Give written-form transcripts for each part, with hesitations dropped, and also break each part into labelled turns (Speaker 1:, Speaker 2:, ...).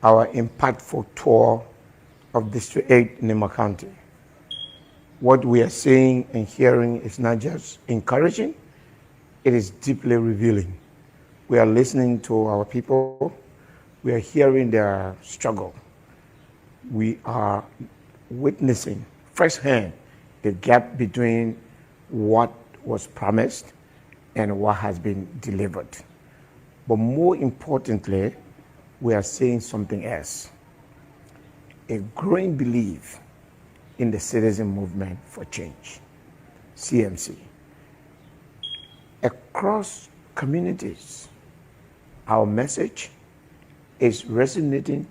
Speaker 1: our impactful tour of District 8 Nima County. What we are seeing and hearing is not just encouraging, it is deeply revealing. We are listening to our people, we are hearing their struggle. We are witnessing firsthand the gap between what was promised and what has been delivered. But more importantly, we are seeing something else, a growing belief in the citizen movement for change, CMC. Across communities, our message is resonating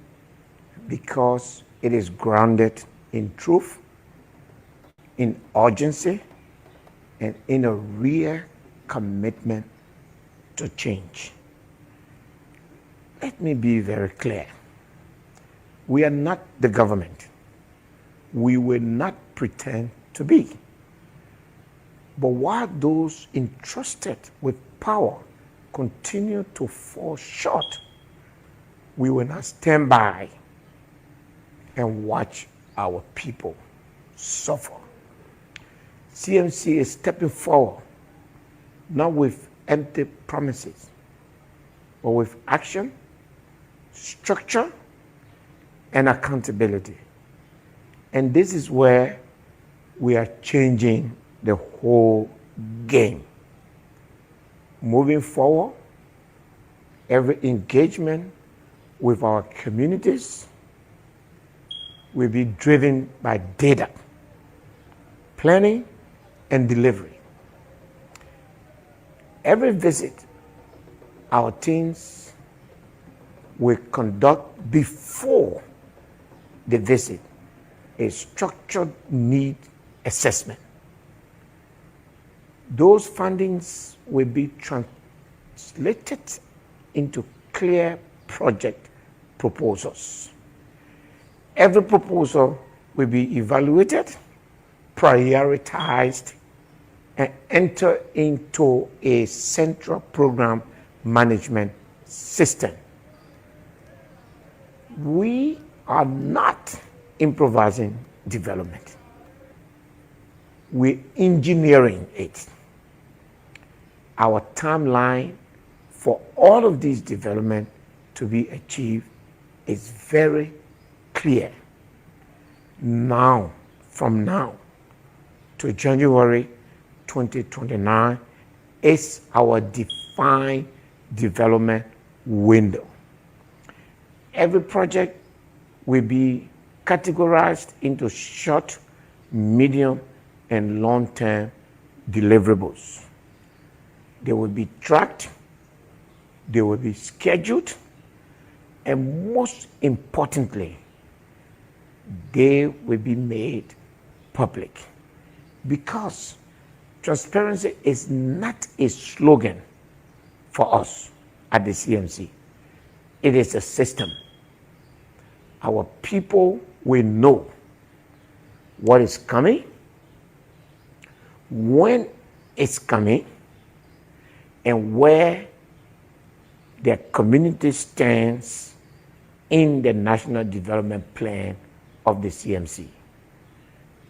Speaker 1: because it is grounded in truth, in urgency, and in a real commitment to change. Let me be very clear. We are not the government. We will not pretend to be. But while those entrusted with power continue to fall short, we will not stand by and watch our people suffer. CMC is stepping forward, not with empty promises, but with action, structure, and accountability. And this is where we are changing the whole game. Moving forward, every engagement with our communities will be driven by data, planning, and delivery. Every visit, our teams will conduct before the visit a structured need assessment. Those findings will be translated into clear project proposals. Every proposal will be evaluated, prioritized, and enter into a central program management system. We are not improvising development. We're engineering it. Our timeline for all of these development to be achieved is very clear. From now to January 2029 is our defined development window. Every project will be categorized into short, medium, and long-term deliverables. They will be tracked, they will be scheduled, and most importantly, they will be made public. Because transparency is not a slogan for us at the CMC. It is a system. Our people will know what is coming, when it's coming, and where their community stands in the National Development Plan of the CMC.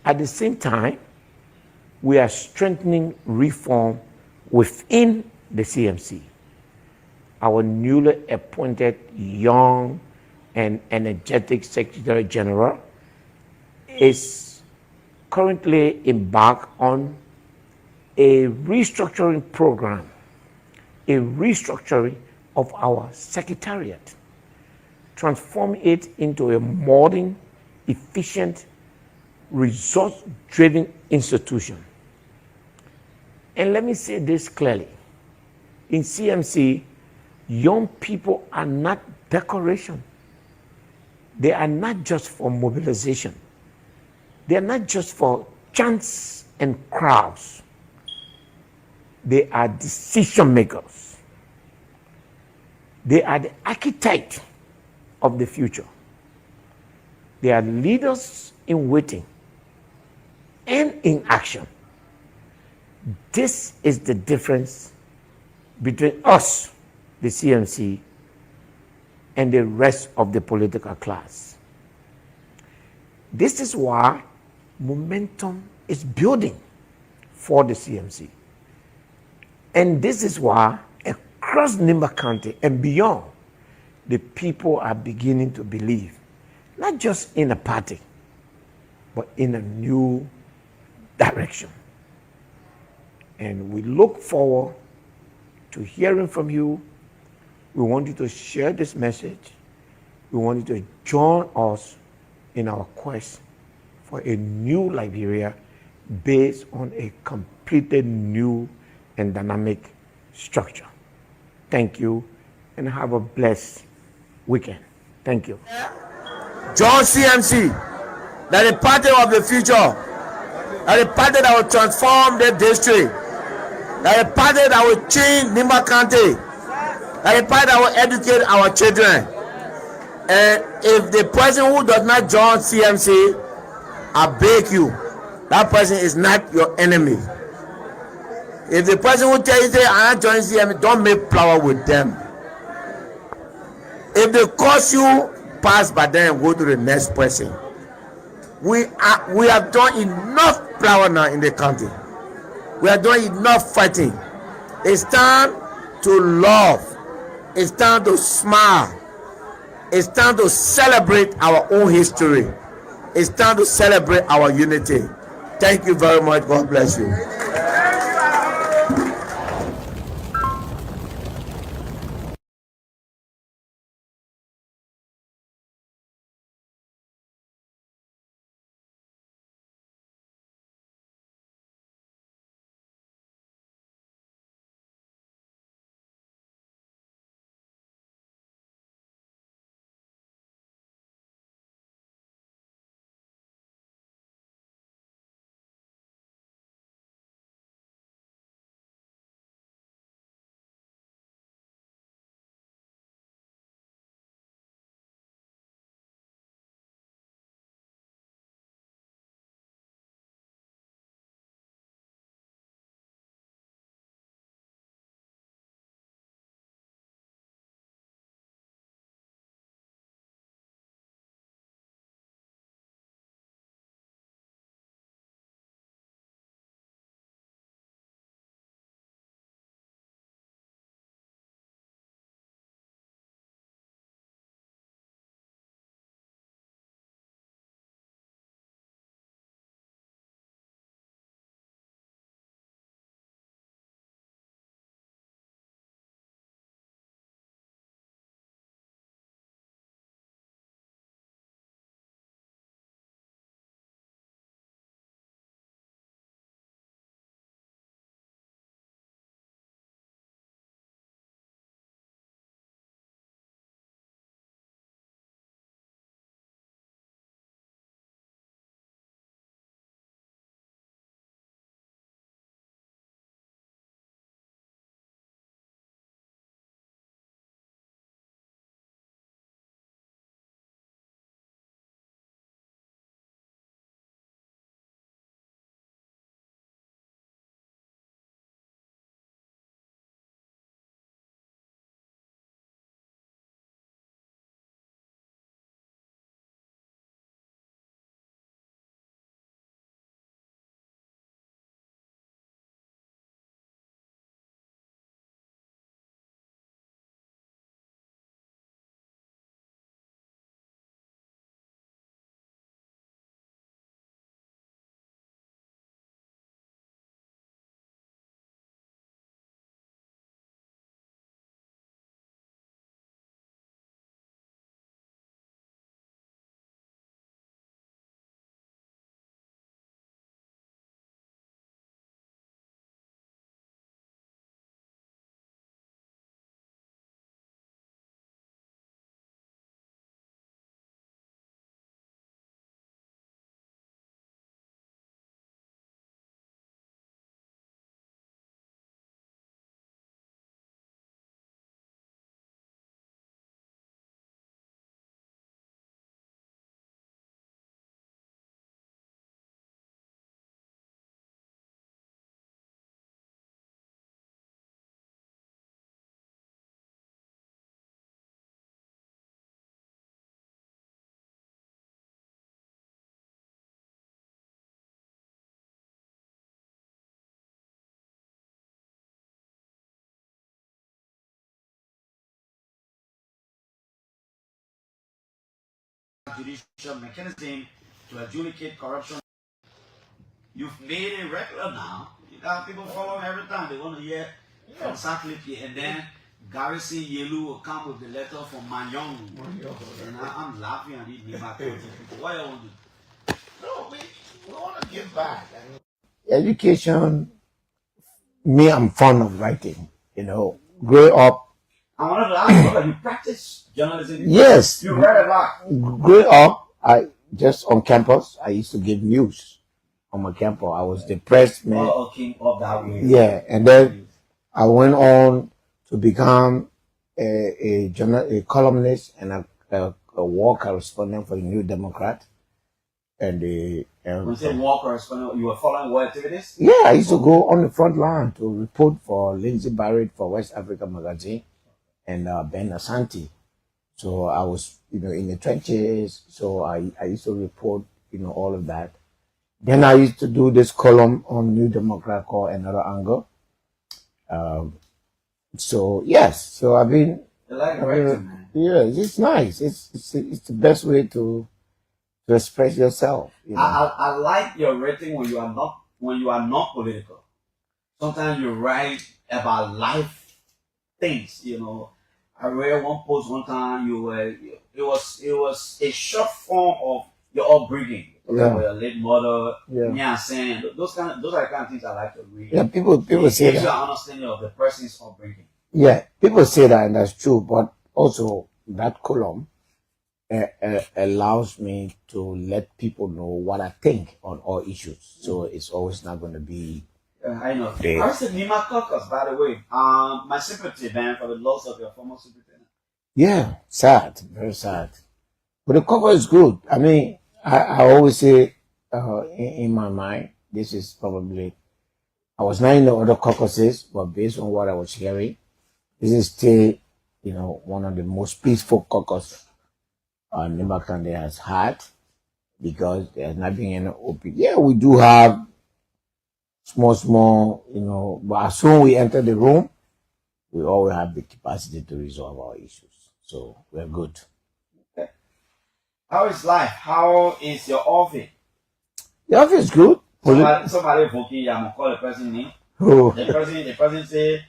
Speaker 1: At the same time, we are strengthening reform within the CMC. Our newly appointed young and energetic Secretary General is currently embarked on a restructuring program, a restructuring of our secretariat, transform it into a modern, efficient, results-driven institution. And let me say this clearly. In CMC, young people are not decoration. They are not just for mobilization. They are not just for chants and crowds. They are decision makers. They are the architect of the future. They are leaders in waiting and in action. This is the difference between us, the CMC, and the rest of the political class. This is why momentum is building for the CMC. And this is why across Nimba County and beyond, the people are beginning to believe, not just in a party, but in a new direction. And we look forward to hearing from you. We want you to share this message. We want you to join us in our quest for a new Liberia based on a completely new and dynamic structure. Thank you, and have a blessed weekend. Thank you.
Speaker 2: John CMC, that is the party of the future, that is the party that will transform the district, that is the party that will change Nimba County, that is the party that will educate our children. And if the person who does not join CMC, I beg you, that person is not your enemy. If the person who tells you I'm not joining CMC, don't make flower with them. If they curse you, pass by them and go to the next person. We have done enough flower now in the country. We have done enough fighting. It's time to love. It's time to smile. It's time to celebrate our own history. It's time to celebrate our unity. Thank you very much. God bless you.
Speaker 3: judicial mechanism to adjudicate corruption. You've made it regular now. You got people following every time. They want to hear from Saklipi, and then Garrison Yelu will come with the letter from Manyong. And I'm laughing at these Nima people. What do you want to do?
Speaker 1: No, we want to give back. Education, me, I'm fond of writing. Growing up.
Speaker 3: I wanted to ask you, whether you practice journalism?
Speaker 1: Yes.
Speaker 3: You read a lot.
Speaker 1: Growing up, on campus, I used to give news on my campus. I was the press man.
Speaker 3: Oh, came up that way.
Speaker 1: Yeah, and then I went on to become a columnist and a war correspondent for the New Democrat. And
Speaker 3: when you say war correspondent, you were following war activities?
Speaker 1: Yeah, I used to go on the front line to report for Lindsay Barrett for West Africa Magazine and Ben Asante. So I was, in the trenches. So I used to report, all of that. Then I used to do this column on New Democrat called Another Angle. So yes, so I've been.
Speaker 3: You like writing, man.
Speaker 1: Yeah, it's nice. It's the best way to express yourself.
Speaker 3: I like your writing when you are not political. Sometimes you write about life things. I read one post one time. It was a short form of your upbringing.
Speaker 1: Yeah.
Speaker 3: Your late mother,
Speaker 1: Yeah.
Speaker 3: saying those are the kind of things I like to read.
Speaker 1: Yeah, people say
Speaker 3: It gives you
Speaker 1: that.
Speaker 3: an understanding of the person's upbringing.
Speaker 1: Yeah, people say that, and that's true. But also, that column allows me to let people know what I think on all issues. So it's always not going to be.
Speaker 3: I know.
Speaker 1: Yeah.
Speaker 3: I was at Nima Caucus, by the way. My sympathy, man, for the loss of your former superintendent.
Speaker 1: Yeah, sad, very sad. But the cover is good. I mean, I always say in my mind, this is probably. I was not in the other caucuses, but based on what I was hearing, this is still, one of the most peaceful caucus Nimba County has had, because there has not been any open. Yeah, we do have small, but as soon as we enter the room, we always have the capacity to resolve our issues. So we're good.
Speaker 3: Okay. How is life? How is your office?
Speaker 1: The office is good.
Speaker 3: Somebody voking, I'm gonna call the person name.
Speaker 1: Oh.
Speaker 3: The person say,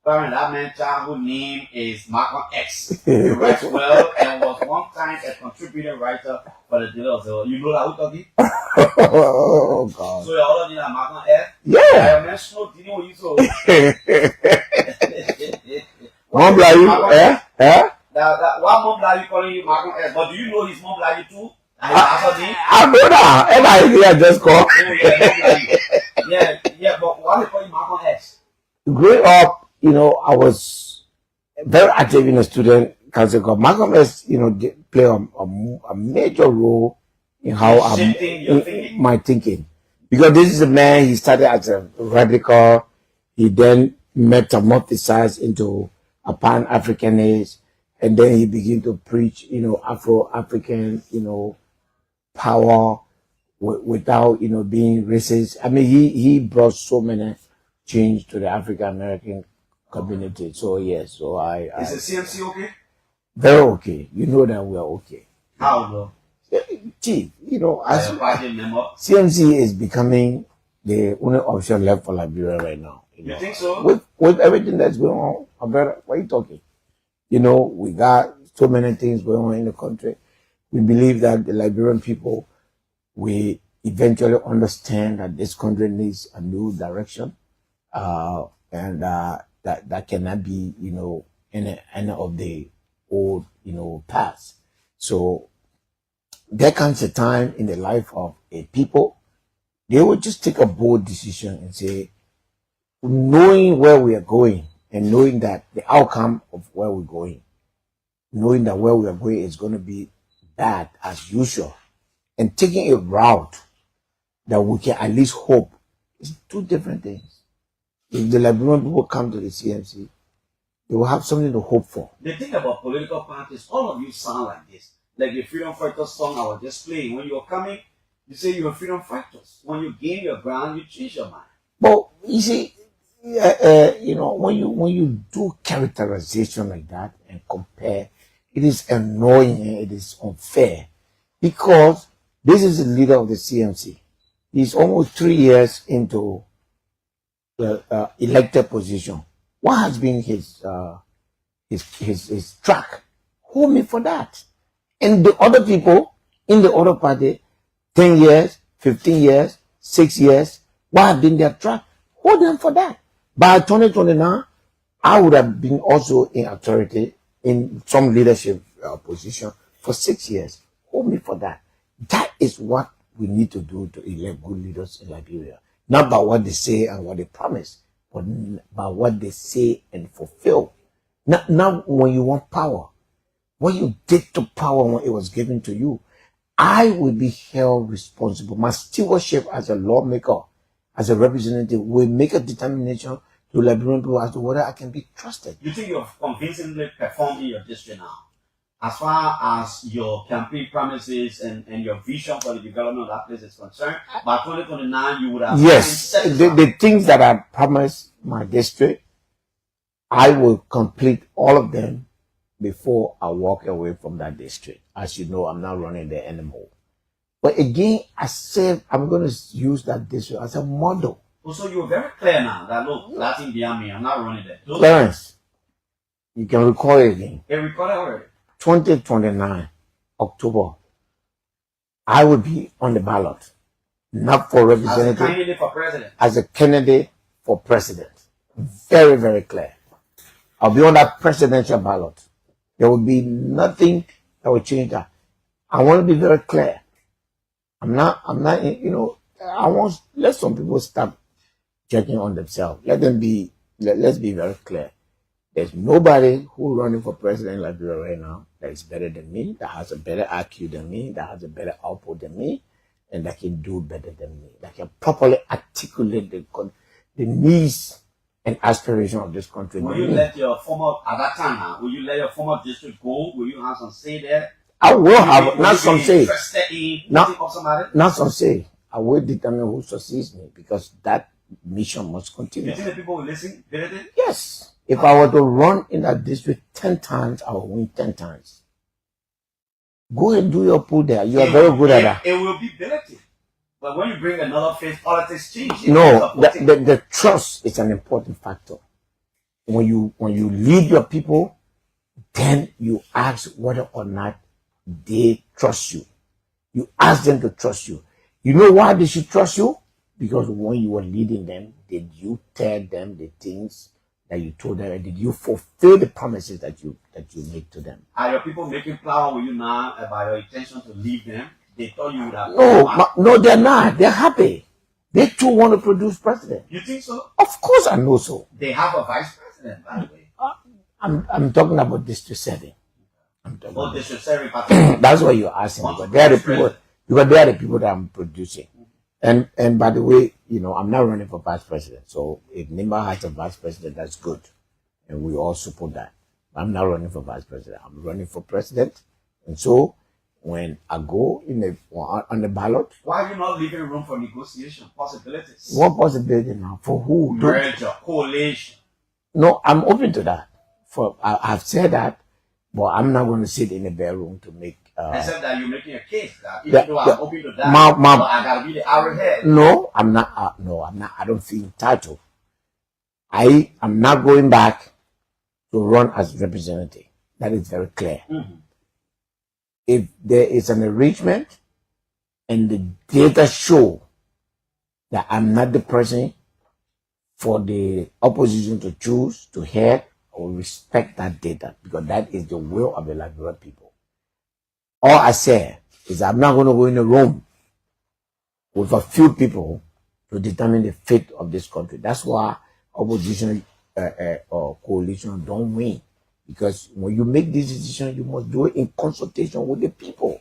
Speaker 3: "Parent, that man's childhood name is Malcolm X. He writes well and was one time a contributing writer for the Daily Observer." You know that who talking?
Speaker 1: Oh God.
Speaker 3: So your other name is Malcolm X.
Speaker 1: Yeah.
Speaker 3: I mentioned didn't know you so.
Speaker 1: Mom like you,
Speaker 3: That why mom like you calling you Malcolm X? But do you know his mom like you too? And his other name?
Speaker 1: I know that. And I just call.
Speaker 3: Oh, yeah, but why they call you Malcolm X?
Speaker 1: Growing up, I was very active in a student council called Malcolm S. Did play a major role in how my thinking, because this is a man. He started as a radical. He then metamorphosized into a Pan-Africanist, and then he began to preach, Afro-African, power without, being racist. I mean, he brought so many change to the African American community. So yes, so
Speaker 3: Is the CMC okay?
Speaker 1: very okay. You know that we are okay.
Speaker 3: How though?
Speaker 1: Chief, as
Speaker 3: As a party member.
Speaker 1: CMC is becoming the only option left for Liberia right now.
Speaker 3: You think so?
Speaker 1: With everything that's going on, Alberta, what are you talking? We got so many things going on in the country. We believe that the Liberian people will eventually understand that this country needs a new direction, and that cannot be, any of the old, past. So there comes a time in the life of a people, they will just take a bold decision and say, knowing where we are going and knowing that the outcome of where we're going, knowing that where we are going is going to be bad as usual, and taking a route that we can at least hope, is two different things. If the Liberian people come to the CMC, they will have something to hope for.
Speaker 3: The thing about political parties, all of you sound like this. Like the Freedom Fighters song I was just playing. When you were coming, you say you were freedom fighters. When you gain your ground, you change your mind.
Speaker 1: But you see, when you do characterization like that and compare, it is annoying and it is unfair. because this is the leader of the CMC. He's almost 3 years into the elected position. What has been his track? Hold me for that. And the other people in the other party, 10 years, 15 years, 6 years, what have been their track? Hold them for that. By 2029, I would have been also in authority in some leadership position for 6 years. Hold me for that. That is what we need to do to elect good leaders in Liberia. Not by what they say and what they promise, but by what they say and fulfill. Not when you want power. What you did to power when it was given to you, I will be held responsible. My stewardship as a lawmaker, as a representative, will make a determination to Liberian people as to whether I can be trusted.
Speaker 3: You think you have convincingly performed in your district now? As far as your campaign promises and your vision for the development of that place is concerned, by 2029 you would have...
Speaker 1: Yes, the things that I promised my district, I will complete all of them before I walk away from that district. As you know, I'm not running there anymore. But again, I said I'm going to use that district as a model.
Speaker 3: So you're very clear now that, look, that's in beyond me, I'm not running there.
Speaker 1: Clarence, you can recall it again.
Speaker 3: They recorded already.
Speaker 1: 2029, October, I will be on the ballot. Not for representative.
Speaker 3: As a candidate for president.
Speaker 1: As a candidate for president. Very, very clear. I'll be on that presidential ballot. There will be nothing that will change that. I want to be very clear. I'm not, I want, let some people stop checking on themselves. Let's be very clear. There's nobody who's running for president in Liberia right now that is better than me, that has a better IQ than me, that has a better output than me, and that can do better than me, that can properly articulate the needs and aspiration of this country.
Speaker 3: Will you let your former, at that time now, will you let your former district go? Will you have some say there?
Speaker 1: I will have, not some say.
Speaker 3: Not
Speaker 1: some say. I will determine who succeeds me because that mission must continue.
Speaker 3: You think the people will listen?
Speaker 1: Yes. If I were to run in that district 10 times, I will win 10 times. Go and do your pool there. You are very good at that.
Speaker 3: It will be billeted. But when you bring another face, politics change.
Speaker 1: No, the trust is an important factor. When you lead your people, then you ask whether or not they trust you. You ask them to trust you. You know why they should trust you? Because when you were leading them, did you tell them the things that you told them, and did you fulfill the promises that you made to them?
Speaker 3: Are your people making power with you now about your intention to leave them? They thought you would have...
Speaker 1: No, they're not. They're happy. They too want to produce president.
Speaker 3: You think so?
Speaker 1: Of course I know so.
Speaker 3: They have a vice president, by the way.
Speaker 1: I'm talking about District 7.
Speaker 3: District 7.
Speaker 1: That's what you're asking. But they are the people, because they are the people that I'm producing. And by the way, I'm not running for vice president. So if Nimba has a vice president, that's good. And we all support that. But I'm not running for vice president. I'm running for president. And so when I go on the ballot.
Speaker 3: Why are you not leaving room for negotiation? Possibilities.
Speaker 1: What possibility now? For who?
Speaker 3: Merger, coalition.
Speaker 1: No, I'm open to that. I've said that, but I'm not going to sit in a bedroom to make...
Speaker 3: Except that you're making a case that even though I'm open to that, I gotta be the arrowhead.
Speaker 1: No, I'm not. No, I'm not. I don't feel entitled. I am not going back to run as representative. That is very clear. Mm-hmm. If there is an arrangement and the data show that I'm not the person for the opposition to choose to head, I will respect that data because that is the will of the Liberian people. All I say is I'm not going to go in a room with a few people to determine the fate of this country. That's why opposition or coalition don't win. Because when you make this decision, you must do it in consultation with the people.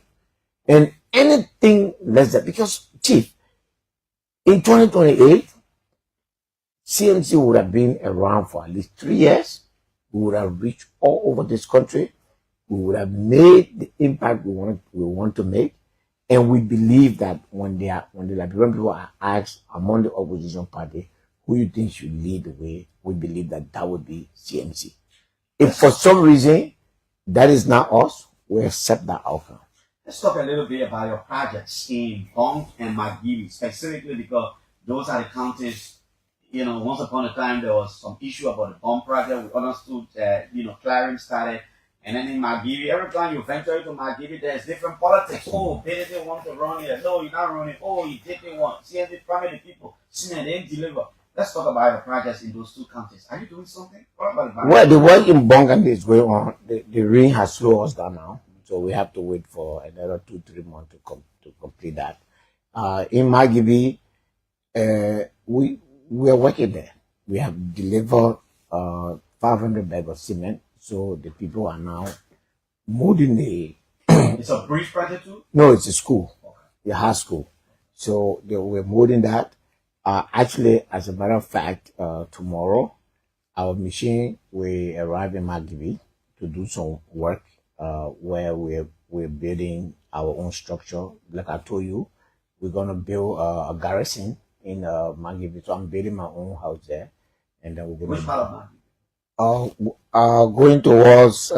Speaker 1: And anything less than, because, Chief, in 2028, CMC would have been around for at least 3 years. We would have reached all over this country. We would have made the impact we want to make, and we believe that when the Liberian people are asked among the opposition party who you think should lead the way, we believe that would be CMC. If for some reason that is not us, we accept that outcome.
Speaker 3: Let's talk a little bit about your projects in Bong and Magiri, specifically because those are the counties. You know, once upon a time there was some issue about the Bong project. We understood, clearing started. And then in Magiri, every time you venture into Magiri, there's different politics. Oh, they didn't want to run here. No, you're not running. Oh, you didn't want. CND promised the people. CND didn't deliver. Let's talk about your projects in those two counties. Are you doing something? What about the
Speaker 1: Well, the work in Bongandi is going on. The rain has slowed us down now, so we have to wait for another 2-3 months to complete that. In Magibi, we are working there. We have delivered 500 bags of cement, so the people are now molding the.
Speaker 3: It's a bridge project too?
Speaker 1: No, it's a school,
Speaker 3: Okay.
Speaker 1: a high school. So we're molding that. Actually, as a matter of fact, tomorrow, our machine will arrive in Magibi to do some work where we're building our own structure. Like I told you, we're gonna build a garrison in Magibi. So I'm building my own house there, and then we're
Speaker 3: Which part of Magiri?
Speaker 1: going towards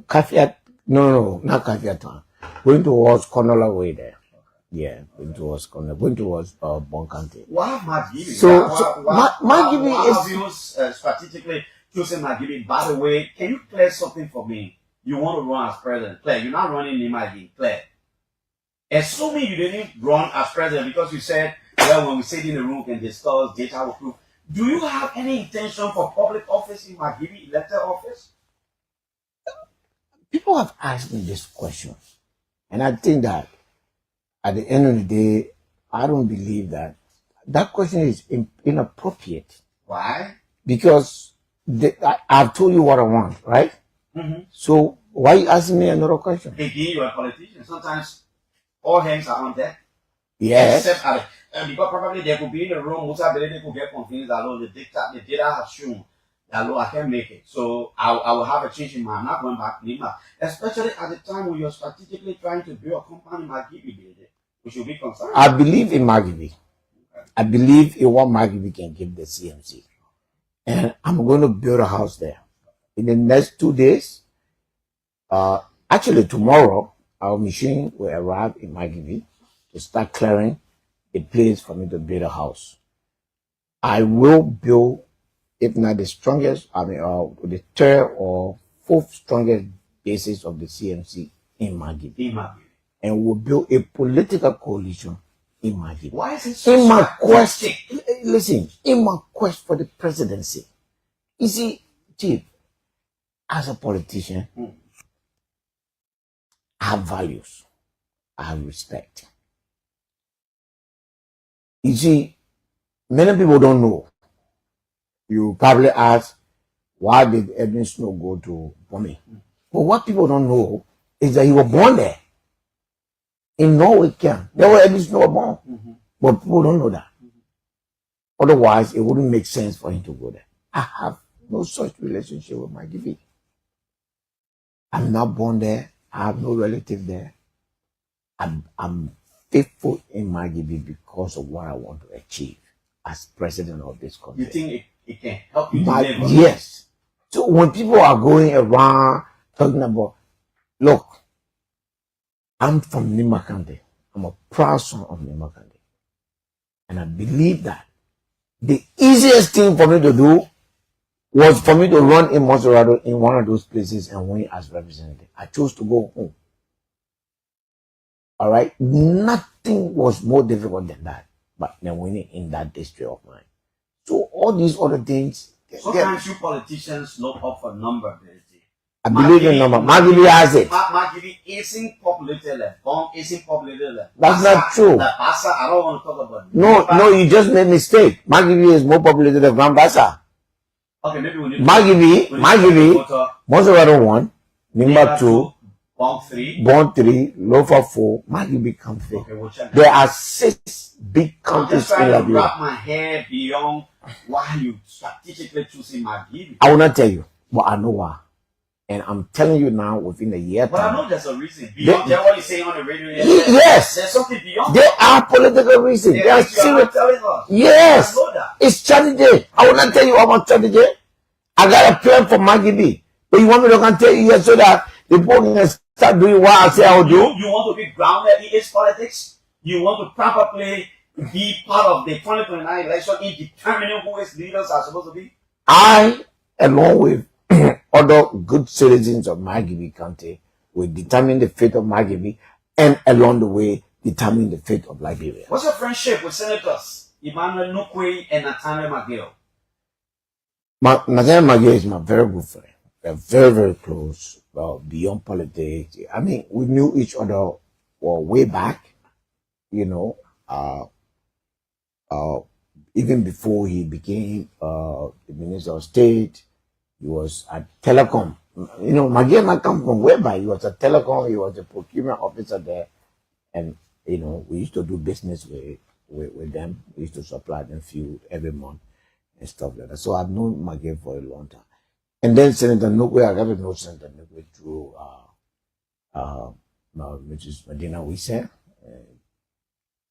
Speaker 1: Kafiat. No, not Kafiat Town. Going towards Konola way there. Yeah, going towards Bonkante.
Speaker 3: Why Magiri?
Speaker 1: So
Speaker 3: why
Speaker 1: Magibi
Speaker 3: have
Speaker 1: is.
Speaker 3: you strategically chosen Magiri? By the way, can you clear something for me? You want to run as president. Claire, you're not running in Magiri. Claire. Assuming you didn't run as president because you said, well, when we sit in the room and discuss data will prove. Do you have any intention for public office in Magiri, elected office?
Speaker 1: People have asked me this question, and I think that at the end of the day, I don't believe that question is inappropriate.
Speaker 3: Why?
Speaker 1: Because I've told you what I want, right?
Speaker 3: Mm-hmm.
Speaker 1: So why are you asking me another question?
Speaker 3: Again, you're a politician. Sometimes all hands are on deck.
Speaker 1: Yes.
Speaker 3: Except because probably they could be in the room, most of the lady could get convinced that the data has shown that I can't make it. So I will have a change in mind. I'm not going back Nima. Especially at the time when you're strategically trying to build a company in Magibi, we should be concerned.
Speaker 1: I believe in Magibi. I believe in what Magibi can give the CMC. And I'm going to build a house there. In the next 2 days, actually tomorrow, our machine will arrive in Magibi to start clearing a place for me to build a house. I will build, if not the strongest, the third or fourth strongest basis of the CMC in Magibi. And we'll build a political coalition in Magibi.
Speaker 3: Why is it so
Speaker 1: in my quest,
Speaker 3: strategic?
Speaker 1: listen, in my quest for the presidency, you see, Chief, as a politician, I have values, I have respect. You see, many people don't know. You probably ask, why did Edwin Snow go to Bomi? But what people don't know is that he was born there. In Norway, That's where Edwin Snow was born. But people don't know that. Otherwise, it wouldn't make sense for him to go there. I have no such relationship with Magibi. I'm not born there. I have no relative there. I'm faithful in Magibi because of what I want to achieve as president of this country.
Speaker 3: You think it can help you deliver?
Speaker 1: Yes. So when people are going around talking about, look, I'm from Nima County. I'm a proud son of Nima County. And I believe that the easiest thing for me to do was for me to run in Monserrado in one of those places and win as representative. I chose to go home. All right? Nothing was more difficult than that, but than winning in that district of mine. So all these other things.
Speaker 3: Sometimes you politicians look up for number.
Speaker 1: I believe in number. Magibi has it.
Speaker 3: Magibi isn't populated like Bong isn't populated like
Speaker 1: That's not true.
Speaker 3: Like Bassa, I don't want to talk about it.
Speaker 1: No, you just made a mistake. Magibi is more populated than Grand Bassa.
Speaker 3: Okay, maybe we need
Speaker 1: Magibi, Monserrado 1, Nimba 2,
Speaker 3: Bong 3,
Speaker 1: Bond 3, Lofa 4, Magibi comes 5.
Speaker 3: Okay, we'll check.
Speaker 1: There are 6 big
Speaker 3: I'm just
Speaker 1: countries in
Speaker 3: trying to
Speaker 1: Liberia.
Speaker 3: wrap my head beyond why you strategically choosing Magibi.
Speaker 1: I will not tell you, but I know why. And I'm telling you now, within a year
Speaker 3: But I
Speaker 1: time.
Speaker 3: know there's a reason. Beyond what you're saying on the radio.
Speaker 1: Yes.
Speaker 3: There's something beyond
Speaker 1: There are political reasons. There are serious.
Speaker 3: telling us.
Speaker 1: Yes.
Speaker 3: I know that.
Speaker 1: It's strategy. I will not tell you about strategy. I got a plan for Magibi. But you want me to tell you here so that the people can start doing what I say I will do.
Speaker 3: You want to be grounded in its politics? You want to properly be part of the 2029 election in determining who its leaders are supposed to be?
Speaker 1: I, along with other good citizens of Margibi County, will determine the fate of Margibi and along the way determine the fate of Liberia.
Speaker 3: What's your friendship with Senators Emmanuel Nukwe and Nathaniel McGill?
Speaker 1: Nathaniel McGill is my very good friend. We're very, very close, beyond politics. I mean, we knew each other way back, you know, even before he became the Minister of State. He was at Telecom. You know, McGill might come from way back. He was at Telecom. He was a procurement officer there. And, you know, we used to do business with them. We used to supply them fuel every month and stuff like that. So I've known McGill for a long time. And then Senator Nukwe, I got to know Senator Nukwe through Mrs. Medina Wise,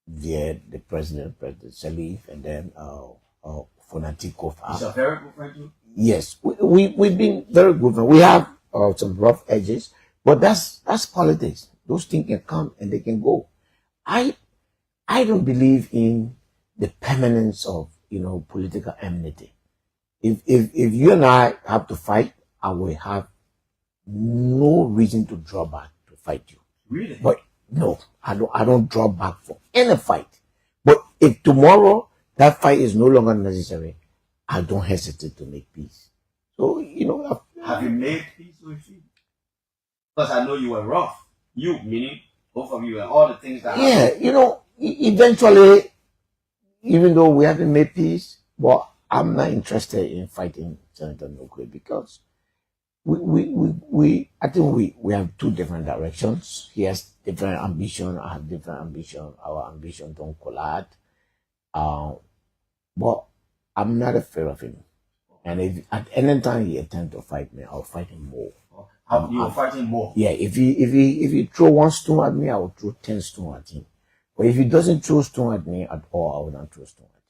Speaker 1: via the President Salif, and then Fonati Kofa.
Speaker 3: He's a very good friend too?
Speaker 1: Yes, we've been very good friends. We have some rough edges, but that's politics. Those things can come and they can go. I don't believe in the permanence of, you know, political enmity. If you and I have to fight, I will have no reason to draw back to fight you.
Speaker 3: Really?
Speaker 1: But no, I don't draw back for any fight. But if tomorrow that fight is no longer necessary, I don't hesitate to make peace. So, you know,
Speaker 3: have you made peace with him? Because I know you were rough. You, meaning both of you, and all the things that
Speaker 1: happened. You know, eventually, even though we haven't made peace, but I'm not interested in fighting Senator Nukwe because I think we have two different directions. He has different ambition. I have different ambition. Our ambition don't collide. But I'm not afraid of him. And if at any time he attempts to fight me, I'll fight him more.
Speaker 3: You will fight him more?
Speaker 1: Yeah. If he throw one stone at me, I will throw 10 stones at him. But if he doesn't throw stone at me at all, I will not throw stone at him.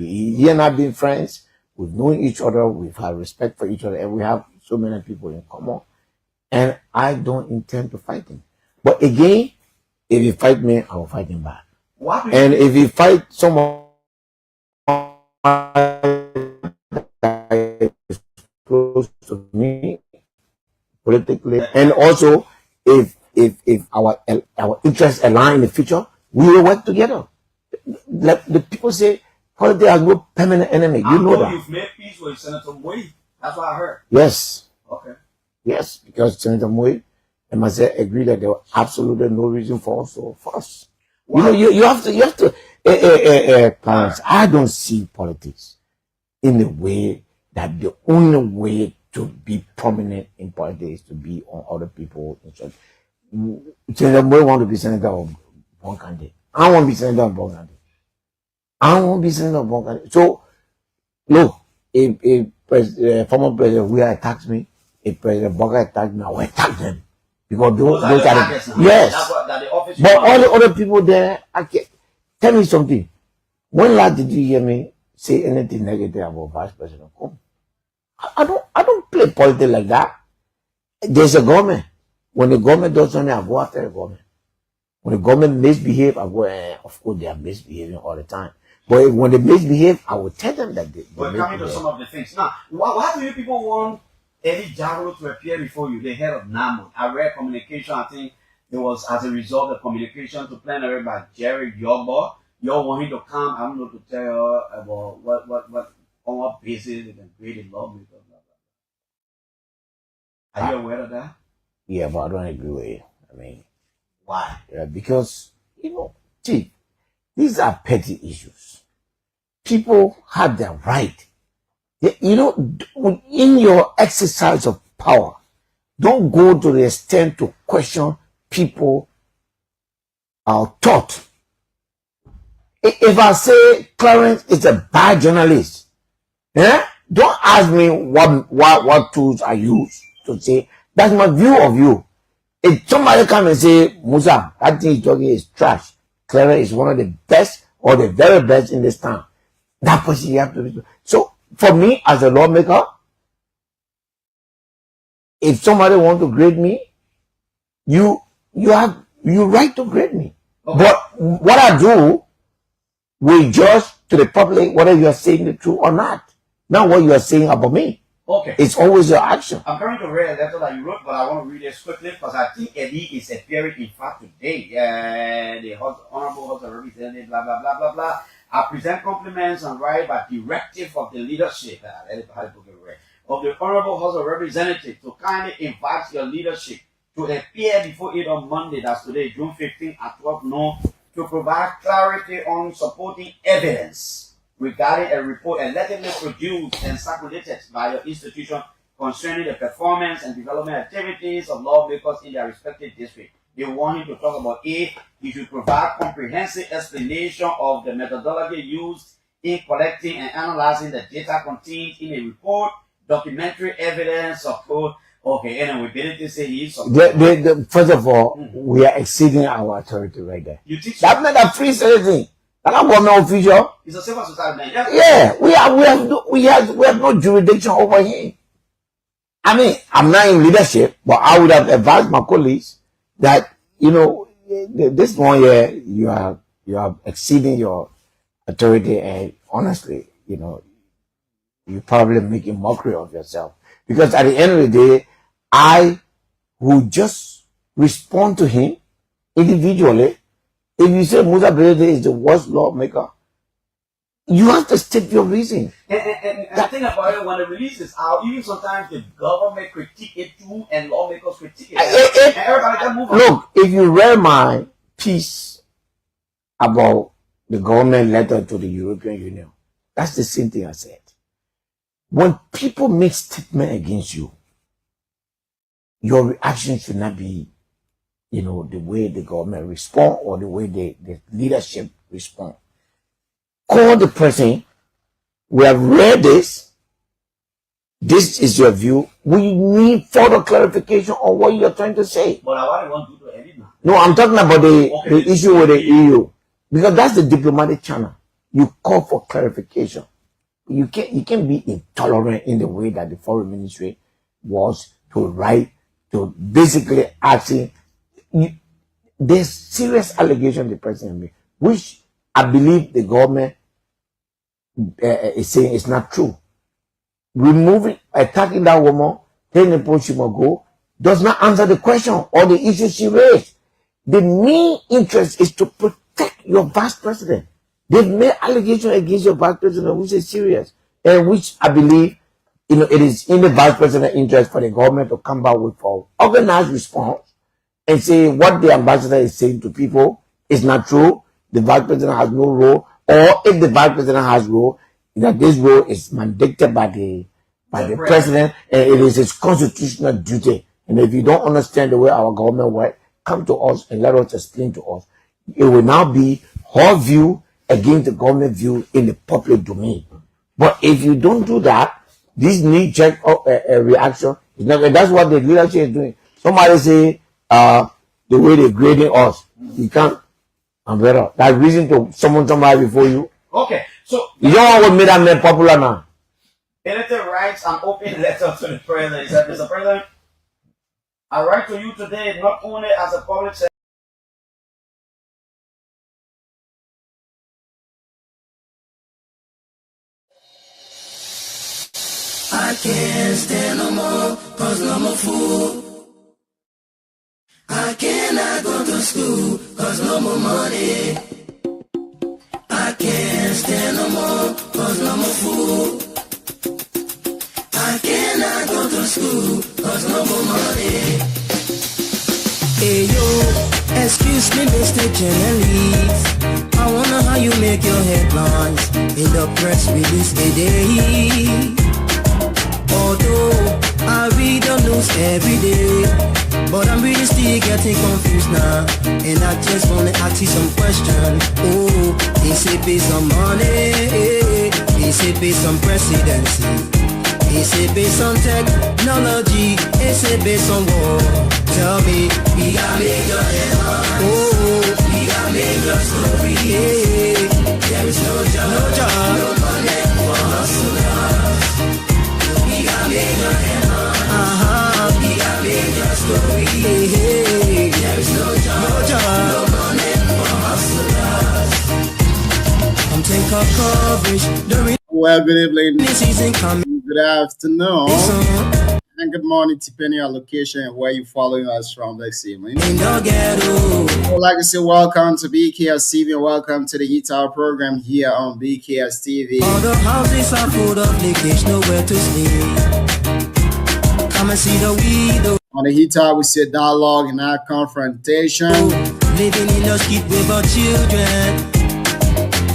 Speaker 1: He and I have been friends. We've known each other. We've had respect for each other, and we have so many people in common. And I don't intend to fight him. But again, if he fight me, I will fight him back. And if he fight someone that is close to me politically, and also if our interests align in the future, we will work together. Like the people say, politics has no permanent enemy. You know that.
Speaker 3: You've made peace with Senator Moe. That's what I heard.
Speaker 1: Yes.
Speaker 3: Okay.
Speaker 1: Yes, because Senator Moe and myself agree that there was absolutely no reason for us to fuss. Wow. You have to. Parents, I don't see politics in the way that the only way to be prominent in politics is to be on other people. Senator Moe want to be senator of Bonkande. I want to be senator of Bonkande. I don't want to be senator of Bonkande. So, look, if former president Weah attacks me, if President Boga attacks me, I will attack them. Because those are the, yes. But all the other people there, tell me something. When last did you hear me say anything negative about Vice President Kom? I don't play politics like that. There's a government. When the government does something, I go after the government. When the government misbehave, I go, of course they are misbehaving all the time. But when they misbehave, I will tell them that they
Speaker 3: But coming to some of the things. Now, why do you people want Eddie Jagolo to appear before you, the head of NAMO? I read communication, I think it was as a result of communication to plenary by Jerry Yogbo. You all want him to come, I'm not to tell you about what on what basis they can create a lawmaker. Are you aware of that?
Speaker 1: Yeah, but I don't agree with you. I mean,
Speaker 3: why?
Speaker 1: Yeah, because, see, these are petty issues. People have their right. In your exercise of power, don't go to the extent to question people thought. If I say Clarence is a bad journalist, don't ask me what tools I use to say that's my view of you. If somebody come and say, Musa, that thing he's talking is trash, Clarence is one of the best or the very best in this town, that person you have to be. So for me as a lawmaker, if somebody want to grade me, you have right to grade me.
Speaker 3: Okay.
Speaker 1: But what I do will judge to the public whether you are saying the truth or not. Not what you are saying about me.
Speaker 3: Okay.
Speaker 1: It's always your action.
Speaker 3: I'm going to read a letter that you wrote, but I want to read it quickly because I think Eddie is appearing in fact today. The Honorable House of Representatives, blah, blah, blah, blah, blah. I present compliments and write by directive of the leadership of the Honorable House of Representatives to kindly invite your leadership to appear before it on Monday, that's today, June 15 at 12 noon, to provide clarity on supporting evidence regarding a report allegedly produced and circulated by your institution concerning the performance and development activities of lawmakers in their respective districts. They want him to talk about it. He should provide comprehensive explanation of the methodology used in collecting and analyzing the data contained in a report, documentary evidence of code. Okay, anyway, Benedict say he is.
Speaker 1: First of all, we are exceeding our authority right there.
Speaker 3: You teach
Speaker 1: That's not a free citizen. That's not government official.
Speaker 3: It's a civil society.
Speaker 1: Yeah, we have no jurisdiction over him. I mean, I'm not in leadership, but I would have advised my colleagues that, you know, this 1 year you are exceeding your authority, and honestly, you know, you're probably making mockery of yourself. Because at the end of the day, I will just respond to him individually. If you say Musa Benedict is the worst lawmaker, you have to state your reason.
Speaker 3: And the thing about it, when the release is out, even sometimes the government critique it too, and lawmakers critique it. And everybody can move on.
Speaker 1: Look, if you read my piece about the government letter to the European Union, that's the same thing I said. When people make statement against you, your reaction should not be, you know, the way the government respond or the way the leadership respond. Call the person. We have read this. This is your view. We need further clarification on what you are trying to say.
Speaker 3: But I want you to edit now.
Speaker 1: No, I'm talking about the issue with the EU. Because that's the diplomatic channel. You call for clarification. You can't be intolerant in the way that the foreign ministry was to write, to basically asking. There's serious allegation the president made, which I believe the government is saying it's not true. Removing, attacking that woman, telling the post she must go, does not answer the question or the issue she raised. The main interest is to protect your vice president. They've made allegations against your vice president, which is serious, and which I believe, you know, it is in the vice president's interest for the government to come back with an organized response and say what the ambassador is saying to people is not true. The vice president has no role, or if the vice president has role, that this role is mandated by the president, and it is his constitutional duty. And if you don't understand the way our government works, come to us and let us explain to us. It will now be her view against the government view in the public domain. But if you don't do that, this knee-jerk reaction is not. That's what the leadership is doing. Somebody say the way they're grading us, you can't. I'm better. That's reason to summon somebody before you.
Speaker 3: Okay, so
Speaker 1: you don't want to make that man popular now.
Speaker 3: Benedict writes an open letter to the president. He said, Mr. President, I write to you today not only as a public secretary.
Speaker 4: I can't stand no more, cause I'm a fool. I cannot go to school, cause no more money. I can't stand no more, cause I'm a fool. I cannot go to school, cause no more money. Hey yo, excuse me Mr. Journalist, I wonder how you make your headlines in the press release today. Although I read the news every day, but I'm really still getting confused now, and I just wanna ask you some questions. Oh, they say based on money, they say based on presidency, they say based on technology, they say based on war. Tell me, we gotta make your headline. Oh, we gotta make your story. Yeah. There is no job, no money for hustlers. We gotta make your headline. We gotta make your story.
Speaker 5: Well, good evening,
Speaker 4: This season coming
Speaker 5: good afternoon,
Speaker 4: soon.
Speaker 5: and good morning, depending on location and where you're following us from this evening.
Speaker 4: In the ghetto.
Speaker 5: I would like to say welcome to BKS TV and welcome to the Heat Hour program here on BKS TV.
Speaker 4: All the houses are full of leakage, nowhere to sleep. Come and see the weed.
Speaker 5: On the Heat Hour, we see dialogue and not confrontation.
Speaker 4: Living in the street with our children.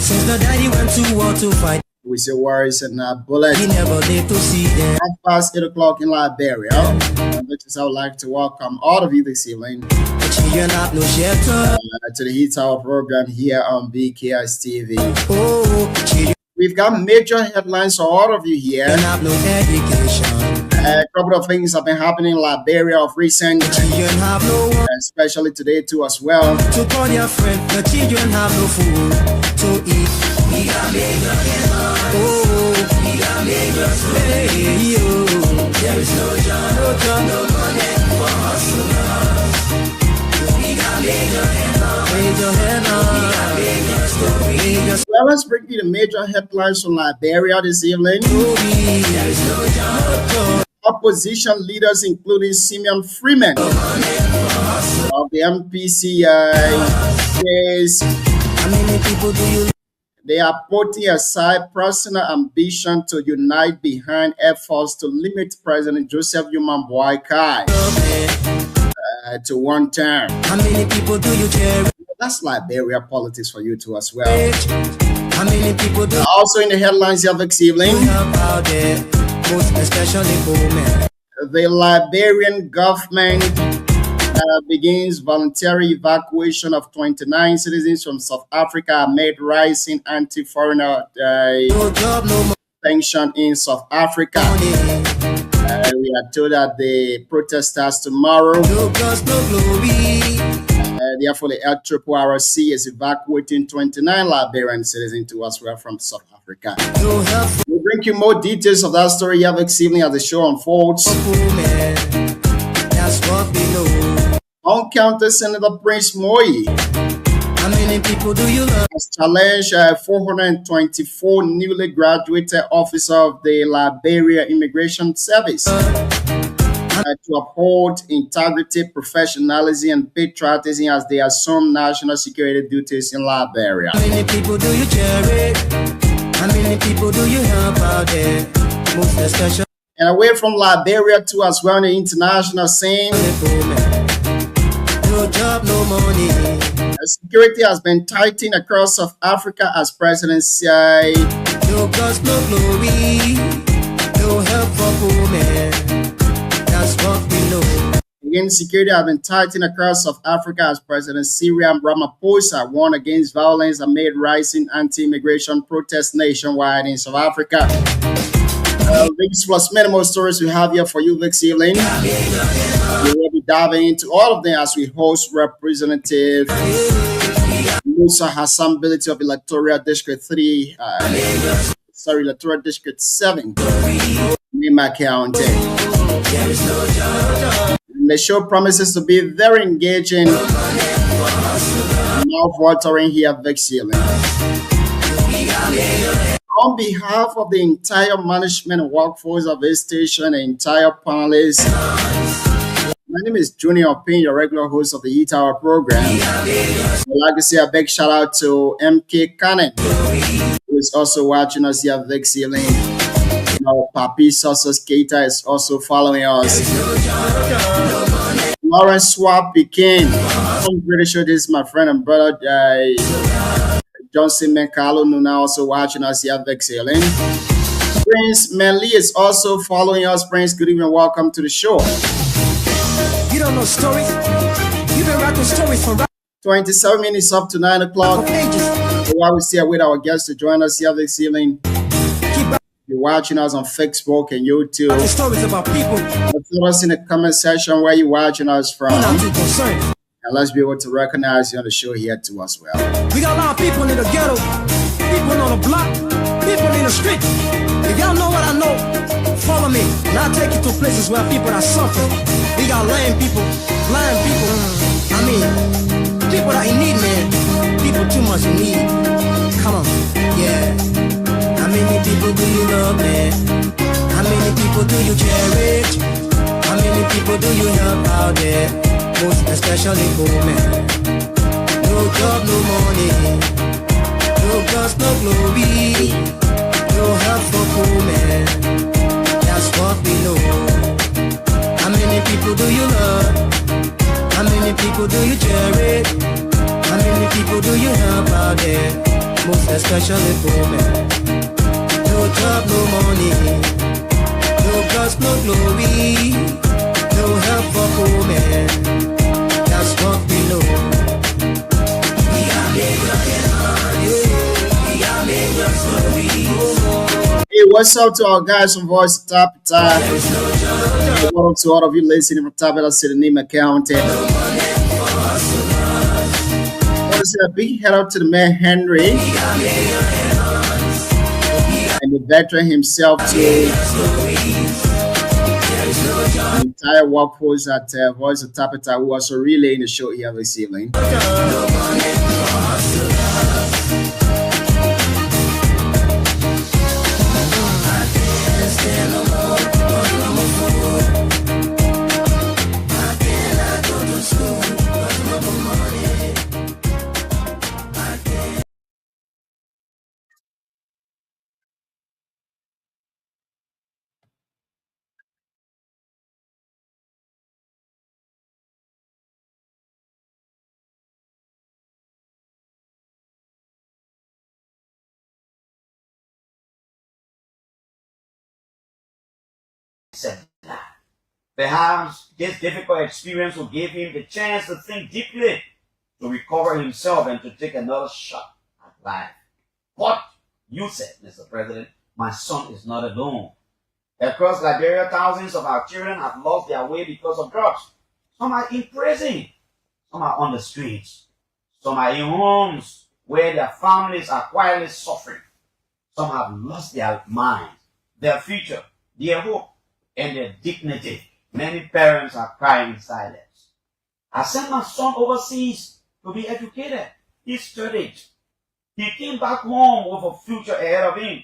Speaker 4: Since the daddy went to war to fight,
Speaker 5: We see words and not bullets.
Speaker 4: he never lived to see them.
Speaker 5: 8:30 in Liberia. Which is I would like to welcome all of you this evening
Speaker 4: The children have no shelter.
Speaker 5: to the Heat Hour program here on BKS TV.
Speaker 4: Oh, children
Speaker 5: We've got major headlines for all of you here.
Speaker 4: have no education.
Speaker 5: A couple of things have been happening in Liberia of recent,
Speaker 4: Children have no one
Speaker 5: especially today too as well.
Speaker 4: to call their friend. The children have no food to eat. We got major headlines. Oh, we got major hey, yo. There is no job, no money for hustlers. We got major headlines. Major headlines. We got major stories.
Speaker 5: Well, let's bring you the major headlines from Liberia this evening.
Speaker 4: There is no job.
Speaker 5: Opposition leaders, including Simeon Freeman of the MPCI, says
Speaker 4: How many people do you
Speaker 5: they are putting aside personal ambition to unite behind efforts to limit President Joseph Yuman Boakai
Speaker 4: love?
Speaker 5: to one term.
Speaker 4: How many people do you cherish?
Speaker 5: That's Liberia politics for you too as well.
Speaker 4: How many people do
Speaker 5: Also in the headlines here this evening,
Speaker 4: you help out there? Most especially women.
Speaker 5: the Liberian government begins voluntary evacuation of 29 citizens from South Africa amid rising anti-foreigner
Speaker 4: No job, no
Speaker 5: tension in South Africa.
Speaker 4: money.
Speaker 5: We are told that the protest starts tomorrow.
Speaker 4: No gods, no glory.
Speaker 5: Therefore, the LRRC is evacuating 29 Liberian citizens to us well from South Africa.
Speaker 4: No help for
Speaker 5: We'll bring you more details of that story here this evening as the show unfolds.
Speaker 4: women. That's what we know.
Speaker 5: On County Senator Prince Moi
Speaker 4: How many people do you love?
Speaker 5: has challenged 424 newly graduated officers of the Liberia Immigration Service to uphold integrity, professionalism, and patriotism as they assume national security duties in Liberia.
Speaker 4: How many people do you cherish? How many people do you help out there? Most especially
Speaker 5: And away from Liberia too as well on the international scene,
Speaker 4: women. No job, no money.
Speaker 5: security has been tightened across South Africa as President say
Speaker 4: No gods, no glory. No help for women. That's what we know.
Speaker 5: again, security has been tightened across South Africa as President Cyril Ramaphosa warned against violence amid rising anti-immigration protests nationwide in South Africa. These plus many more stories we have here for you this evening. We will be diving into all of them as we host Representative Musa Hassan Bility of Electoral District 3, Electoral District 7, Nima County. And the show promises to be very engaging, mouth-watering here this evening. On behalf of the entire management and workforce of this station and entire panelists, my name is Junior Payne, your regular host of the Heat Hour program. I'd like to say a big shout out to MK Cannon, who is also watching us here this evening. You know, Papi Sosos Keita is also following us. Lawrence Swap Pekin. I'm pretty sure this is my friend and brother, Johnson Menkalo Nuna, also watching us here this evening. Prince Manley is also following us. Prince, good evening. Welcome to the show.
Speaker 4: You don't know stories? You've been writing stories from
Speaker 5: 27 minutes up to 9 o'clock.
Speaker 4: pages.
Speaker 5: While we still wait our guests to join us here this evening,
Speaker 4: Keep
Speaker 5: you're watching us on Facebook and YouTube.
Speaker 4: writing stories about people
Speaker 5: Tell us in the comment section where you're watching us from.
Speaker 4: who not too concerned.
Speaker 5: And let's be able to recognize you on the show here too as well.
Speaker 4: We got a lot of people in the ghetto, people on the block, people in the street. If y'all know what I know, follow me. And I'll take you to places where people that suffer. We got lame people. I mean, people that in need, man. People too much in need. Come on, yeah. I How many people do you love, man? How many people do you cherish? How many people do you help out there? Most especially women. No job, no money. No gods, no glory. No help for poor men. That's what we know. How many people do you love? How many people do you cherish? How many people do you help out there? Most especially poor men. No job, no money. No gods, no glory. No help for poor men. That's what we know. We are
Speaker 5: Hey, what's up to our guys from Voice of Tapita? Welcome to all of you listening from Tapita City, Nima County. I want to say a big head out to the man Henry and the veteran himself too. The entire workforce at Voice of Tapita who also relaying the show here this evening.
Speaker 3: Said that. Perhaps this difficult experience will give him the chance to think deeply, to recover himself, and to take another shot at life. But you said, Mr. President, my son is not alone. Across Liberia, thousands of our children have lost their way because of drugs. Some are in prison. Some are on the streets. Some are in homes where their families are quietly suffering. Some have lost their minds, their future, their hope, and their dignity. Many parents are crying in silence. I sent my son overseas to be educated. He studied. He came back home with a future ahead of him.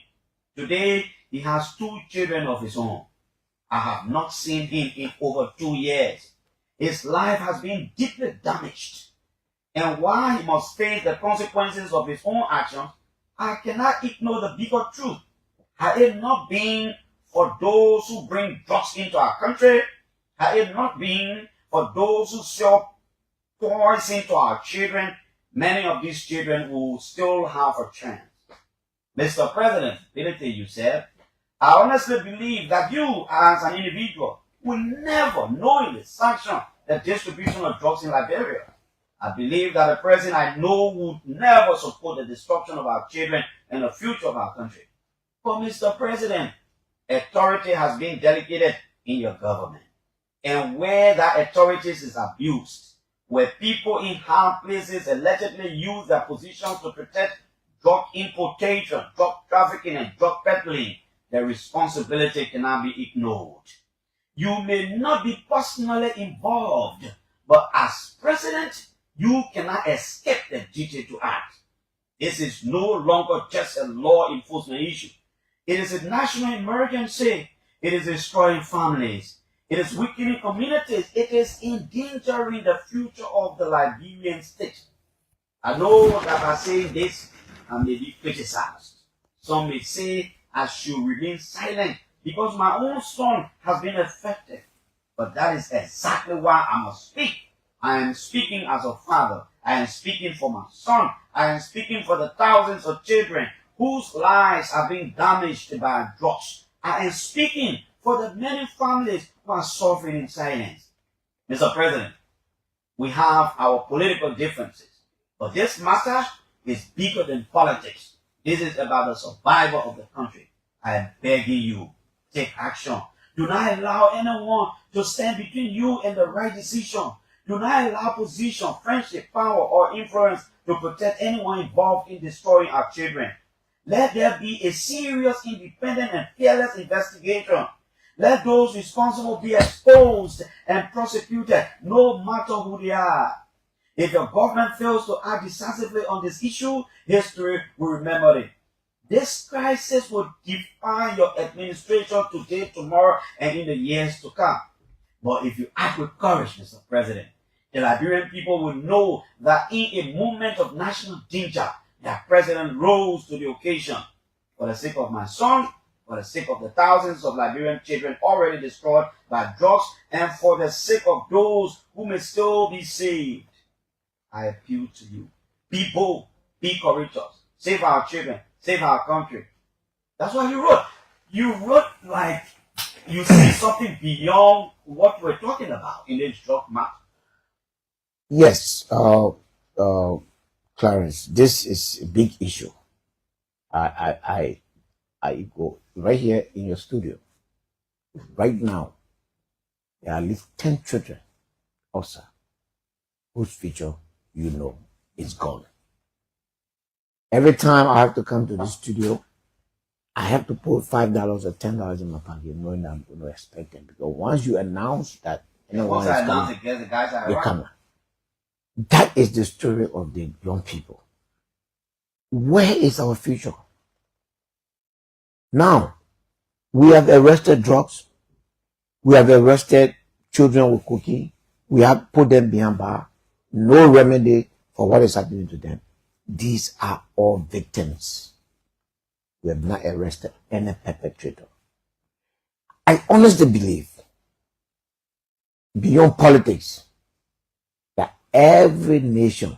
Speaker 3: Today, he has 2 children of his own. I have not seen him in over 2 years. His life has been deeply damaged. And while he must face the consequences of his own actions, I cannot ignore the bigger truth. Had it not been for those who bring drugs into our country, had it not been for those who sell poison to our children, many of these children will still have a chance. Mr. President, you said, I honestly believe that you as an individual will never knowingly sanction the distribution of drugs in Liberia. I believe that a president I know would never support the destruction of our children and the future of our country. But Mr. President, authority has been delegated in your government. And where that authority is abused, where people in high places allegedly use their positions to protect drug importation, drug trafficking, and drug peddling, the responsibility cannot be ignored. You may not be personally involved, but as president, you cannot escape the duty to act. This is no longer just a law enforcement issue. It is a national emergency. It is destroying families. It is weakening communities. It is endangering the future of the Liberian state. I know that by saying this, I may be criticized. Some may say I should remain silent because my own son has been affected. But that is exactly why I must speak. I am speaking as a father. I am speaking for my son. I am speaking for the thousands of children whose lives are being damaged by drugs. I am speaking for the many families who are suffering in silence. Mr. President, we have our political differences, but this matter is bigger than politics. This is about the survival of the country. I am begging you, take action. Do not allow anyone to stand between you and the right decision. Do not allow position, friendship, power, or influence to protect anyone involved in destroying our children. Let there be a serious, independent, and fearless investigation. Let those responsible be exposed and prosecuted, no matter who they are. If your government fails to act decisively on this issue, history will remember it. This crisis will define your administration today, tomorrow, and in the years to come. But if you act with courage, Mr. President, the Liberian people will know that in a moment of national danger, their president rose to the occasion. For the sake of my son, for the sake of the thousands of Liberian children already destroyed by drugs, and for the sake of those who may still be saved, I appeal to you. Be bold, be courageous, save our children, save our country. That's what you wrote. You wrote like you see something beyond what we're talking about in this drug matter.
Speaker 2: Yes, Clarence, this is a big issue. I go right here in your studio. Right now, there are at least 10 children also whose future is gone. Every time I have to come to the studio, I have to put $5 or $10 in my pocket, knowing that I'm going to expect them. Because once you announce that anyone is coming, they come. That is the story of the young people. Where is our future? Now, we have arrested drugs. We have arrested children with cooking. We have put them behind bar. No remedy for what is happening to them. These are all victims. We have not arrested any perpetrator. I honestly believe, beyond politics, that every nation,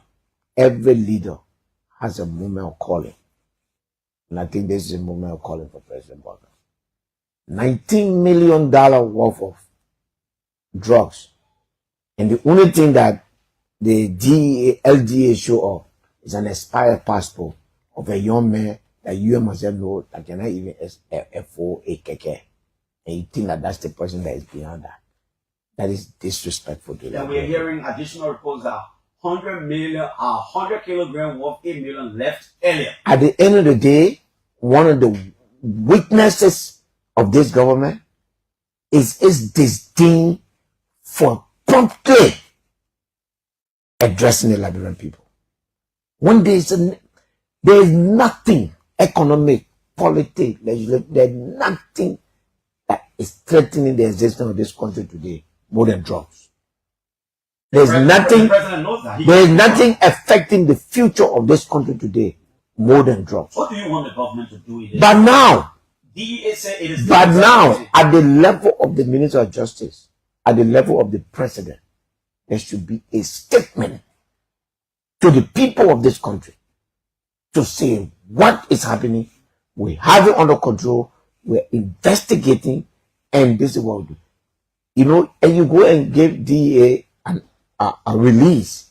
Speaker 2: every leader has a moment of calling. And I think this is a moment of calling for President Bola. $19 million worth of drugs. And the only thing that the LDA show up is an expired passport of a young man that you must know that cannot even afford a keke. And you think that that's the person that is beyond that. That is disrespectful to them.
Speaker 3: We're hearing additional reports that 100 kilograms worth 8 million left earlier.
Speaker 2: At the end of the day, one of the weaknesses of this government is its disdain for promptly addressing the Liberian people. When there is nothing economic, politics, legislative, there's nothing that is threatening the existence of this country today more than drugs. There's nothing affecting the future of this country today more than drugs.
Speaker 3: What do you want the government to do?
Speaker 2: But now,
Speaker 3: DEA said it is.
Speaker 2: But now, at the level of the Minister of Justice, at the level of the President, there should be a statement to the people of this country to say what is happening. We have it under control. We're investigating, and this is what we do. You know, and you go and give DEA a release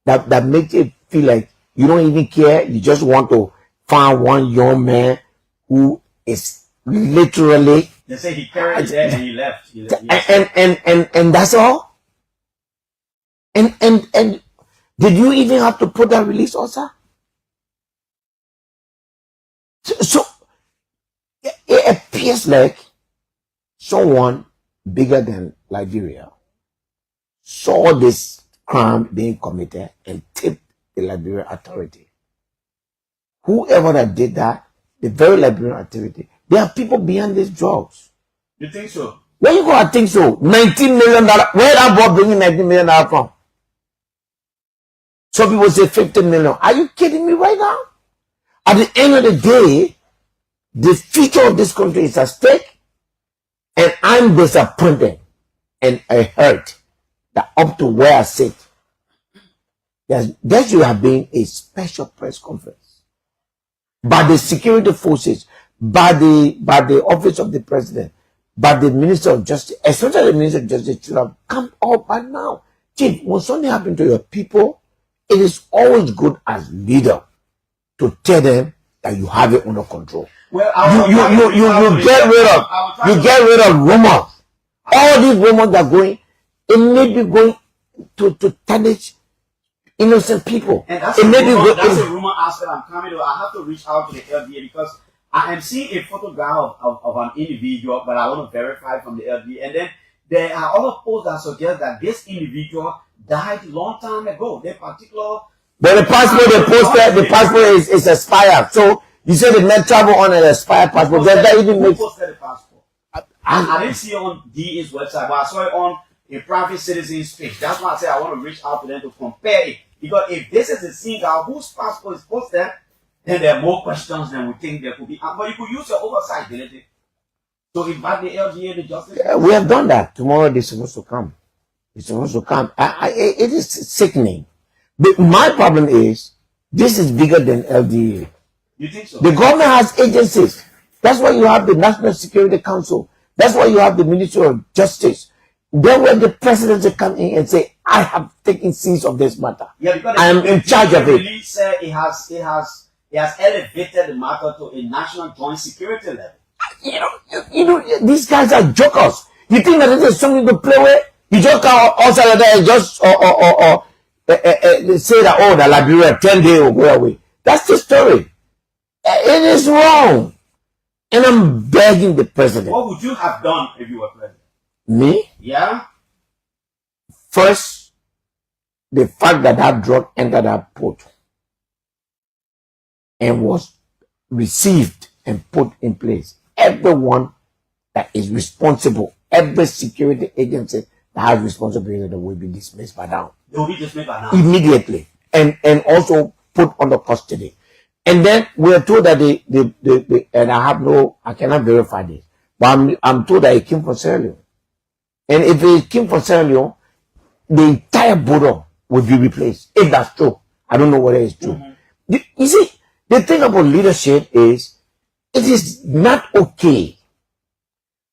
Speaker 2: that makes it feel like you don't even care. You just want to find one young man who is literally.
Speaker 3: They say he carried it there and he left.
Speaker 2: And that's all. And did you even have to put that release also? So it appears like someone bigger than Liberia saw this crime being committed and tipped the Liberian authority. Whoever that did that, the very Liberian authority, there are people behind these drugs.
Speaker 3: You think so?
Speaker 2: Where you go? I think so. $19 million. Where that boy bringing $19 million from? Some people say $50 million. Are you kidding me right now? At the end of the day, the future of this country is at stake, and I'm disappointed and I hurt that up to where I sit, there should have been a special press conference by the security forces, by the office of the president, by the Minister of Justice, especially the Minister of Justice should have come up by now. Chief, when something happens to your people, it is always good as leader to tell them that you have it under control.
Speaker 3: Well,
Speaker 2: you get rid of rumors. All these rumors that are going, it may be going to tarnish innocent people.
Speaker 3: And that's a rumor aspect I'm coming to. I have to reach out to the LDA because I am seeing a photograph of an individual, but I want to verify from the LDA. And then there are other posts that suggest that this individual died a long time ago. Their particular.
Speaker 2: But the passport they posted, the passport is expired. So You said they met travel on an expired passport. Does that even
Speaker 3: Who
Speaker 2: make?
Speaker 3: posted the passport? I didn't see it on DE's website, but I saw it on a private citizen's page. That's why I said I want to reach out to them to compare it. Because if this is a single whose passport is posted, then there are more questions than we think there could be. But you could use your oversight, didn't it? So invite the LGA, the justice.
Speaker 2: Yeah, we have done that. Tomorrow they're supposed to come. It's supposed to come. It is sickening. But my problem is, this is bigger than LDA.
Speaker 3: You think so?
Speaker 2: The government has agencies. That's why you have the National Security Council. That's why you have the Ministry of Justice. Then when the president come in and say, I have taken seize of this matter.
Speaker 3: Yeah, because
Speaker 2: I am in charge of it.
Speaker 3: Release said it has elevated the matter to a national joint security level.
Speaker 2: You know, these guys are jokers. You think that this is something to play with? You just can't also and just say that, oh, the Liberia 10 days will go away. That's the story. It is wrong. And I'm begging the president.
Speaker 3: What would you have done if you were president?
Speaker 2: Me?
Speaker 3: Yeah?
Speaker 2: First, the fact that that drug entered that port and was received and put in place. Everyone that is responsible, every security agency that has responsibility will be dismissed by now.
Speaker 3: They will be dismissed by now.
Speaker 2: Immediately. And also put under custody. And then we are told that and I cannot verify this, but I'm told that it came from Sierra Leone. And if it came from Sierra Leone, the entire border will be replaced. If that's true. I don't know whether it's true. You see, the thing about leadership is, it is not okay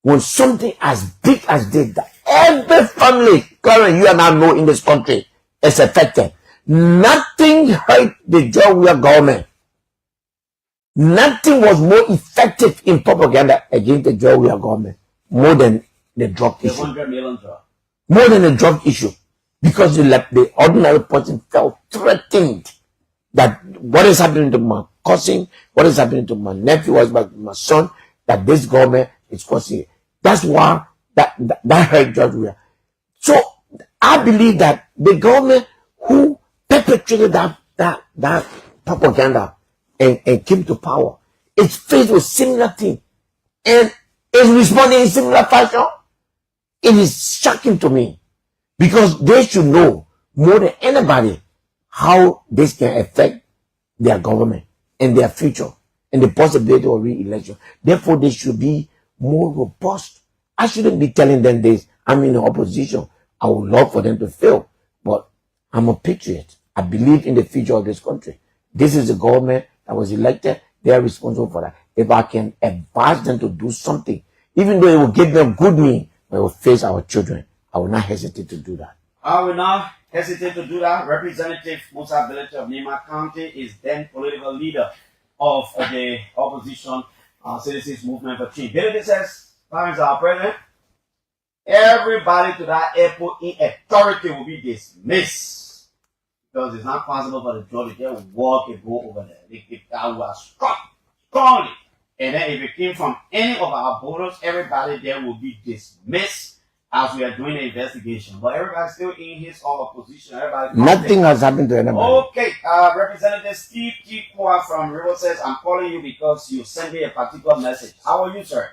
Speaker 2: when something as big as this, that every family, Karen, you and I know in this country, is affected. Nothing hurt the Georgia government. Nothing was more effective in propaganda against the Georgia government more than the drug issue.
Speaker 3: 100 million drug.
Speaker 2: More than the drug issue. Because the ordinary person felt threatened that what is happening to my cousin, what is happening to my nephew, what is happening to my son, that this government is causing it. That's why that hurt Georgia. So I believe that the government who perpetrated that propaganda and came to power is faced with similar thing and is responding in similar fashion. It is shocking to me because they should know more than anybody how this can affect their government and their future and the possibility of re-election. Therefore, they should be more robust. I shouldn't be telling them this. I'm in the opposition. I would love for them to fail, but I'm a patriot. I believe in the future of this country. This is the government that was elected. They are responsible for that. If I can advise them to do something, even though it will give them good mean, but it will face our children, I will not hesitate to do that.
Speaker 3: I will not hesitate to do that. Representative Musa Belete of Nima County is then political leader of the opposition citizens movement for change. Belete says, parents are president. Everybody to that airport in authority will be dismissed. Because it's not possible for the judge to just walk and go over there. They were struck strongly. And then if it came from any of our voters, everybody there will be dismissed as we are doing the investigation. But everybody's still in his or her position.
Speaker 2: Nothing has happened to anybody.
Speaker 3: Okay, Representative Steve Tikwa from River says, I'm calling you because you sent me a particular message. How are you, sir?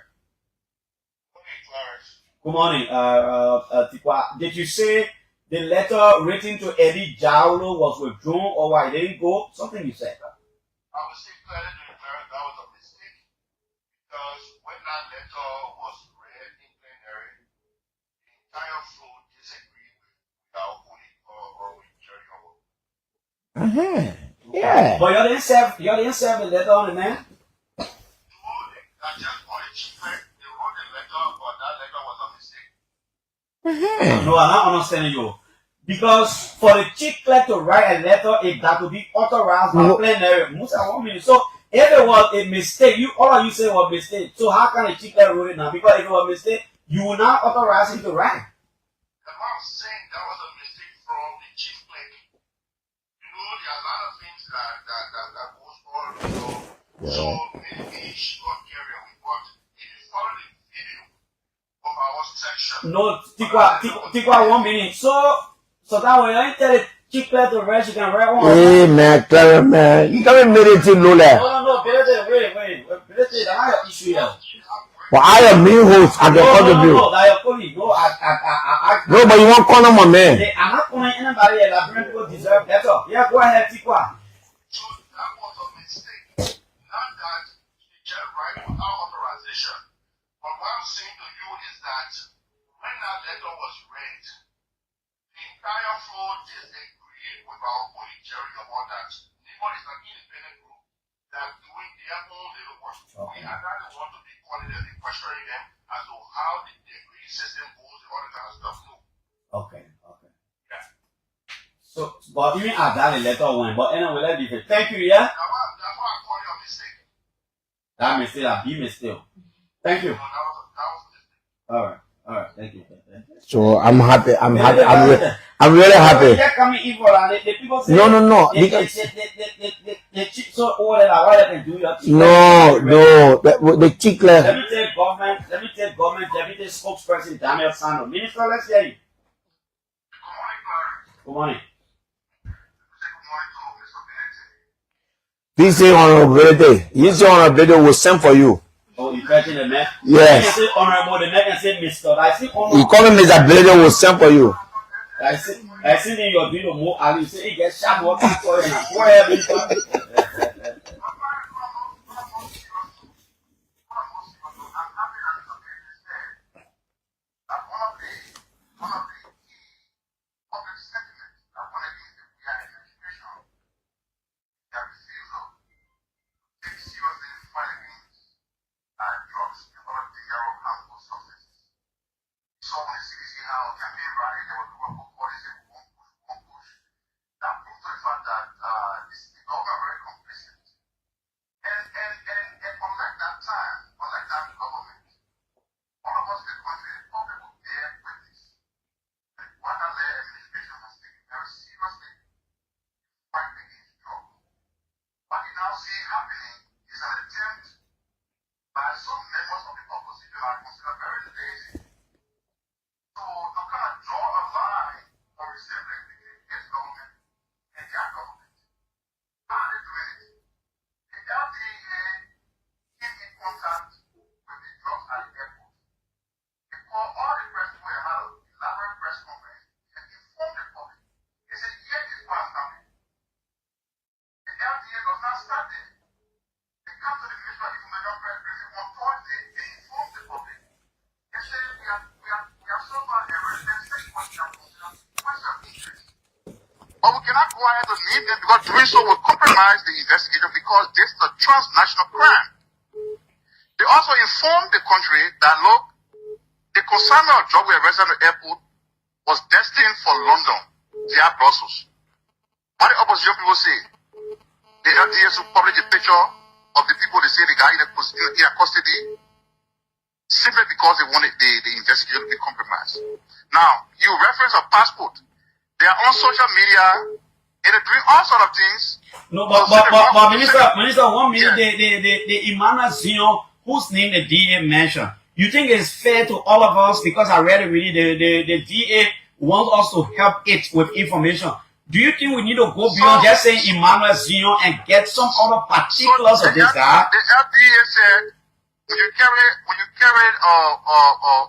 Speaker 3: Good morning, Tikwa. Did you say the letter written to Eddie Jaulo was withdrawn or why it didn't go? Something you said.
Speaker 6: I would say clearly that was a mistake because when that letter was read in plenary, the entire floor disagreed with our holy or with Jerry Howard.
Speaker 2: Yeah.
Speaker 3: But you didn't serve the letter on the man?
Speaker 6: No, I just on the chief, they wrote the letter, but that letter was a mistake.
Speaker 3: No, I'm not understanding you. Because for the chief clerk to write a letter, if that would be authorized by plenary, Musa 1 minute. So if it was a mistake, all you say was a mistake. So how can a chief clerk write it now? Because if it was a mistake, you will not authorize him to write.
Speaker 6: I'm saying that was a mistake from the chief clerk. You know, there are a lot of things that goes on. So maybe she got carried away. But if you follow the video of our section.
Speaker 3: No, Tikwa 1 minute. So that way, I tell the chief clerk to write, you can write one.
Speaker 2: Hey, man, Clara, man. You can't make it low there.
Speaker 3: No, better than wait. That's not your issue here.
Speaker 2: But I am new host. I can contribute.
Speaker 3: No, that your colleague. No,
Speaker 2: No, but you won't call them my man.
Speaker 3: I'm not calling anybody here. That people deserve better. Yeah, go ahead, Tikwa.
Speaker 6: So that was a mistake. Not that they get right without authorization. But what I'm saying to you is that when that letter was read, the entire floor disagreed with our colleague Jerry about that. NIMO is an independent group that doing their own little work. We are not the one to be calling them and questioning them as to how the degree system goes and all that kind of stuff. No.
Speaker 3: Okay. So, but even I got a letter one. But anyway, let's be fair. Thank you, yeah?
Speaker 6: That's why I call you a mistake.
Speaker 3: That mistake, that be mistake. Thank you.
Speaker 6: No, that was a mistake.
Speaker 3: All right. Thank you.
Speaker 2: So I'm happy. I'm really happy.
Speaker 3: They're coming evil and the people say
Speaker 2: No.
Speaker 3: They cheat so old that why they can do your cheat.
Speaker 2: No. The chick left.
Speaker 3: Let me take government deputy spokesperson Daniel Sando. Minister, let's hear you.
Speaker 6: Good morning, Clarence.
Speaker 3: Good morning.
Speaker 6: Say good morning to Mr. Benete.
Speaker 2: This is honorability. His honorability will send for you.
Speaker 3: Oh, you catching the man?
Speaker 2: Yes.
Speaker 3: I say honorable, the man can say Mr. I see honor.
Speaker 2: You call him Mr. Ability will send for you.
Speaker 3: I see in your video more and you say he gets sharp working for you now. Go ahead, Minister.
Speaker 6: But we cannot go ahead and leave them because doing so will compromise the investigation because this is a transnational crime. They also informed the country that, look, the consignment of drug we arrested at the airport was destined for London via Brussels. What the opposition people say, the FDA should publish a picture of the people they say they got in custody simply because they wanted the investigation to be compromised. Now, you reference a passport. They are on social media and they're doing all sort of things.
Speaker 3: No, but Minister, 1 minute, the Emmanuel Zion, whose name the DA mentioned. You think it's fair to all of us, because I read it really, the DA wants us to help it with information. Do you think we need to go beyond just saying Emmanuel Zion and get some other particulars of this guy?
Speaker 6: The FDA said when you carry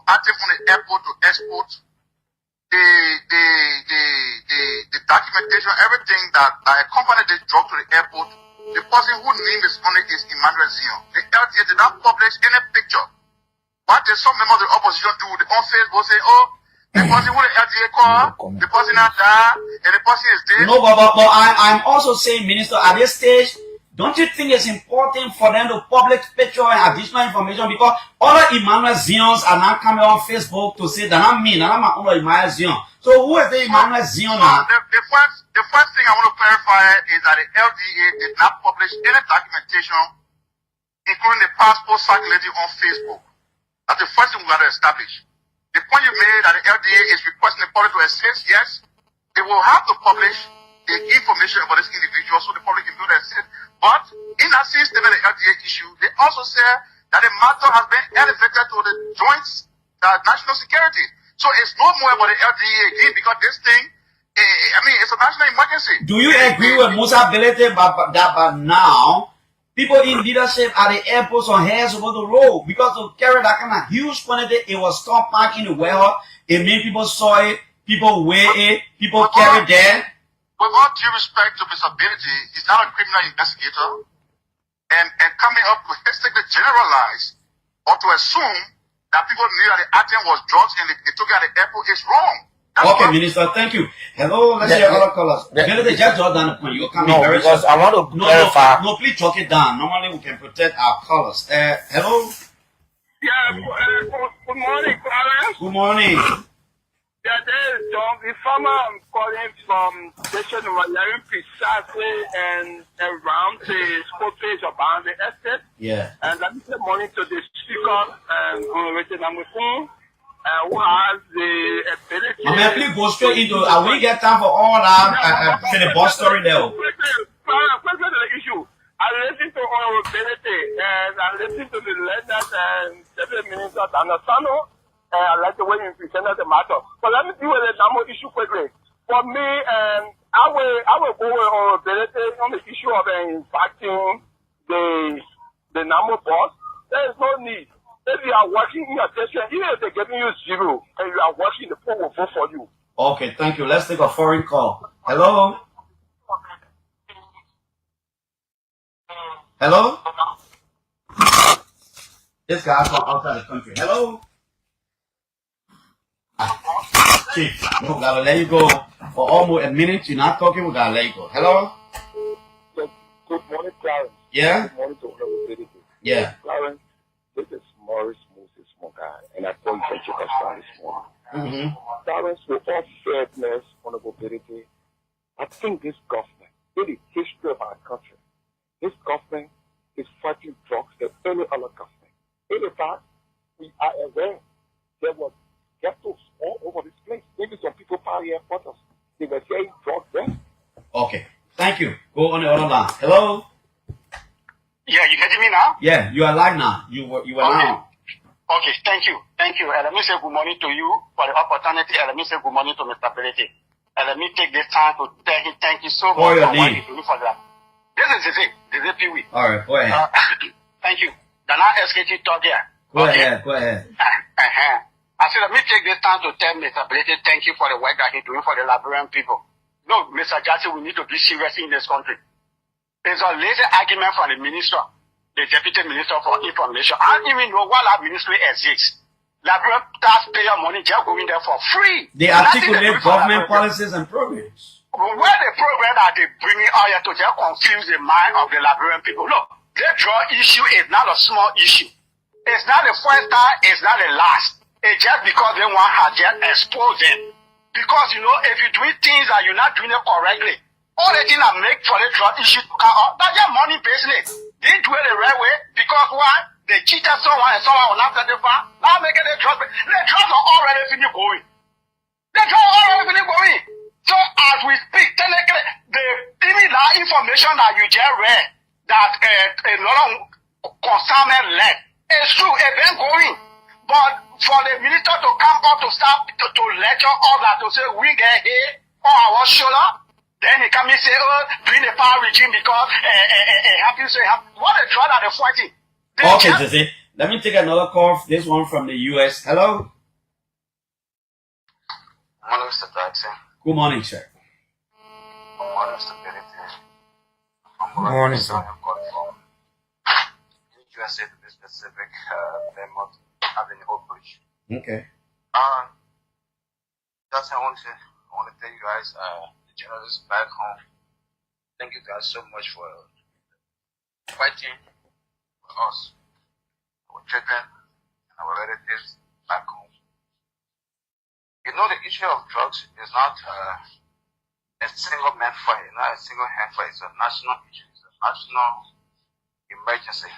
Speaker 6: item from the airport to export, the documentation, everything that accompanied the drug to the airport, the person whose name is on it is Emmanuel Zion. The LTA did not publish any picture. What did some members of the opposition do? They on Facebook say, oh, the person who the LTA called, the person not there, and the person is dead.
Speaker 3: No, but I'm also saying, Minister, at this stage, don't you think it's important for them to publish picture and additional information, because other Emmanuel Zions are now coming on Facebook to say that I'm me, not my own Emmanuel Zion. So who is the Emmanuel Zion now?
Speaker 6: The first thing I want to clarify is that the LDA did not publish any documentation, including the passport circulating on Facebook. That's the first thing we got to establish. The point you made that the LDA is requesting the public to assist, yes, they will have to publish the information about this individual so the public can do their assist. But in that same statement, the LDA issue, they also said that the matter has been elevated to the joint national security. So it's no more about the LDA again, because this thing, it's a national emergency.
Speaker 3: Do you agree with Musa Belete that by now People in leadership at the airports on heads over the road because to carry that kind of huge quantity, it was stored packed in the warehouse. It means people saw it, people weigh it, people carry that.
Speaker 6: With all due respect to Mr. Ability, he's not a criminal investigator. And coming up to hastily generalize or to assume that people knew that the item was drugs and they took it at the airport is wrong. That's
Speaker 3: Okay,
Speaker 6: wrong.
Speaker 3: Minister, thank you. Hello, let's hear other callers. Benedict, just jot down the point. You can be very
Speaker 2: because I want to
Speaker 3: No,
Speaker 2: clarify.
Speaker 3: no, please chalk it down. Normally, we can protect our callers. Hello.
Speaker 7: Yeah, good morning, Clarence.
Speaker 3: Good morning.
Speaker 7: Yeah, there is John. The farmer I'm calling from Station Malayan precisely and around the school page about the estate.
Speaker 3: Yeah.
Speaker 7: And let me say morning to the speaker and Richard Namukun, who has the ability.
Speaker 3: I mean, please go straight into. I will get time for all that filibuster there.
Speaker 7: Question the issue. I listen to honorability and I listen to the letters and deputy ministers and the Sano. I like the way you presented the matter. But let me deal with the number issue quickly. For me, I will go with honorability on the issue of impacting the number boss. There is no need. If you are working in your district, even if they're giving you 0 and you are working, the pool will vote for you.
Speaker 3: Okay, thank you. Let's take a foreign call. Hello. Hello. This guy's from outside the country. Hello. Chief, we gotta let you go for almost a minute. You're not talking. We gotta let you go. Hello.
Speaker 7: Good morning, Clarence.
Speaker 3: Yeah.
Speaker 7: Good morning to honorability.
Speaker 3: Yeah.
Speaker 7: Clarence, this is Morris Moses Mogai, and I call you from Chicago this morning.
Speaker 3: Mm-hmm.
Speaker 7: Clarence, with all fairness, honorability, I think this government, in the history of our country, this government is fighting drugs than any other government. In fact, we are aware there were ghettos all over this place. Maybe some people probably have us. They were saying drugs there.
Speaker 3: Okay. Thank you. Go on the other line. Hello.
Speaker 6: Yeah, you getting me now?
Speaker 3: Yeah, you are live now. You were now.
Speaker 6: Okay, thank you. Thank you. And let me say good morning to you for the opportunity. And let me say good morning to Mr. Ability. And let me take this time to tell him thank you so much
Speaker 3: For your
Speaker 6: for what
Speaker 3: name.
Speaker 6: you do for that. This is the Pee-wee.
Speaker 3: All right. Go ahead.
Speaker 6: Thank you. Dana SKT talk here.
Speaker 3: Go ahead. Go ahead.
Speaker 6: I said, let me take this time to tell Mr. Ability thank you for the work that he's doing for the Liberian people. No, Mr. Jackson, we need to be serious in this country. There's a lazy argument from the minister, the deputy minister for information. I don't even know why that ministry exists. Liberian taxpayer money just going there for free.
Speaker 3: They
Speaker 6: Nothing
Speaker 3: articulate
Speaker 6: they do for
Speaker 3: government
Speaker 6: Liberian.
Speaker 3: policies and programs.
Speaker 6: Where the program that they bringing out here to just confuse the mind of the Liberian people. Look, the drug issue is not a small issue. It's not the first time, it's not the last. It's just because they want to just expose them. Because, you know, if you're doing things that you're not doing it correctly, all the things that make for the drug issue to come up, that's just money business. They didn't do it the right way because why? They cheated someone and someone will not testify. Now making the drugs. The drugs are already finished going. The drugs are already finished going. So as we speak, technically, even that information that you just read, that a lot of consignment left, it's true, it's been going. But for the minister to come up to start to lecture all that, to say we get here on our shoulder, then he come and say, oh, bring the power regime because happy say what a drug are they fighting?
Speaker 3: Okay, Jose. Let me take another call. This one from the US. Hello.
Speaker 6: Good morning, Mr. Jackson.
Speaker 3: Good morning, sir.
Speaker 6: Good morning, Mr. Benedict.
Speaker 2: Good morning, sir.
Speaker 6: I'm calling from USA to be specific, Vermont Avenue, Oak Ridge.
Speaker 3: Okay.
Speaker 6: Jackson, I want to tell you guys, the journalists back home, thank you guys so much for fighting for us, our children, and our relatives back home. You know, the issue of drugs is not a single man fight, not a single hand fight. It's a national issue. It's a national emergency.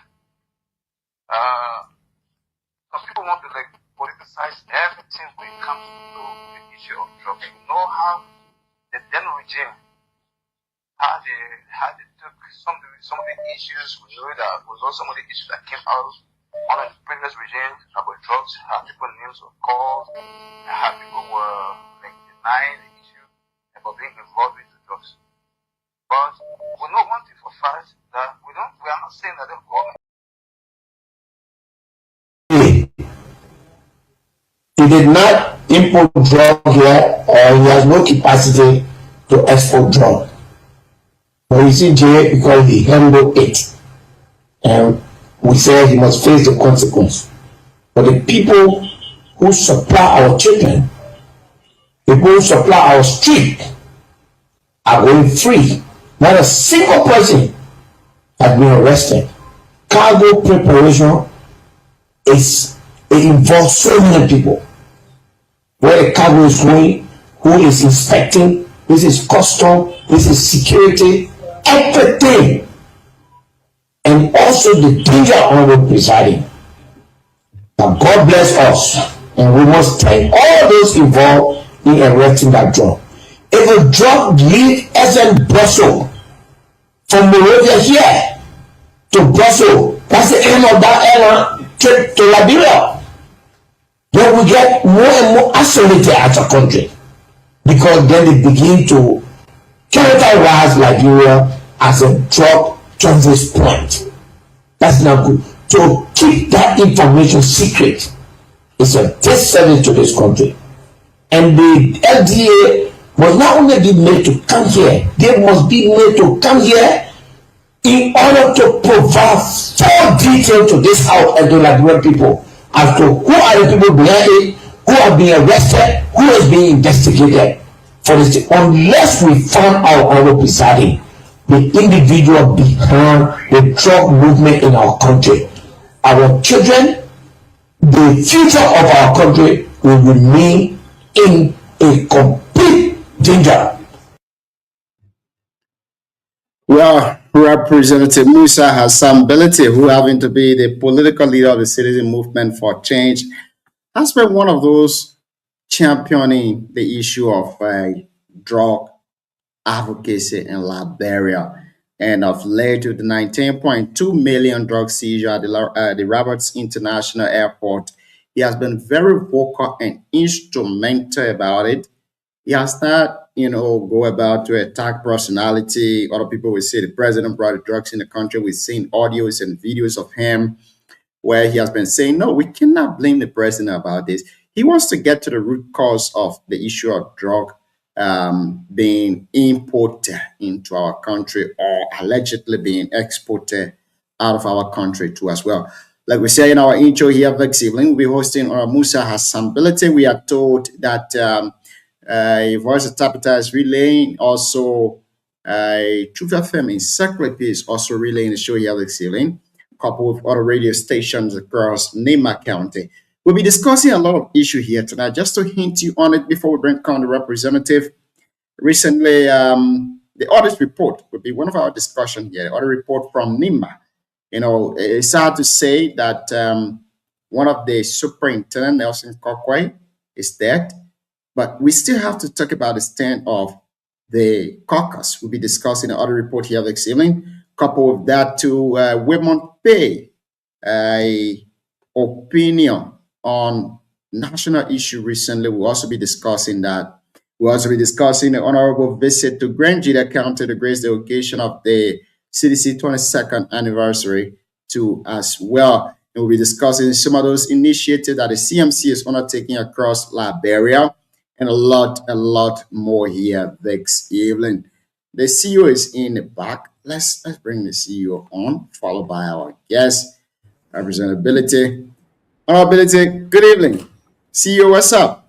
Speaker 6: Some people want to politicize everything when it comes to the issue of drugs. You know how the then regime, how they took some of the issues. We know that was also some of the issues that came out under the previous regime about drugs, how people names were called, and how people were denying the issue about being involved with the drugs. But we know one thing for fact that we are not saying
Speaker 2: he did not import drug here, or he has no capacity to export drug. But he's in jail because he handled it. And we said he must face the consequence. But the people who supply our children, the people who supply our street, are going free. Not a single person has been arrested. Cargo preparation it involves so many people. Where the cargo is going, who is inspecting, this is custom, this is security, everything. And also the danger on the presiding. But God bless us, and we must thank all those involved in erecting that drug. If a drug leaves SN Brussels from Moravia here to Brussels, that's the end of that trip to Liberia. Then we get more and more isolated as a country, because then they begin to characterize Liberia as a drug transit point. That's not good. To keep that information secret is a disservice to this country. And the FDA must not only be made to come here, they must be made to come here in order to provide full detail to this house and to Liberian people as to who are the people behind it, who are being arrested, who is being investigated. For this, unless we find out our presiding, the individual behind the drug movement in our country, our children, the future of our country will remain in a complete danger.
Speaker 5: Well, Representative Musa Hassan Belete, who having to be the political leader of the Citizen Movement for Change, has been one of those championing the issue of drug advocacy in Liberia. And of late, with the 19.2 million drug seizure at the Roberts International Airport, he has been very vocal and instrumental about it. He has not, go about to attack personality. Other people will say the president brought the drugs in the country. We've seen audios and videos of him where he has been saying, no, we cannot blame the president about this. He wants to get to the root cause of the issue of drug being imported into our country, or allegedly being exported out of our country too as well. Like we say in our intro here this evening, we'll be hosting Musa Hassan Belete. We are told that Voice of Tapita is relaying, also Truth FM in Sacred Peace also relaying the show here this evening, coupled with other radio stations across Nema County. We'll be discussing a lot of issues here tonight. Just to hint you on it before we bring on the representative, recently the audit report will be one of our discussion here. The audit report from NEMA. It's sad to say that one of the superintendent, Nelson Kokwe, is dead, but we still have to talk about the stand of the caucus. We'll be discussing the audit report here this evening. Couple with that to Wemont Pay, opinion on national issue recently. We'll also be discussing that. We'll also be discussing the honorable visit to Grand Jida County to grace the occasion of the CDC 22nd anniversary too as well. And we'll be discussing some of those initiatives that the CMC is undertaking across Liberia, and a lot more here this evening. The CEO is in the back. Let's bring the CEO on, followed by our guest, Representability. Honorability, good evening. CEO, what's up?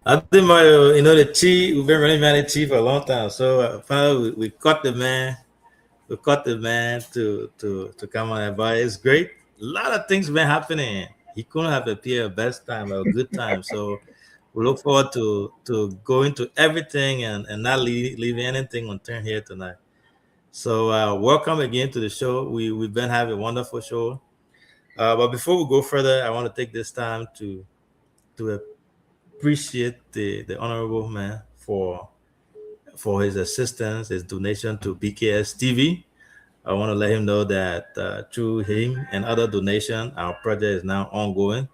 Speaker 8: I think Mario, the chief, we've been running man chief for a long time. So finally we caught the man. We caught the man to come on, but it's great. A lot of things been happening. He couldn't have appeared a best time or a good time. So we look forward to going to everything and not leaving anything unturned here tonight. So welcome again to the show. We've been having a wonderful show. But before we go further, I want to take this time to appreciate the honorable man for his assistance, his donation to BKS TV. I want to let him know that through him and other donation, our project is now ongoing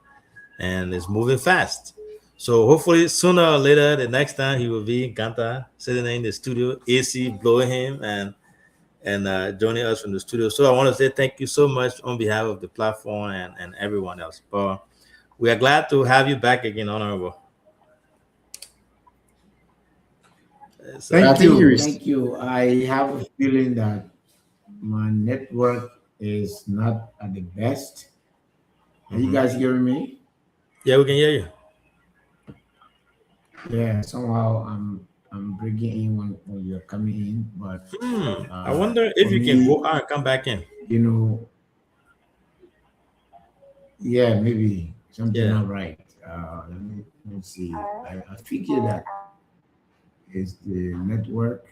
Speaker 8: and is moving fast. So hopefully sooner or later, the next time he will be in Ganta, sitting in the studio, AC blowing him and joining us from the studio. So I want to say thank you so much on behalf of the platform and everyone else. But we are glad to have you back again, Honorable. So,
Speaker 5: I
Speaker 9: Thank
Speaker 5: think
Speaker 9: you.
Speaker 5: is.
Speaker 9: Thank you. I have a feeling that my network is not at the best. Are you guys hearing me?
Speaker 8: yeah, we can hear you.
Speaker 9: Yeah, somehow I'm bringing in when you're coming in, but
Speaker 8: I wonder
Speaker 9: for
Speaker 8: if you can go
Speaker 9: me,
Speaker 8: out and come back in.
Speaker 9: you know, yeah, maybe something
Speaker 8: Yeah.
Speaker 9: not right. Let me see. I figure that is the network.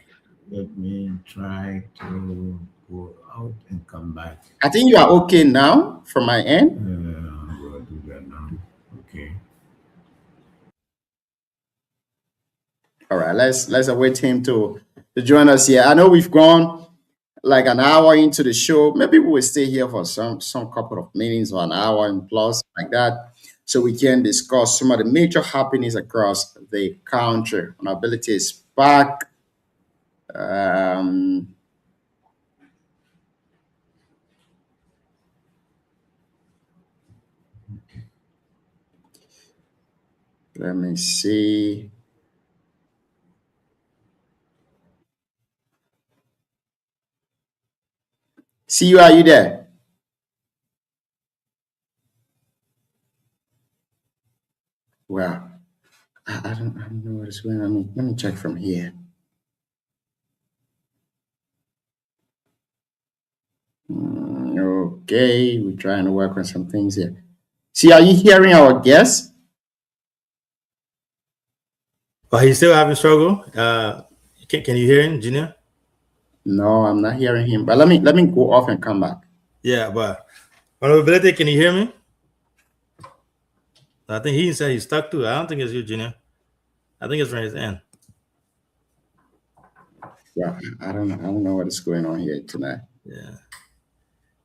Speaker 9: Let me try to go out and come back.
Speaker 5: I think you are okay now from my end.
Speaker 9: I'm gonna do that now. Okay.
Speaker 5: All right, let's await him to join us here. I know we've gone like an hour into the show. Maybe we will stay here for some couple of minutes or an hour and plus like that, so we can discuss some of the major happenings across the country. Ability is back. Um, let me see. See you. Are you there? Well, I don't know what is going on. Let me check from here. Okay, we're trying to work on some things here. See, are you hearing our guests?
Speaker 8: But he's still having struggle. Can you hear him, Junior?
Speaker 5: No, I'm not hearing him. But let me go off and come back.
Speaker 8: Yeah, but Honorability, can you hear me? I think he said he's stuck too. I don't think it's you, Junior. I think it's from his end.
Speaker 5: Yeah, I don't know what is going on here tonight.
Speaker 8: Yeah.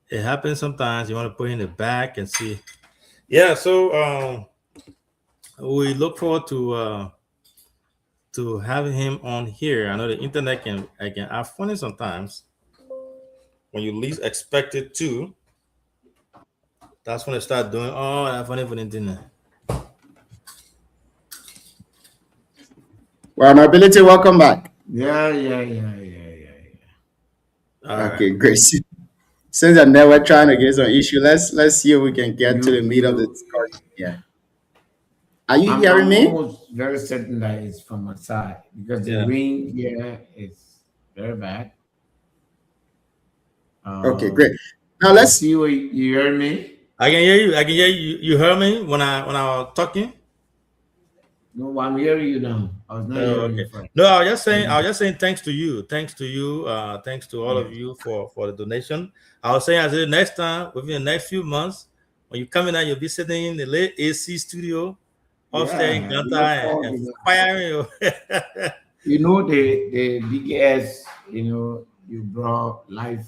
Speaker 8: It happens sometimes. You want to put in the back and see. Yeah, so we look forward to having him on here. I know the internet can have funny sometimes when you least expect it to. That's when it start doing that funny for the internet.
Speaker 5: Well, Nobility, welcome back.
Speaker 9: Yeah.
Speaker 5: Okay, great. Since I'm never trying to get some issue, let's see if we can get to the meat of the discussion. Yeah. Are you hearing
Speaker 9: I'm
Speaker 5: me?
Speaker 9: almost very certain that it's from my side because the ring here is very bad.
Speaker 5: Okay, great. Now let's
Speaker 9: see what you hear me.
Speaker 8: I can hear you. I can hear you. You heard me when I was talking.
Speaker 9: No, I'm hearing you now. I was not hearing you first.
Speaker 8: No, I was just saying thanks to you. Thanks to all of you for the donation. I was saying, I said next time, within the next few months, when you come in and you'll be sitting in the late AC studio upstairs in Ganta and firing you.
Speaker 9: You know, the BS, you brought life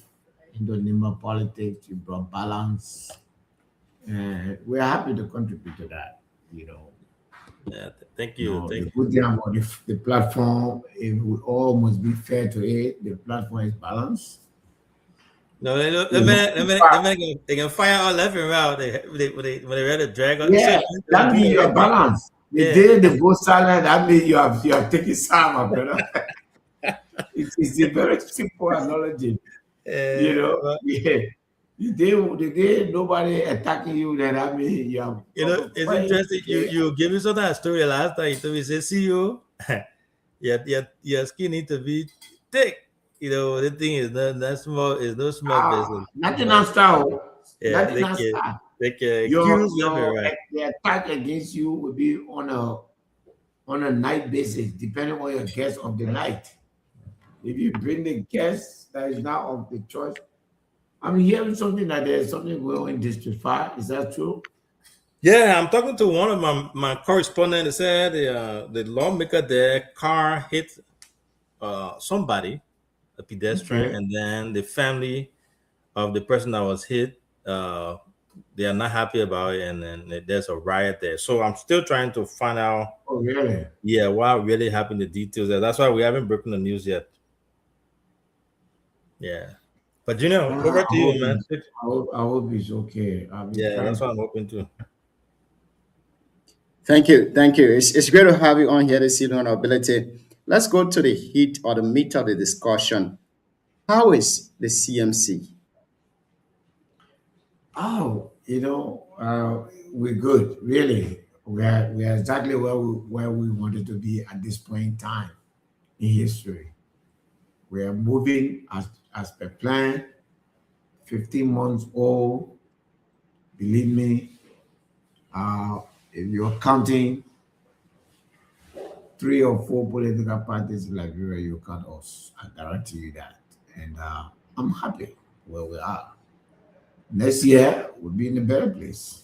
Speaker 9: into Nimba politics, you brought balance. We're happy to contribute to that,
Speaker 8: Yeah, thank you.
Speaker 9: The good thing about the platform, if we all must be fair to it, the platform is balanced.
Speaker 8: No, they can fire all left and right. When they ready to drag on.
Speaker 9: Yeah, that means you're balanced. The day they go silent, that means you have taken some, my brother. It's a very simple analogy. The day nobody attacking you, then that means you have.
Speaker 8: It's interesting. You gave me some that story last time. You told me, say, CEO, your skin need to be thick. The thing is not small. It's no small business.
Speaker 9: Nothing on style.
Speaker 8: Yeah, they can accuse
Speaker 9: the attack against you will be on a night basis, depending on your guest of the night. If you bring the guest that is not of the choice, I'm hearing something that there's something going on in District 5. Is that true?
Speaker 8: Yeah, I'm talking to one of my correspondents. They said the lawmaker, their car hit somebody, a pedestrian, and then the family of the person that was hit, they are not happy about it, and then there's a riot there. So I'm still trying to find out.
Speaker 9: Oh, really?
Speaker 8: Yeah, what really happened, the details there. That's why we haven't broken the news yet. Yeah. But over to you, man.
Speaker 9: I hope it's okay.
Speaker 8: Yeah, that's what I'm hoping to.
Speaker 5: Thank you. Thank you. It's great to have you on here this evening on Ability. Let's go to the heat or the meat of the discussion. How is the CMC?
Speaker 9: Oh, we're good. Really, we are exactly where we wanted to be at this point in time in history. We are moving as per plan. 15 months old. Believe me, if you're counting 3 or 4 political parties in Liberia, you count us. I guarantee you that. And I'm happy where we are. Next year, we'll be in a better place.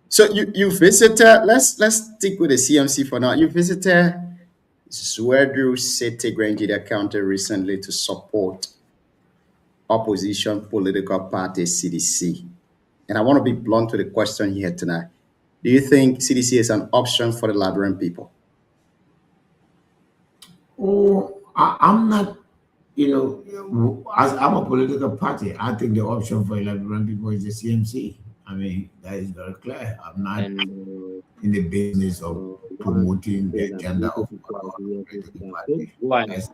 Speaker 5: So you visited. Let's stick with the CMC for now. You visited Swedru City, Grangida County recently to support opposition political party CDC. And I want to be blunt to the question here tonight. Do you think CDC is an option for the Liberian people?
Speaker 9: Oh, I'm not, as I'm a political party, I think the option for Liberian people is the CMC. I mean, that is very clear. I'm not in the business of promoting the agenda of a political party. Yes,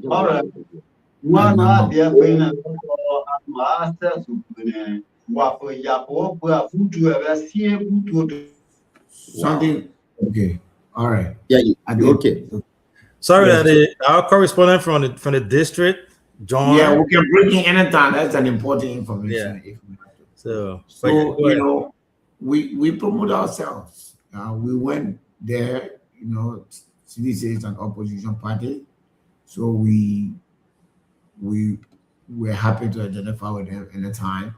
Speaker 10: All right. Mana dia bina ma access bina wa for ya for futu e sie futu.
Speaker 9: Something okay. All right.
Speaker 5: Yeah, okay.
Speaker 8: Sorry, that our correspondent from the district, John.
Speaker 9: Yeah, we can bring in anytime. That's an important information.
Speaker 8: Yeah.
Speaker 9: If we have to.
Speaker 8: So
Speaker 9: we promote ourselves. We went there. CDC is an opposition party, so we were happy to identify with them anytime.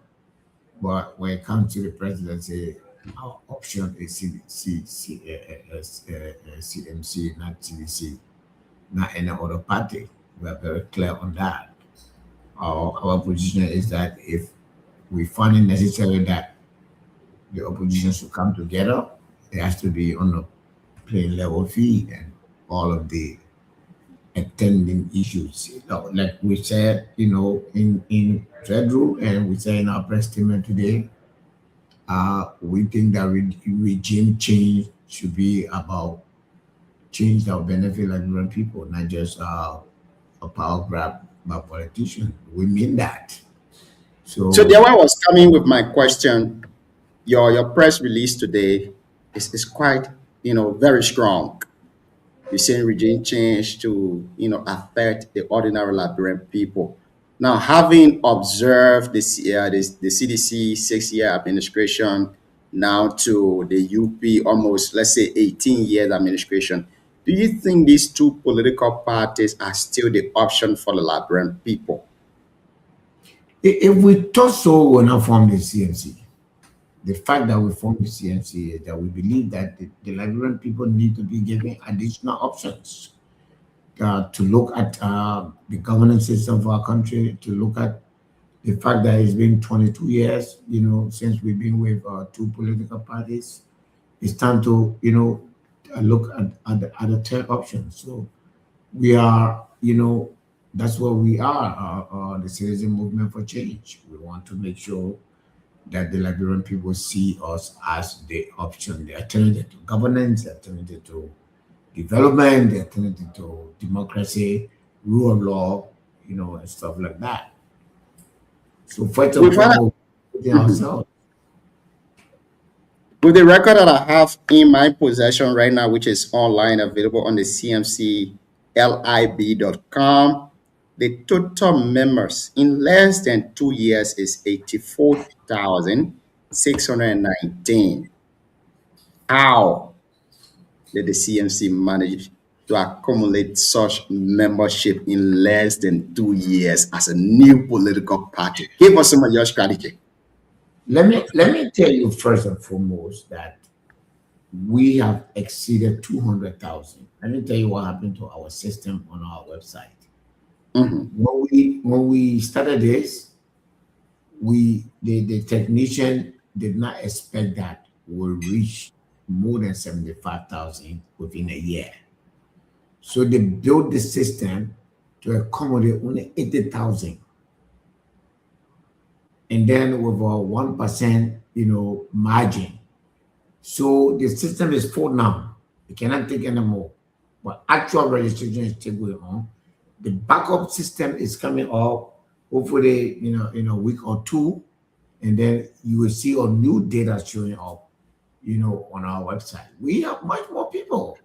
Speaker 9: But when it comes to the presidency, our option is CMC, not CDC, not any other party. We are very clear on that. Our position is that if we find it necessary that the opposition should come together, it has to be on a plain level field and all of the attending issues. Like we said, in Federal, and we said in our press statement today, we think that regime change should be about change that will benefit Liberian people, not just a power grab by politicians. We mean that. So
Speaker 5: there I was coming with my question. Your press release today is quite, very strong. You're saying regime change to, affect the ordinary Liberian people. Now, having observed the CDC 6-year administration now to the UP almost, let's say, 18 years administration, do you think these two political parties are still the option for the Liberian people?
Speaker 9: If we thought so, we're not form the CMC. The fact that we formed the CMC is that we believe that the Liberian people need to be given additional options to look at the governance system of our country, to look at the fact that it's been 22 years, since we've been with two political parties. It's time to, look at the third option. So we are, that's what we are, the Citizen Movement for Change. We want to make sure that the Liberian people see us as the option, the alternative to governance, the alternative to development, the alternative to democracy, rule of law, and stuff like that. So first of all, ourselves.
Speaker 5: With the record that I have in my possession right now, which is online available on the cmclib.com, the total members in less than 2 years is 84,619. How did the CMC manage to accumulate such membership in less than 2 years as a new political party? Give us some of your strategy.
Speaker 9: Let me tell you first and foremost that we have exceeded 200,000. Let me tell you what happened to our system on our website. When we started this, the technician did not expect that we'll reach more than 75,000 within a year. So they built the system to accommodate only 80,000. And then with a 1%, margin So the system is full now. You cannot take anymore. But actual registration is still going on. The backup system is coming up. Hopefully, in a week or two, and then you will see a new data showing up, on our website. We have much more people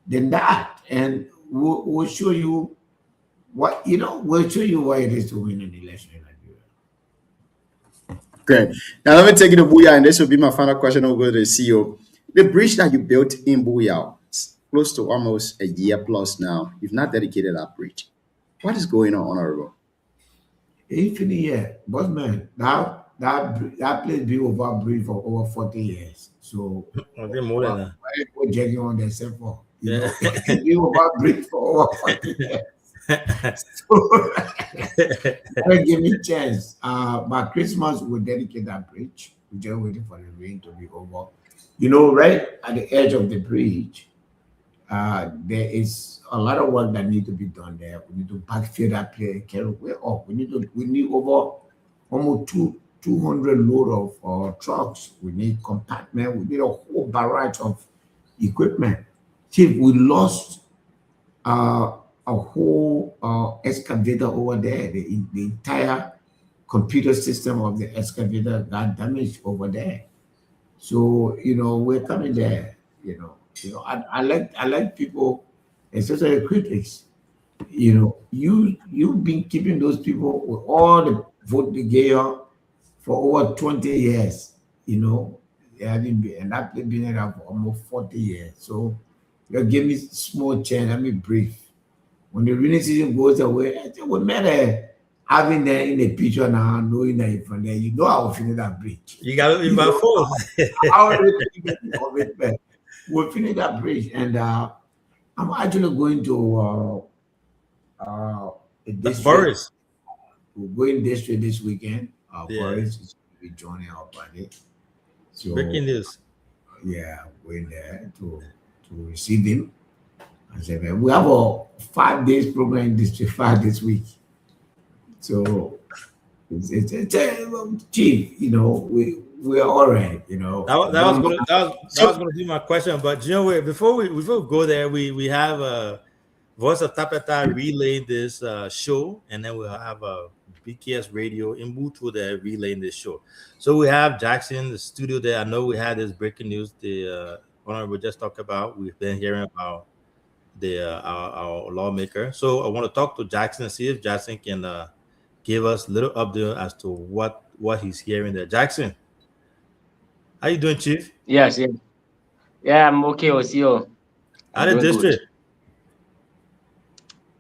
Speaker 9: than that, and we'll show you we'll show you why it is to win an election in Nigeria.
Speaker 5: Great. Now let me take you to Buyao, and this will be my final question. I'll go to the CEO. The bridge that you built in Buyao, it's close to almost a year plus now. You've not dedicated that bridge. What is going on, Honorable?
Speaker 9: Infinite year, but man, that place been over bridge for over 40 years. So
Speaker 8: I think more than that.
Speaker 9: why people judging on themselves for?
Speaker 8: Yeah.
Speaker 9: It's been over bridge for over 40 years. So give me a chance. By Christmas we'll dedicate that bridge. We're just waiting for the rain to be over. Right at the edge of the bridge, there is a lot of work that need to be done there. We need to backfill that place, carry way up. We need over almost 200 load of trucks. We need compartment. We need a whole barrage of equipment. Chief, we lost a whole excavator over there. The entire computer system of the excavator got damaged over there. So we're coming there. I like people, especially critics. You've been keeping those people with all the vote together for over 20 years. They haven't been, and I've been around for almost 40 years. So you give me small chance. Let me brief. When the rainy season goes away, I think we matter having there in the picture now, knowing that you're from there, I will finish that bridge.
Speaker 8: You got to be my phone.
Speaker 9: I already finished the commitment. We'll finish that bridge, and I'm actually going to a district.
Speaker 8: Boris.
Speaker 9: We're going district this weekend.
Speaker 8: Yeah.
Speaker 9: Boris is going to be joining our party. So,
Speaker 8: Breaking news.
Speaker 9: yeah, going there to receive him. I said, man, we have a 5 days program in District 5 this week. So it's chief, we're all right,
Speaker 8: That was going to be my question, but before we go there, we have a Voice of Tapeta relay this show, and then we'll have a BKS Radio in Mutu there relaying this show. So we have Jackson, the studio there. I know we had this breaking news. The Honorable just talked about. We've been hearing about our lawmaker. So I want to talk to Jackson and see if Jackson can give us a little update as to what he's hearing there. Jackson, how you doing, Chief?
Speaker 11: Yes. Yeah, I'm okay with you.
Speaker 8: How the district?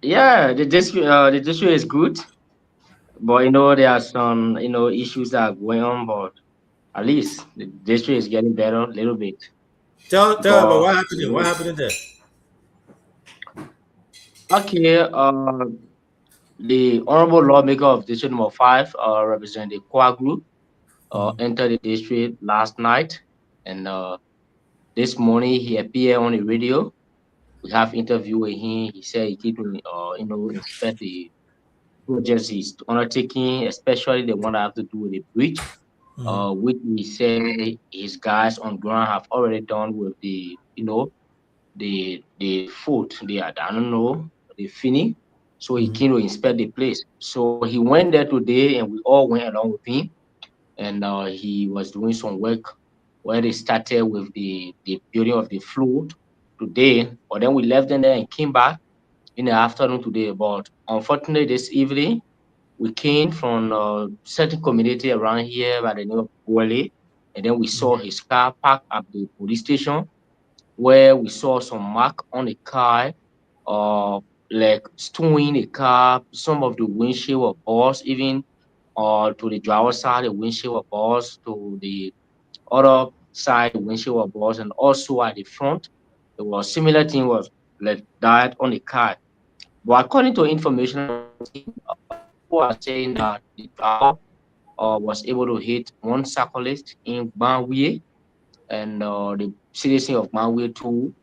Speaker 11: Yeah, the district is good, but there are some issues that are going on, but at least the district is getting better a little bit.
Speaker 8: Tell about what happened. What happened there?
Speaker 11: Okay, the honorable lawmaker of District Number 5, representing the Kwa Group, entered the district last night, and this morning he appeared on the radio. We have interview with him. He said he keep inspect the projects he's undertaking, especially the one that have to do with the bridge, which he said his guys on ground have already done with the foot. The finish. So he came to inspect the place. So he went there today, and we all went along with him. And he was doing some work where they started with the building of the float today. But then we left them there and came back in the afternoon today. But unfortunately, this evening, we came from a certain community around here by the name of Wale. And then we saw his car parked at the police station, where we saw some mark on the car, like stowing the car. Some of the windshield were burst, even to the driver's side, the windshield were burst, to the other side, the windshield were burst, and also at the front, there was similar thing was like that on the car. But according to information, people are saying that the driver was able to hit one cyclist in Banwie, and the citizen of Banwie too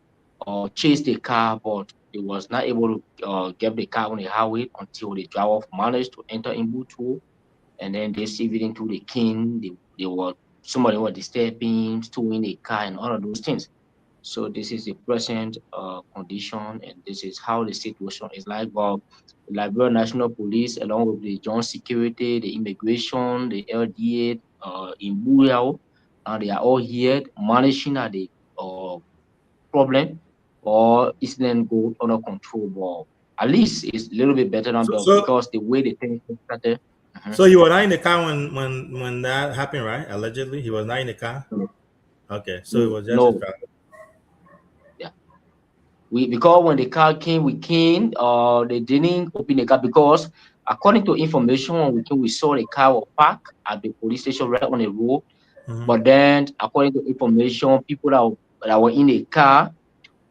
Speaker 11: chased the car, but he was not able to get the car on the highway until the driver managed to enter in Butu. And then this evening to the king, they were somebody was disturbing, towing a car, and all of those things. So this is the present condition, and this is how the situation is like. Well, the Liberia National Police, along with the Joint Security, the Immigration, the LDA, in Burial, and they are all here managing the problem, or incident go under control. But at least it's a little bit better than because the way the thing started.
Speaker 8: So you were not in the car when that happened, right? Allegedly, he was not in the car. Okay, so it was just his car.
Speaker 11: Yeah, because when the car came, we came. They didn't open the car because, according to information, when we came, we saw the car was parked at the police station right on the road. But then, according to information, people that were in the car,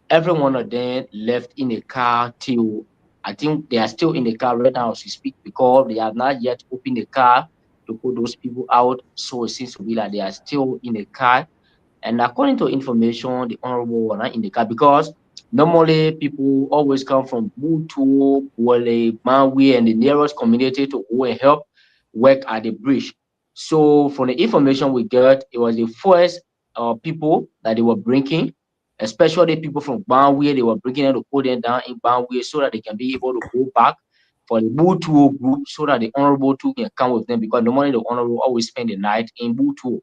Speaker 11: every one of them left in the car till, I think they are still in the car right now as we speak, because they have not yet opened the car to put those people out. So it seems to be like they are still in the car. And according to information, the honorable were not in the car because normally people always come from Butu, Wale, Maui, and the nearest community to go and help work at the bridge. So from the information we got, it was the first people that they were bringing, especially people from Banwe. They were bringing them to put them down in Banwe so that they can be able to go back for the Butu group, so that the honorable too can come with them, because normally the honorable always spend the night in Butu.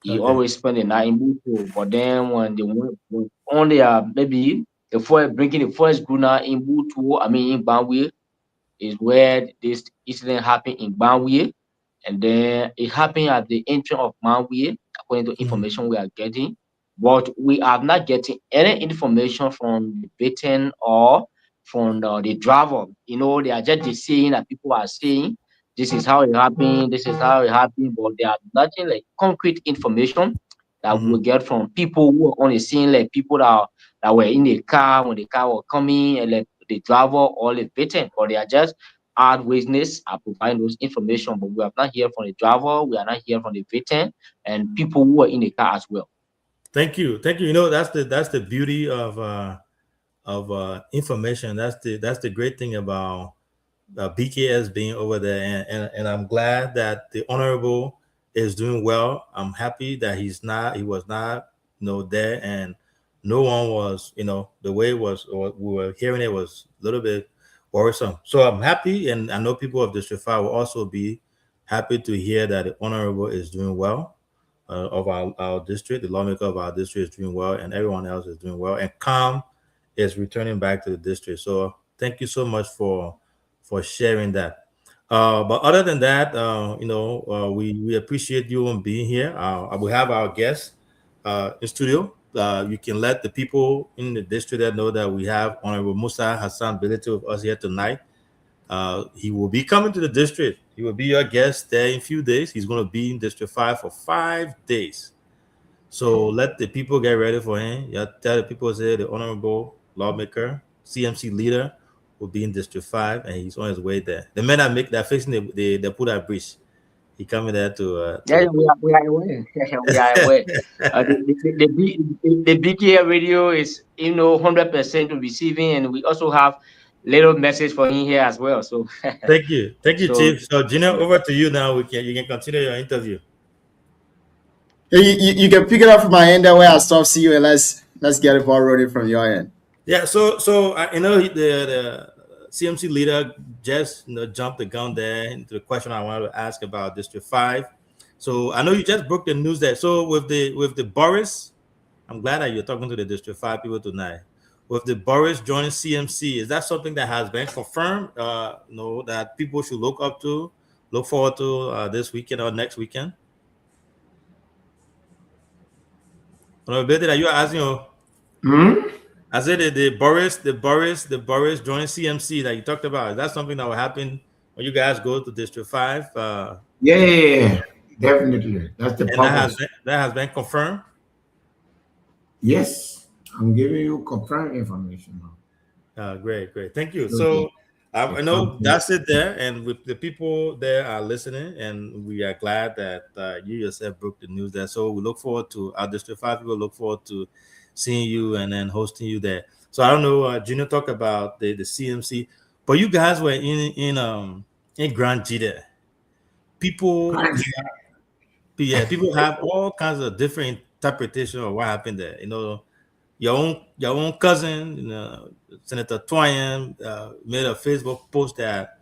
Speaker 11: He always spend the night in Butu. But then when they went on their, maybe the first bringing the first group now in Butu, I mean in Banwe, is where this incident happened in Banwe. And then it happened at the entrance of Banwe, according to information we are getting. But we are not getting any information from the victim or from the driver. You know, they are just saying that people are saying this is how it happened, this is how it happened, but there are nothing like concrete information that we get from people who are on the scene, like people that were in the car when the car was coming, and like the driver or the victim, or they are just eyewitness are providing those information, but we have not heard from the driver, we are not hearing from the victim, and people who are in the car as well.
Speaker 8: Thank you. You know, that's the beauty of information. That's the great thing about BKS being over there, and I'm glad that the honorable is doing well. I'm happy that he was not, there, and no one was, the way it was, or we were hearing it was a little bit worrisome. So I'm happy, and I know people of District 5 will also be happy to hear that the honorable is doing well. Of our district, the lawmaker of our district is doing well, and everyone else is doing well, and calm is returning back to the district. So thank you so much for sharing that. But other than that, we appreciate you on being here. We have our guests in studio. You can let the people in the district that know that we have Honorable Musa Hassan Bility with us here tonight. He will be coming to the district. He will be your guest there in a few days. He's going to be in District 5 for 5 days. So let the people get ready for him. You tell the people, say the honorable lawmaker, CMC leader, will be in District 5, and he's on his way there. The men that fixing the Pura Bridge, he coming there to.
Speaker 11: Yeah, we are aware. We are aware. The BKL radio is 100% receiving, and we also have little message for him here as well. So
Speaker 8: thank you, Chief. So Gina, over to you now. You can continue your interview.
Speaker 5: You can pick it up from my end where I stop. See you, and let's get the ball rolling from your end.
Speaker 8: Yeah. So the CMC leader just jumped the gun there into the question I wanted to ask about District 5. So I know you just broke the news there. So with the Boris, I'm glad that you're talking to the District 5 people tonight. With the Boris joining CMC, is that something that has been confirmed? That people should look forward to this weekend or next weekend? That you are asking. I said the Boris joining CMC that you talked about. Is that something that will happen when you guys go to District 5?
Speaker 9: Yeah, definitely. That's the purpose.
Speaker 8: That has been confirmed.
Speaker 9: Yes. I'm giving you confirmed information
Speaker 8: now. Great. Thank you. So I know that's it there, and with the people there are listening, and we are glad that you yourself broke the news there. So we look forward to our District 5 people look forward to seeing you and then hosting you there. So I don't know, Junior talked about the CMC, but you guys were in Grand G there. People Yeah, people have all kinds of different interpretation of what happened there. You know, your own cousin, you know, Senator Twain, made a Facebook post that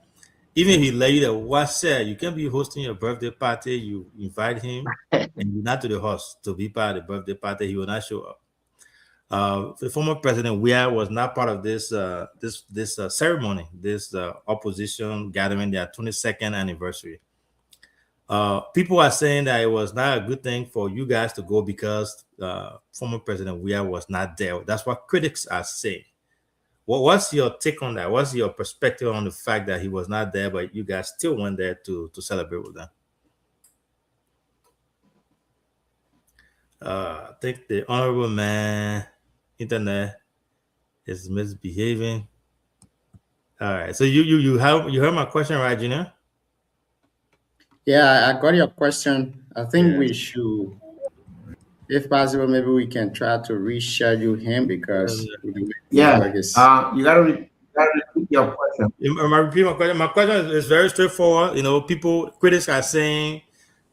Speaker 8: even if he let you there, what said you can't be hosting your birthday party. You invite him, and you're not to the host to be part of the birthday party. He will not show up. The former president Weah was not part of this ceremony, this opposition gathering, their 22nd anniversary. People are saying that it was not a good thing for you guys to go because former President Weah was not there. That's what critics are saying. What's your take on that? What's your perspective on the fact that he was not there, but you guys still went there to celebrate with them? I think the honorable man, internet, is misbehaving. All right. So you heard my question, right, Junior?
Speaker 5: Yeah, I got your question. I think
Speaker 8: Yeah.
Speaker 5: we should, if possible, maybe we can try to reschedule him because
Speaker 9: Yeah.
Speaker 5: work is.
Speaker 9: You gotta repeat your question.
Speaker 8: Am I repeating my question? My question is very straightforward. You know, critics are saying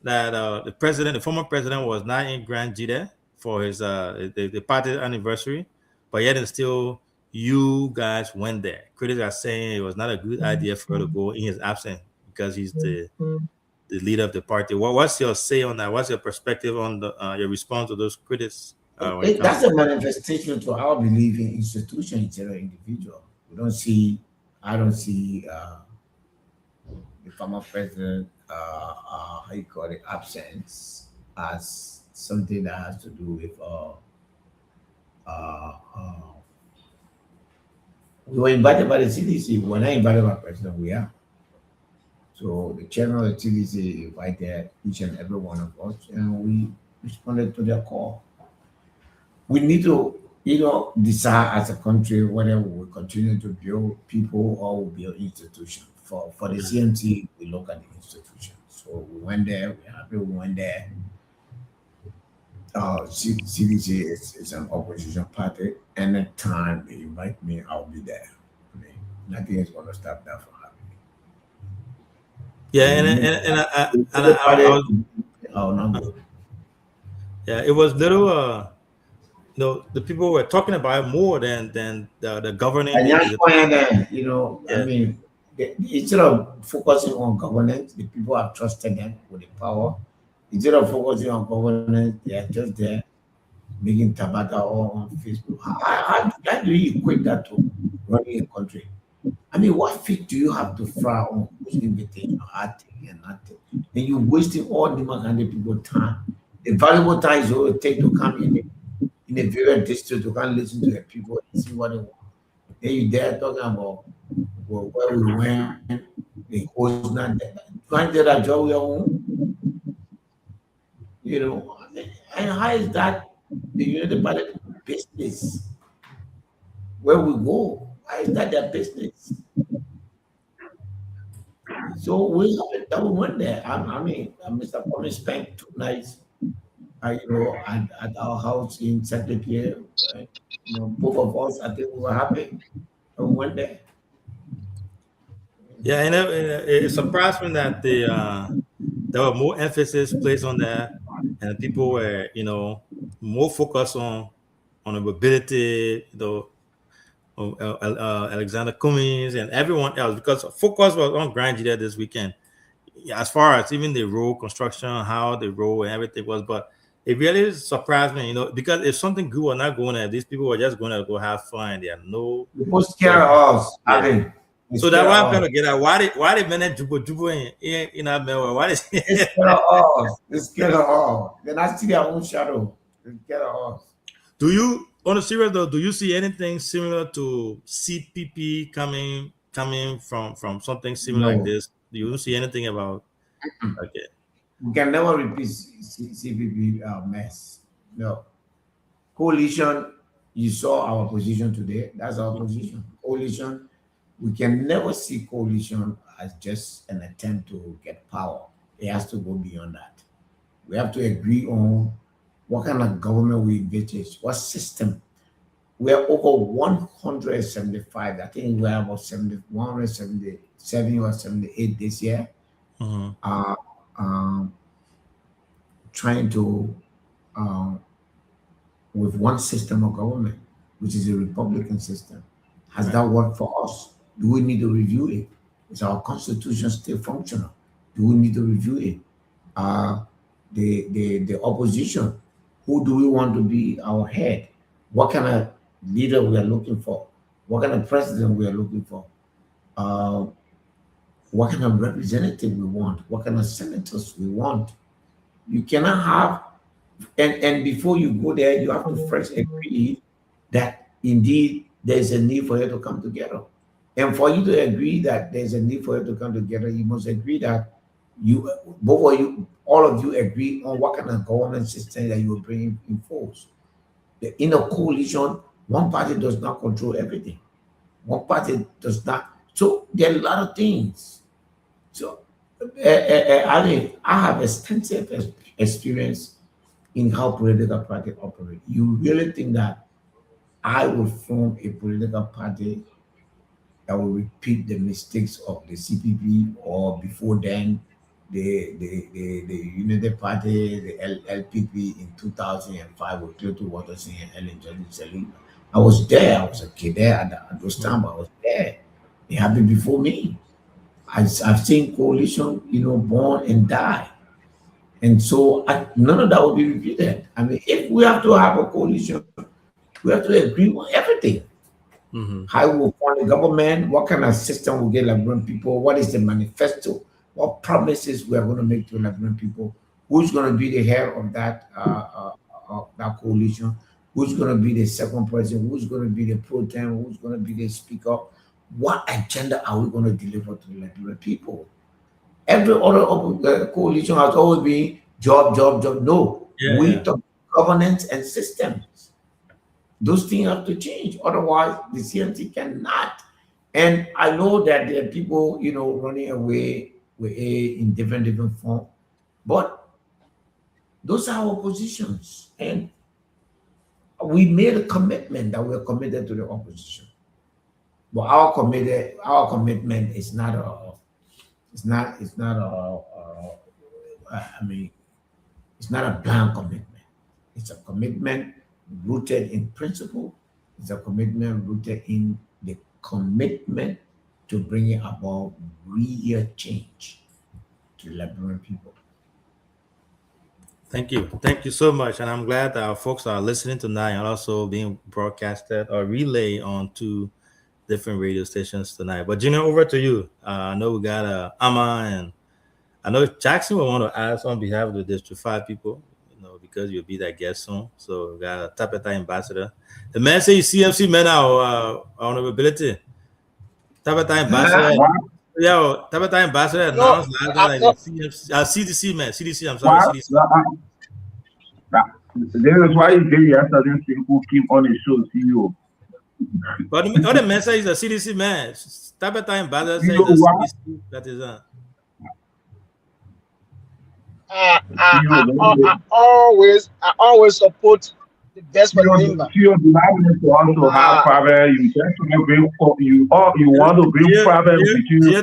Speaker 8: that the former president, was not in Grand Jide for his the party anniversary, but yet and still you guys went there. Critics are saying it was not a good idea for her to go in his absence because he's the leader of the party. What's your say on that? What's your perspective on your response to those critics?
Speaker 9: That's a manifestation to our belief in institution instead of individual. I don't see the former president, how you call it, absence as something that has to do with we were invited by the CDC. We were not invited by President Weah. So the chairman of the CDC invited each and every one of us, and we responded to their call. We need to, decide as a country whether we will continue to build people or we build institutions. For the CMC, we look at the institution. So we went there. We're happy we went there. CDC is an opposition party. Anytime they invite me, I'll be there. I mean, nothing is going to stop that from happening.
Speaker 8: Yeah, it was little. The people were talking about it more than the governing.
Speaker 9: I mean, instead of focusing on governance, the people have trusted them with the power. Instead of focusing on governance, they are just there making tabata or on Facebook. How do you equate that to running a country? I mean, what fit do you have to fry on who's invitation, acting and nothing? And you're wasting all the Makande people's time. The valuable time is all it take to come in a various district to come listen to the people and see what they want. Then you there talking about where we went, the host not there. Trying to do that job we own. And how is that the ballot business? Where we go? Why is that their business? So we went there. I mean, Mr. Kwame spent 2 nights, at our house in Saint-Pierre. Both of us, I think we were happy. And we went there.
Speaker 8: Yeah, and it surprised me that there were more emphasis placed on that, and people were, more focused on the mobility, Alexander Cummings and everyone else, because focus was on Grand Jide this weekend, as far as even the road construction, how the road and everything was. But it really surprised me, because if something good was not going there, these people were just going to go have fun. They are no.
Speaker 9: People scare us.
Speaker 8: Yeah. So that's why I'm gonna get at why they manage Jubo in that mail? Why is
Speaker 9: they scared of us? They scared of us. They not see their own shadow. They scared of us.
Speaker 8: Do you, on a serious though, do you see anything similar to CPP coming from something similar like this? Do you see anything about? Okay.
Speaker 9: We can never repeat CPP mess. No. Coalition, you saw our position today. That's our position. Coalition. We can never see coalition as just an attempt to get power. It has to go beyond that. We have to agree on what kind of government we envisage, what system. We are over 175. I think we are about 177 or 78 this year.
Speaker 8: Mm-hmm.
Speaker 9: trying to with one system of government, which is a Republican system. Has that worked for us? Do we need to review it? Is our constitution still functional? Do we need to review it? The opposition, who do we want to be our head? What kind of leader we are looking for? What kind of president we are looking for? What kind of representative we want? What kind of senators we want? You cannot have, and before you go there, you have to first agree that indeed there's a need for you to come together. And for you to agree that there's a need for you to come together, you must agree that you, both of you, all of you agree on what kind of governance system that you will bring in force. In a coalition, one party does not control everything. One party does not. So there are a lot of things. So I have extensive experience in how political parties operate. You really think that I would form a political party that will repeat the mistakes of the CPP or before then the United Party, the LPP in 2005 with Clayton Watson and Ellen Johnson Sirleaf? I was there. I was a kid there at those times. I was there. It happened before me. I've seen coalition, born and die. And so none of that will be repeated. I mean, if we have to have a coalition, we have to agree on everything. How we will form the government, what kind of system will get Liberian people, what is the manifesto, what promises we are going to make to Liberian people, who's going to be the head of that coalition, who's going to be the second president, who's going to be the pro tem, who's going to be the speaker, what agenda are we going to deliver to the Liberian people? Every other coalition has always been job. No, we talk governance and systems. Those things have to change. Otherwise, the CMC cannot. And I know that there are people, running away with in different form, but those are our positions. And we made a commitment that we're committed to the opposition. But our commitment is not a blank commitment. It's a commitment rooted in principle. It's a commitment rooted in the commitment to bringing about real change to Liberian people.
Speaker 8: Thank you. Thank you so much. And I'm glad that our folks are listening tonight and also being broadcasted or relayed on to different radio stations tonight. But Junior, over to you. I know we got Amma, and I know Jackson will want to ask on behalf of the District 5 people, because you'll be that guest soon. So we got a Tapeta ambassador. The man says CMC men are honorability. Tapeta ambassador. Tapeta ambassador announced CDC man. CDC, I'm sorry, CDC.
Speaker 12: This is why you say yesterday people keep on the show, CEO.
Speaker 8: But the man says he's a CDC man. Tapeta ambassador says he's a CDC that is
Speaker 13: I always support the best for the member.
Speaker 12: You also have private. You just want to bring private between you.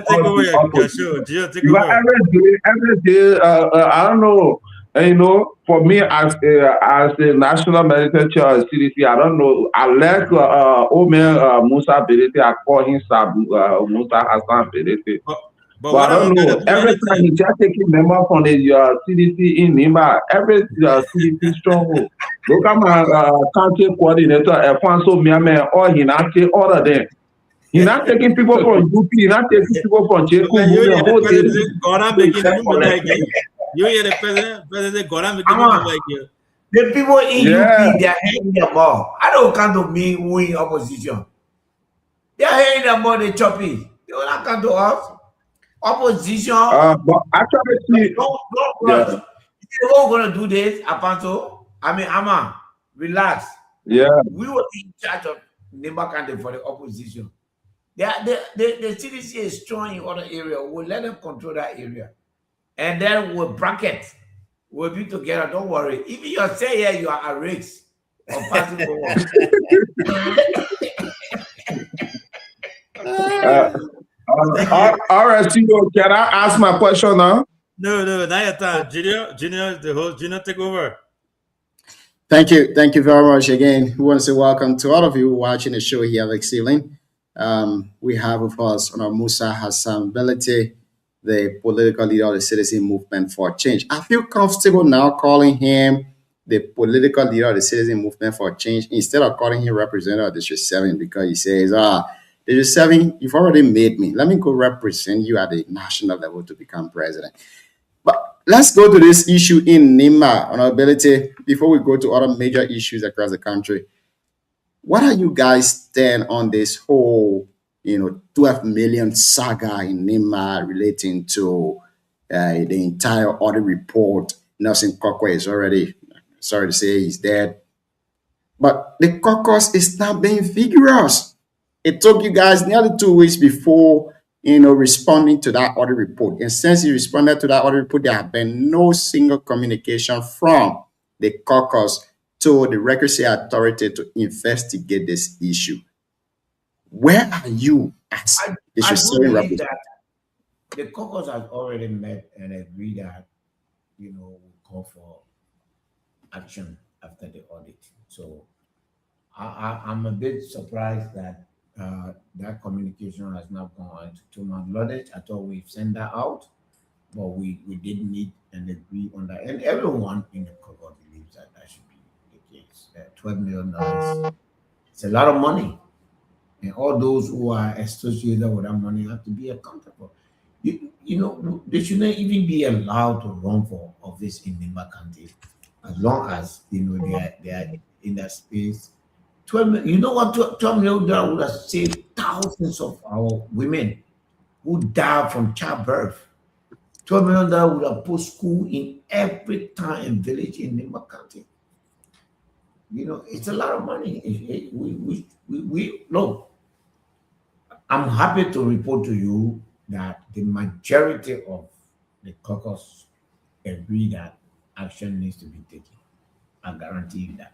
Speaker 12: Every day. I don't know. For me as the national medical chair of CDC, I don't know. I like old man Musa Berete. I call him Musa Hassan Berete. But I don't know. Every time he just taking member from the CDC in Nima, every CDC stronghold. Look at my country coordinator, Alfonso Miame, or he not take all of them. He's not taking people from UP, he's not taking people from JQ.
Speaker 8: You hear the president Goran making like you.
Speaker 9: The people in UP, they are hanging the ball. I don't count to me who in opposition. They are hanging the ball, they chop it. They will not come to us. Opposition.
Speaker 12: But actually,
Speaker 9: don't rush. If you're going to do this, Apanto, Amma, relax.
Speaker 12: Yeah.
Speaker 9: We were in charge of Nimba County for the opposition. The CDC is strong in other area. We'll let them control that area. And then we'll bracket. We'll be together. Don't worry. If you say here you are at risk of passing forward.
Speaker 12: All right, CEO, can I ask my question now?
Speaker 8: No, not your time. Junior, the whole Junior take over.
Speaker 5: Thank you. Thank you very much again. We want to say welcome to all of you watching the show here this evening. We have with us Honor Musa Hassan Belete, the political leader of the Citizen Movement for Change. I feel comfortable now calling him the political leader of the Citizen Movement for Change instead of calling him representative of District 7 because he says, District 7, you've already made me. Let me go represent you at the national level to become president. But let's go to this issue in Nimba, honorability, before we go to other major issues across the country. What are you guys stand on this whole, 12 million saga in Nimba relating to the entire audit report? Nelson Kokwe is already, sorry to say, he's dead. But the caucus is not being vigorous. It took you guys nearly 2 weeks before responding to that audit report. And since you responded to that audit report, there have been no single communication from the caucus to the Records Authority to investigate this issue. Where are you as the
Speaker 9: I
Speaker 5: District
Speaker 9: do
Speaker 5: 7
Speaker 9: believe
Speaker 5: representative?
Speaker 9: that the caucus has already met and agreed that, we call for action after the audit. So I'm a bit surprised that that communication has not gone to my knowledge. I thought we've sent that out, but we did meet and agree on that. And everyone in the caucus believes that that should be the case. $12 million, it's a lot of money. And all those who are associated with that money have to be accountable. They shouldn't even be allowed to run for office in Nimba County as long as they are in that space. 12 million, you know what? $12 million would have saved thousands of our women who died from childbirth. $12 million would have put school in every town and village in Nimba County. It's a lot of money. We look. I'm happy to report to you that the majority of the caucus agree that action needs to be taken. I guarantee you that.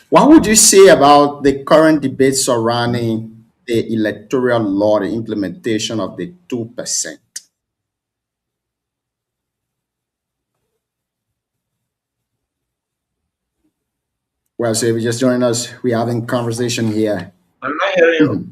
Speaker 5: What would you say about the current debate surrounding the electoral law, the implementation of the 2%? Well, so if you just join us, we're having conversation here.
Speaker 9: I'm not hearing you.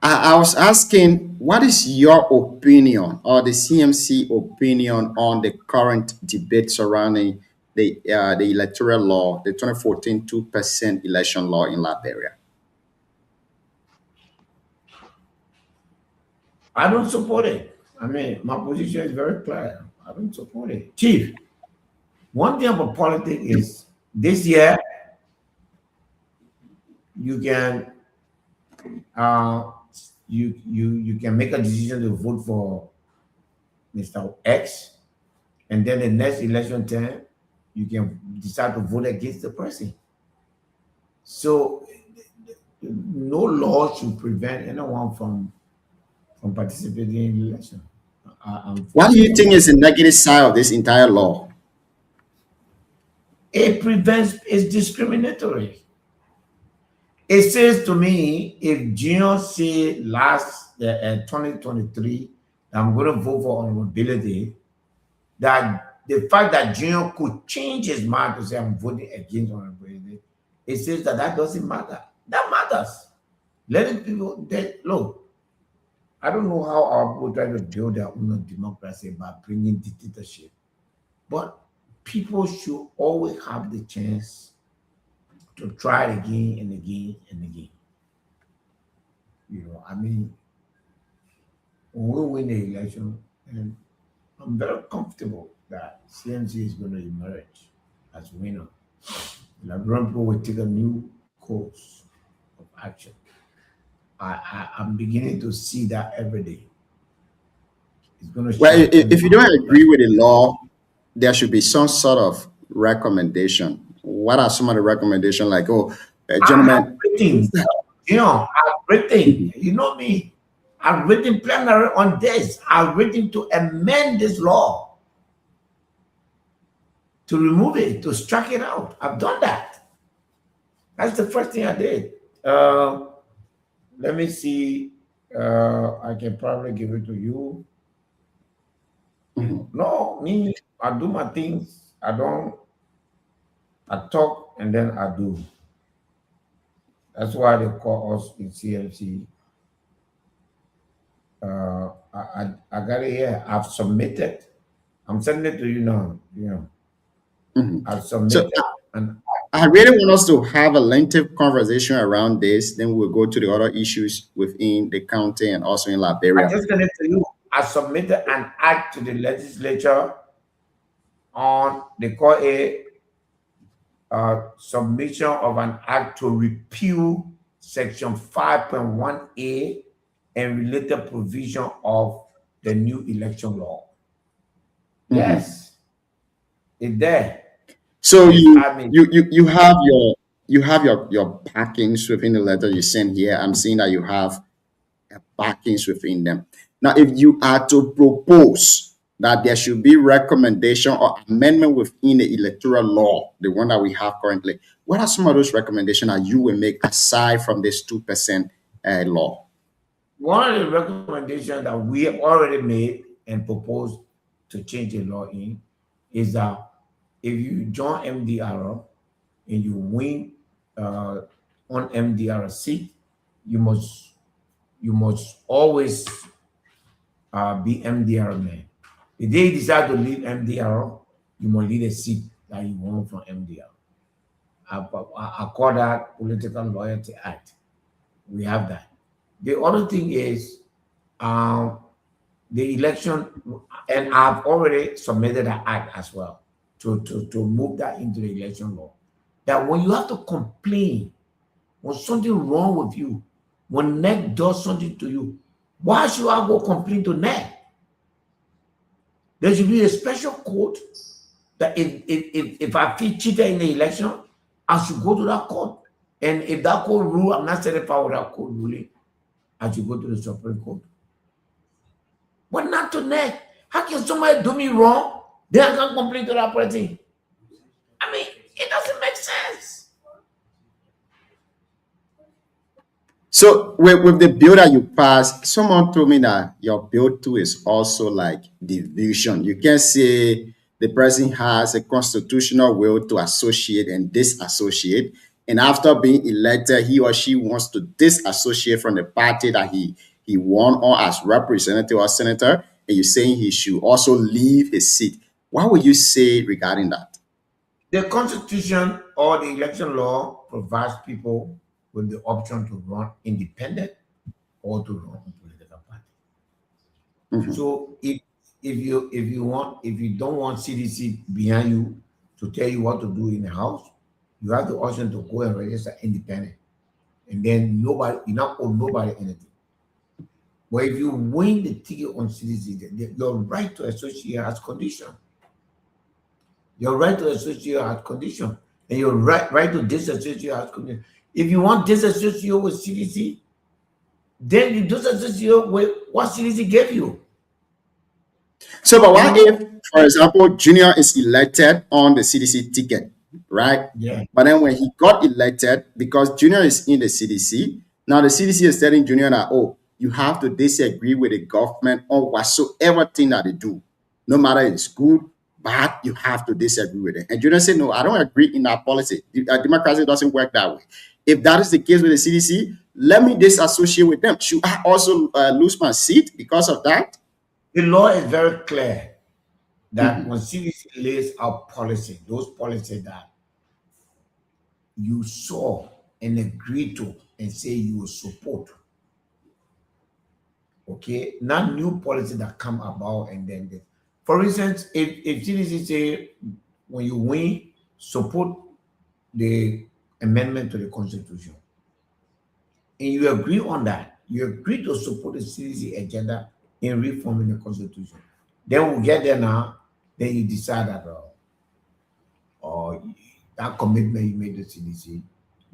Speaker 5: I was asking, what is your opinion or the CMC opinion on the current debate surrounding the electoral law, the 2014 2% election law in Liberia?
Speaker 9: I don't support it. I mean, my position is very clear. I don't support it. Chief, one thing about politics is this year you can you can make a decision to vote for Mr. X, and then the next election time you can decide to vote against the person. So no law should prevent anyone from participating in the election.
Speaker 5: What do you think is the negative side of this entire law?
Speaker 9: It prevents, it's discriminatory. It says to me, if Junior say last 2023, I'm going to vote for honorability, that the fact that Junior could change his mind to say I'm voting against honorability, it says that doesn't matter. That matters. Letting people, look, I don't know how our people try to build their own democracy by bringing dictatorship, but people should always have the chance to try it again and again and again. I mean, when we win the election, and I'm very comfortable that CMC is going to emerge as winner. Liberian people will take a new course of action. I'm beginning to see that every day. It's going to.
Speaker 5: Well, if you don't agree with the law, there should be some sort of recommendation. What are some of the recommendations? Like, gentlemen,
Speaker 9: I've written. You know me. I've written plenary on this. I've written to amend this law, to remove it, to strike it out. I've done that. That's the first thing I did. Let me see. I can probably give it to you. No, me, I do my things. I talk and then I do. That's why they call us in CMC. I got it here. I've submitted. I'm sending it to you now. I've
Speaker 5: So
Speaker 9: submitted and
Speaker 5: I really want us to have a lengthy conversation around this. Then we'll go to the other issues within the county and also in
Speaker 9: I
Speaker 5: Liberia.
Speaker 9: just sent it to you. I submitted an act to the legislature on, they call a submission of an act to repeal section 5.1A and related provision of the new election law. Yes, it's there.
Speaker 5: So
Speaker 9: Yes,
Speaker 5: you have your backings within the letter you sent here. I'm seeing that you have backings within them. Now, if you are to propose that there should be recommendation or amendment within the electoral law, the one that we have currently, what are some of those recommendations that you will make aside from this 2% law?
Speaker 9: One of the recommendations that we have already made and proposed to change the law in is that if you join MDR and you win on MDR seat, you must always be MDR man. The day you decide to leave MDR, you must leave a seat that you won from MDR. I call that Political Loyalty Act. We have that. The other thing is the election, and I've already submitted an act as well to move that into the election law. That when you have to complain, when something wrong with you, when NEC does something to you, why should I go complain to NEC? There should be a special court that if I feel cheated in the election, I should go to that court. And if that court rule, I'm not satisfied with that court ruling, I should go to the Supreme Court. But not to NEC. How can somebody do me wrong? Then I can complain to that person. I mean, it doesn't make sense.
Speaker 5: So with the bill that you passed, someone told me that your bill too is also like division. You can say the president has a constitutional will to associate and disassociate. And after being elected, he or she wants to disassociate from the party that he won or as representative or senator. And you're saying he should also leave his seat. What would you say regarding that?
Speaker 9: The Constitution or the election law provides people with the option to run independent or to run a political party. So if you don't want CDC behind you to tell you what to do in the house, you have the option to go and register independent, and then you not owe nobody anything. But if you win the ticket on CDC, your right to associate has condition. Your right to associate has condition, and your right to disassociate has condition. If you want disassociate with CDC, then you disassociate with what CDC gave you.
Speaker 5: So, but what if, for example, Junior is elected on the CDC ticket, right?
Speaker 9: Yeah.
Speaker 5: But then when he got elected, because Junior is in the CDC, now the CDC is telling Junior that, oh, you have to disagree with the government on whatsoever thing that they do. No matter if it's good, bad, you have to disagree with it. And Junior said, no, I don't agree in that policy. Democracy doesn't work that way. If that is the case with the CDC, let me disassociate with them. Should I also lose my seat because of that?
Speaker 9: The law is very clear that when CDC lays out policy, those policies that you saw and agreed to and say you will support, okay, not new policy that come about and then this. For instance, if CDC say when you win, support the amendment to the Constitution, and you agree on that, you agree to support the CDC agenda in reforming the Constitution. Then we'll get there now. Then you decide that that commitment you made to CDC,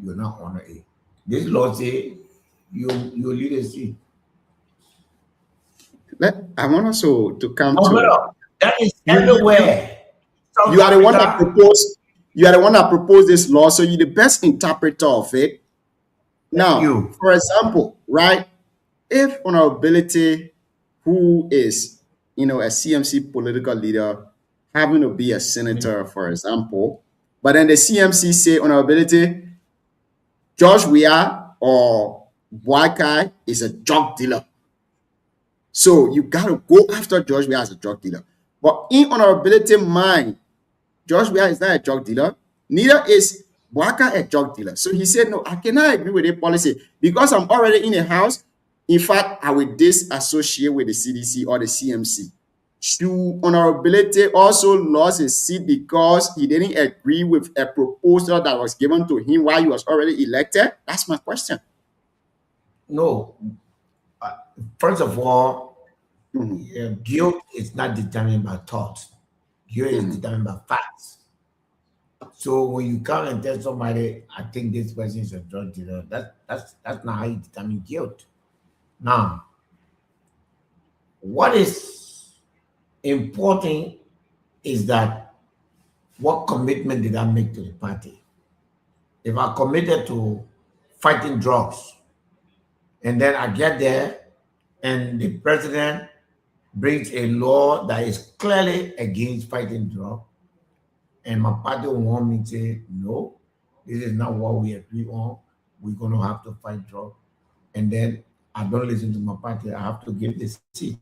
Speaker 9: you're not honor it. This law say you lead a seat.
Speaker 5: I want us to come to
Speaker 9: that is everywhere.
Speaker 5: You are the one that proposed. You are the one that proposed this law, so you're the best interpreter of it. Now, for example, right? If honorability, who is a CMC political leader having to be a senator, for example, but then the CMC say honorability, George Weah or Boakai is a drug dealer. So you got to go after George Weah as a drug dealer. But in honorability mind, George Weah is not a drug dealer. Neither is Boakai a drug dealer. So he said, no, I cannot agree with the policy because I'm already in a house. In fact, I will disassociate with the CDC or the CMC. Should honorability also lost his seat because he didn't agree with a proposal that was given to him while he was already elected? That's my question.
Speaker 9: No. First of all, guilt is not determined by thoughts. Guilt is determined by facts. So when you come and tell somebody, I think this person is a drug dealer, that's not how you determine guilt. Now, what is important is that what commitment did I make to the party? If I committed to fighting drugs, and then I get there and the president brings a law that is clearly against fighting drugs, and my party want me to say, no, this is not what we agree on. We're going to have to fight drugs. And then I don't listen to my party. I have to give this seat.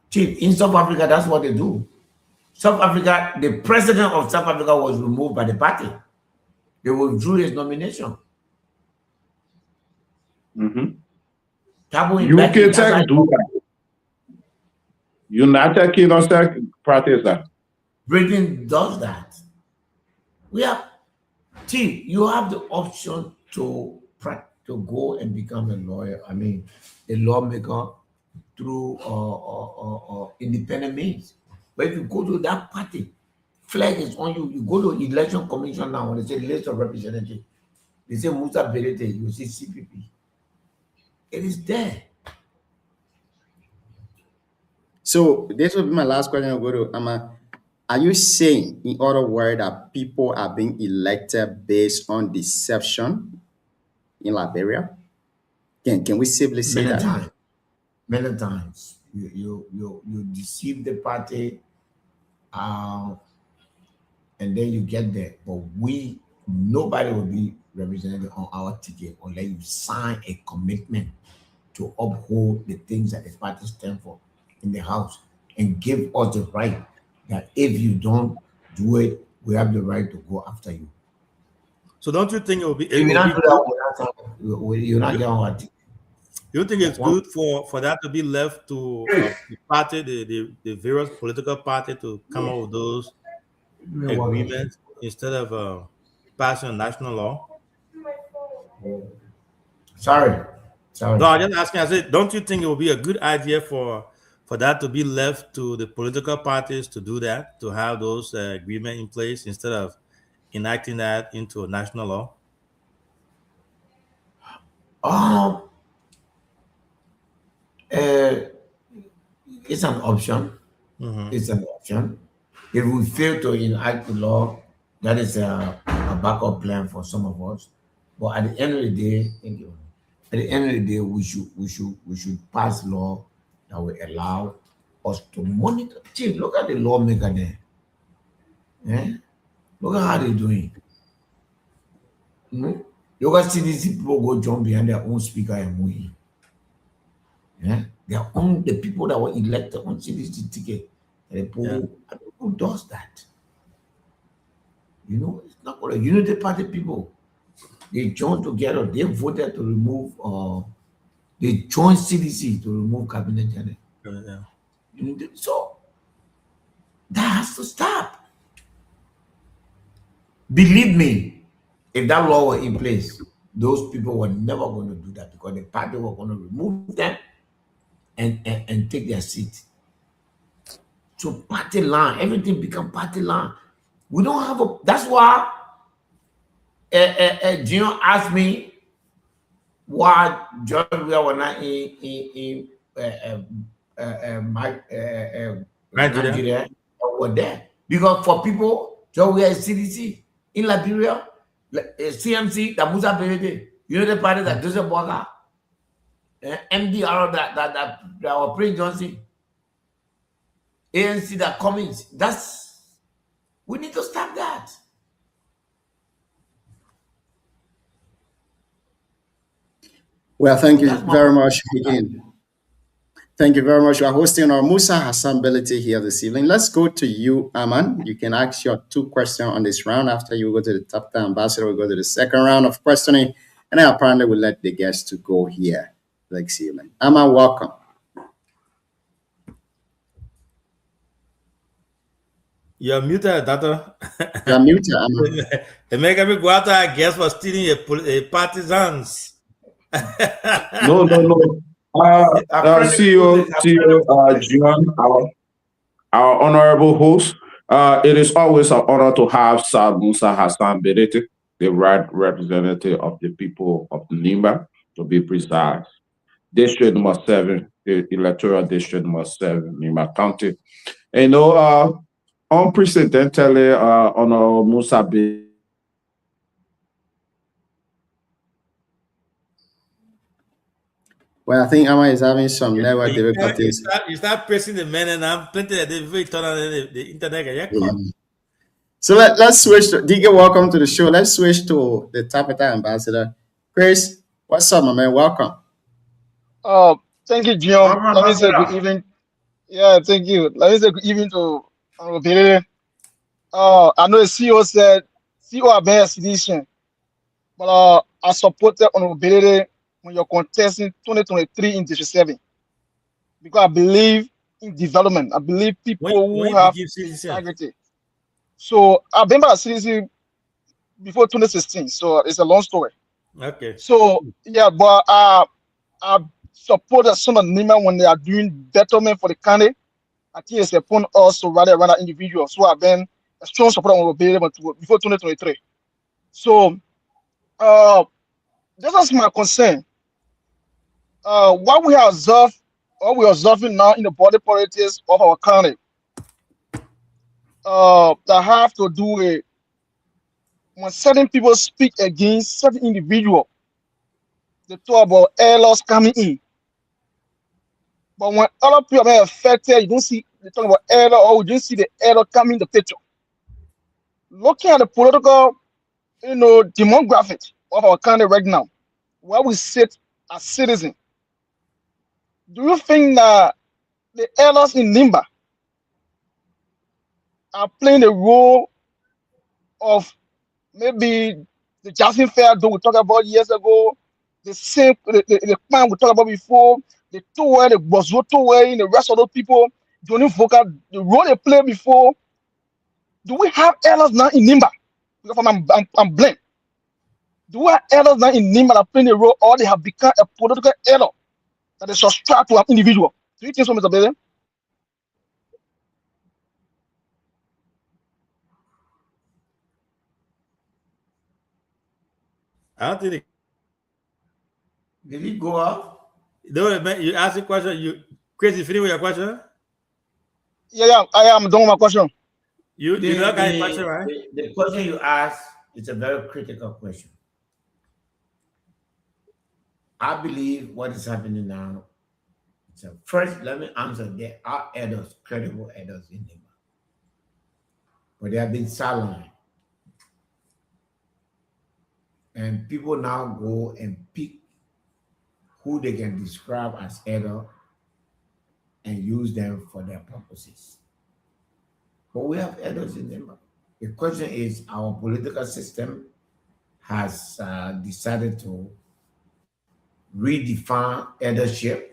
Speaker 9: Chief, in South Africa, that's what they do. South Africa, the president of South Africa was removed by the party. They withdrew his nomination.
Speaker 12: UK Tech do that. United Kingdom Tech practice that.
Speaker 9: Britain does that. Chief, you have the option to go and become a lawyer. I mean, a lawmaker through independent means. But if you go to that party, flag is on you. You go to election commission now, when they say list of representatives, they say Musa Berete, you see CPP. It is there.
Speaker 5: So this will be my last question. I'll go to Ama. Are you saying, in other words, that people are being elected based on deception in Liberia? Can we safely say that?
Speaker 9: Many times. You deceive the party, and then you get there. But nobody will be represented on our ticket unless you sign a commitment to uphold the things that the party stand for in the house and give us the right that if you don't do it, we have the right to go after you.
Speaker 8: So don't you think it will be?
Speaker 9: If you not do that, you're not getting our ticket.
Speaker 8: You think it's good for that to be left to the party, the various political party to come up with those agreements instead of passing a national law?
Speaker 9: Sorry.
Speaker 8: No, I'm just asking. I said, don't you think it would be a good idea for that to be left to the political parties to do that, to have those agreements in place instead of enacting that into a national law?
Speaker 9: It's an option. It's an option. If we fail to enact the law, that is a backup plan for some of us. But at the end of the day, thank you. At the end of the day, we should pass law that will allow us to monitor. Chief, look at the lawmaker there. Look at how they're doing. Look at CDC people go jump behind their own speaker and move. Their own, the people that were elected on CDC ticket. Who does that? It's not for the Unity Party people. They joined together. They voted to remove. They joined CDC to remove cabinet general. So that has to stop. Believe me, if that law were in place, those people were never going to do that because the party were going to remove them and take their seat. So party line, everything become party line. We don't have a. That's why. Gino asked me why George Weah were not in Nigeria or there. Because for people, George Weah is CDC in Liberia, CMC, that Musa Berete, the party that Joseph Boakai. MDR that operate Johnson, ANC that comes. We need to stop that.
Speaker 5: Well, thank you very much again. Thank you very much. We are hosting our Musa Hassan Belete here this evening. Let's go to you, Aman. You can ask your 2 questions on this round. After you go to the top 10 ambassador, we'll go to the second round of questioning. And then apparently we'll let the guests to go here this evening. Aman, welcome.
Speaker 8: You're muted, Doctor.
Speaker 5: You're muted, Aman.
Speaker 8: They make me go after a guest for stealing a partisans.
Speaker 12: No. CEO John, our honorable host. It is always an honor to have Sir Musa Hassan Belete, the right representative of the people of Nimba, to be precise. District number 7, the electoral district number 7, Nimba County. And unprecedentedly, Honorable Musa Belete.
Speaker 5: Well, I think Amma is having some network difficulties.
Speaker 8: You start pressing the men, and I'm plenty of the internet.
Speaker 5: So let's switch to DK. Welcome to the show. Let's switch to the Tapita ambassador. Chris, what's up, my man? Welcome.
Speaker 13: Thank you, John. Let me say good evening. Yeah, thank you. Let me say good evening to Honorable. I know the CEO said CEO are being a citizen, but I supported Honorable when you're contesting 2023 in District 7, because I believe in development. I believe people who have integrity. So I've been by a citizen before 2016, so it's a long story.
Speaker 8: Okay.
Speaker 13: So yeah, but I support the son of Nima when they are doing betterment for the county. I think it's upon us to rather run an individual. So I've been a strong supporter of before 2023. So this is my concern. What we observe, what we're observing now in the body politics of our county, that have to do with when certain people speak against certain individual, they talk about air coming in. But when other people are affected, you don't see they talk about air, or you don't see the air coming in the picture. Looking at the political, demographic of our county right now, where we sit as citizens, do you think that the elders in Nimba are playing the role of maybe the Jackson Fair that we talked about years ago, the same the plan we talked about before, the Tower, the Bozo Tower, and the rest of those people, Johnny Vocal, the role they played before? Do we have elders now in Nimba? Because I'm blamed. Do we have elders now in Nimba that playing the role, or they have become a political elder that is subscribed to an individual? Do you think so, Mr. Bailey?
Speaker 8: I don't think
Speaker 9: Did he go off?
Speaker 8: No, you asked the question. Chris, you finish with your question?
Speaker 13: Yeah, I am done with my question.
Speaker 8: You not got a question, right?
Speaker 9: The question you asked is a very critical question. I believe what is happening now. So first, let me answer. There are elders, credible elders in Nimba, but they have been sidelined. And people now go and pick who they can describe as elder and use them for their purposes. But we have elders in Nimba. The question is, our political system has decided to redefine eldership.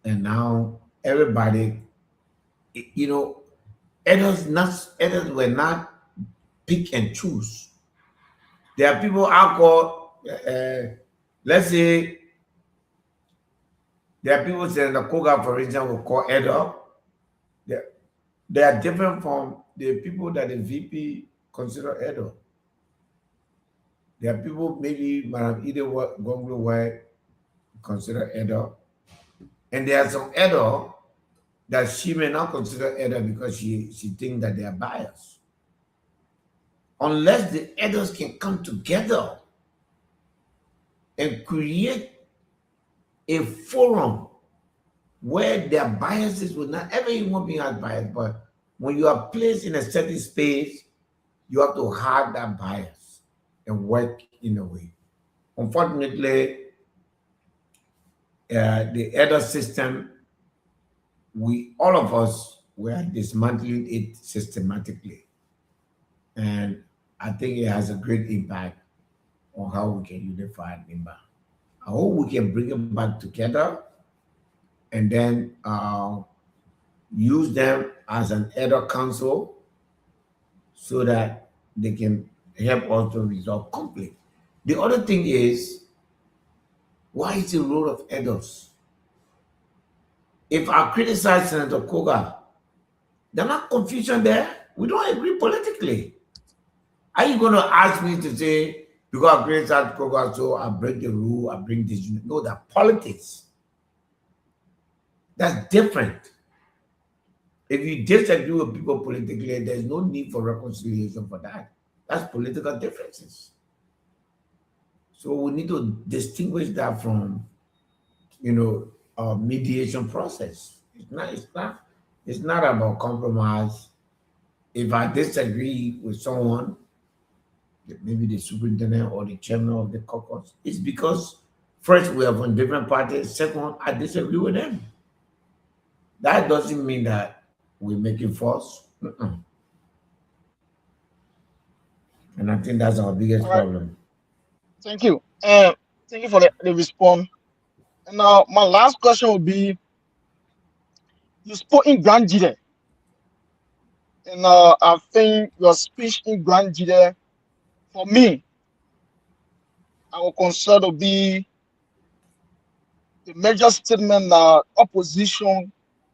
Speaker 9: And now everybody, elders were not pick and choose. There are people I call, let's say, there are people in the Koga, for example, call elder. They are different from the people that the VP consider elder. There are people, maybe Madam Ida Gonglu White consider elder. And there are some elder that she may not consider elder because she thinks that they are biased. Unless the elders can come together and create a forum where their biases will not, every human being has bias, but when you are placed in a certain space, you have to hide that bias and work in a way. Unfortunately, the elder system, all of us were dismantling it systematically. And I think it has a great impact on how we can unify Nimba. I hope we can bring them back together and then use them as an elder council so that they can help us to resolve conflict. The other thing is, why is the role of elders? If I criticize Senator Koga, there's not confusion there. We don't agree politically. Are you going to ask me to say, because I criticize Koga, so I break the rule, I bring this? No, that's politics. That's different. If you disagree with people politically, there's no need for reconciliation for that. That's political differences. So we need to distinguish that from, a mediation process. It's not about compromise. If I disagree with someone, maybe the superintendent or the chairman of the caucus, it's because first we are from different parties. Second, I disagree with them. That doesn't mean that we're making fuss. And I think that's our biggest problem.
Speaker 13: Thank you. Thank you for the response. And now my last question would be, you spoke in Grand Jide. And I think your speech in Grand Jide, for me, I will consider to be the major statement that opposition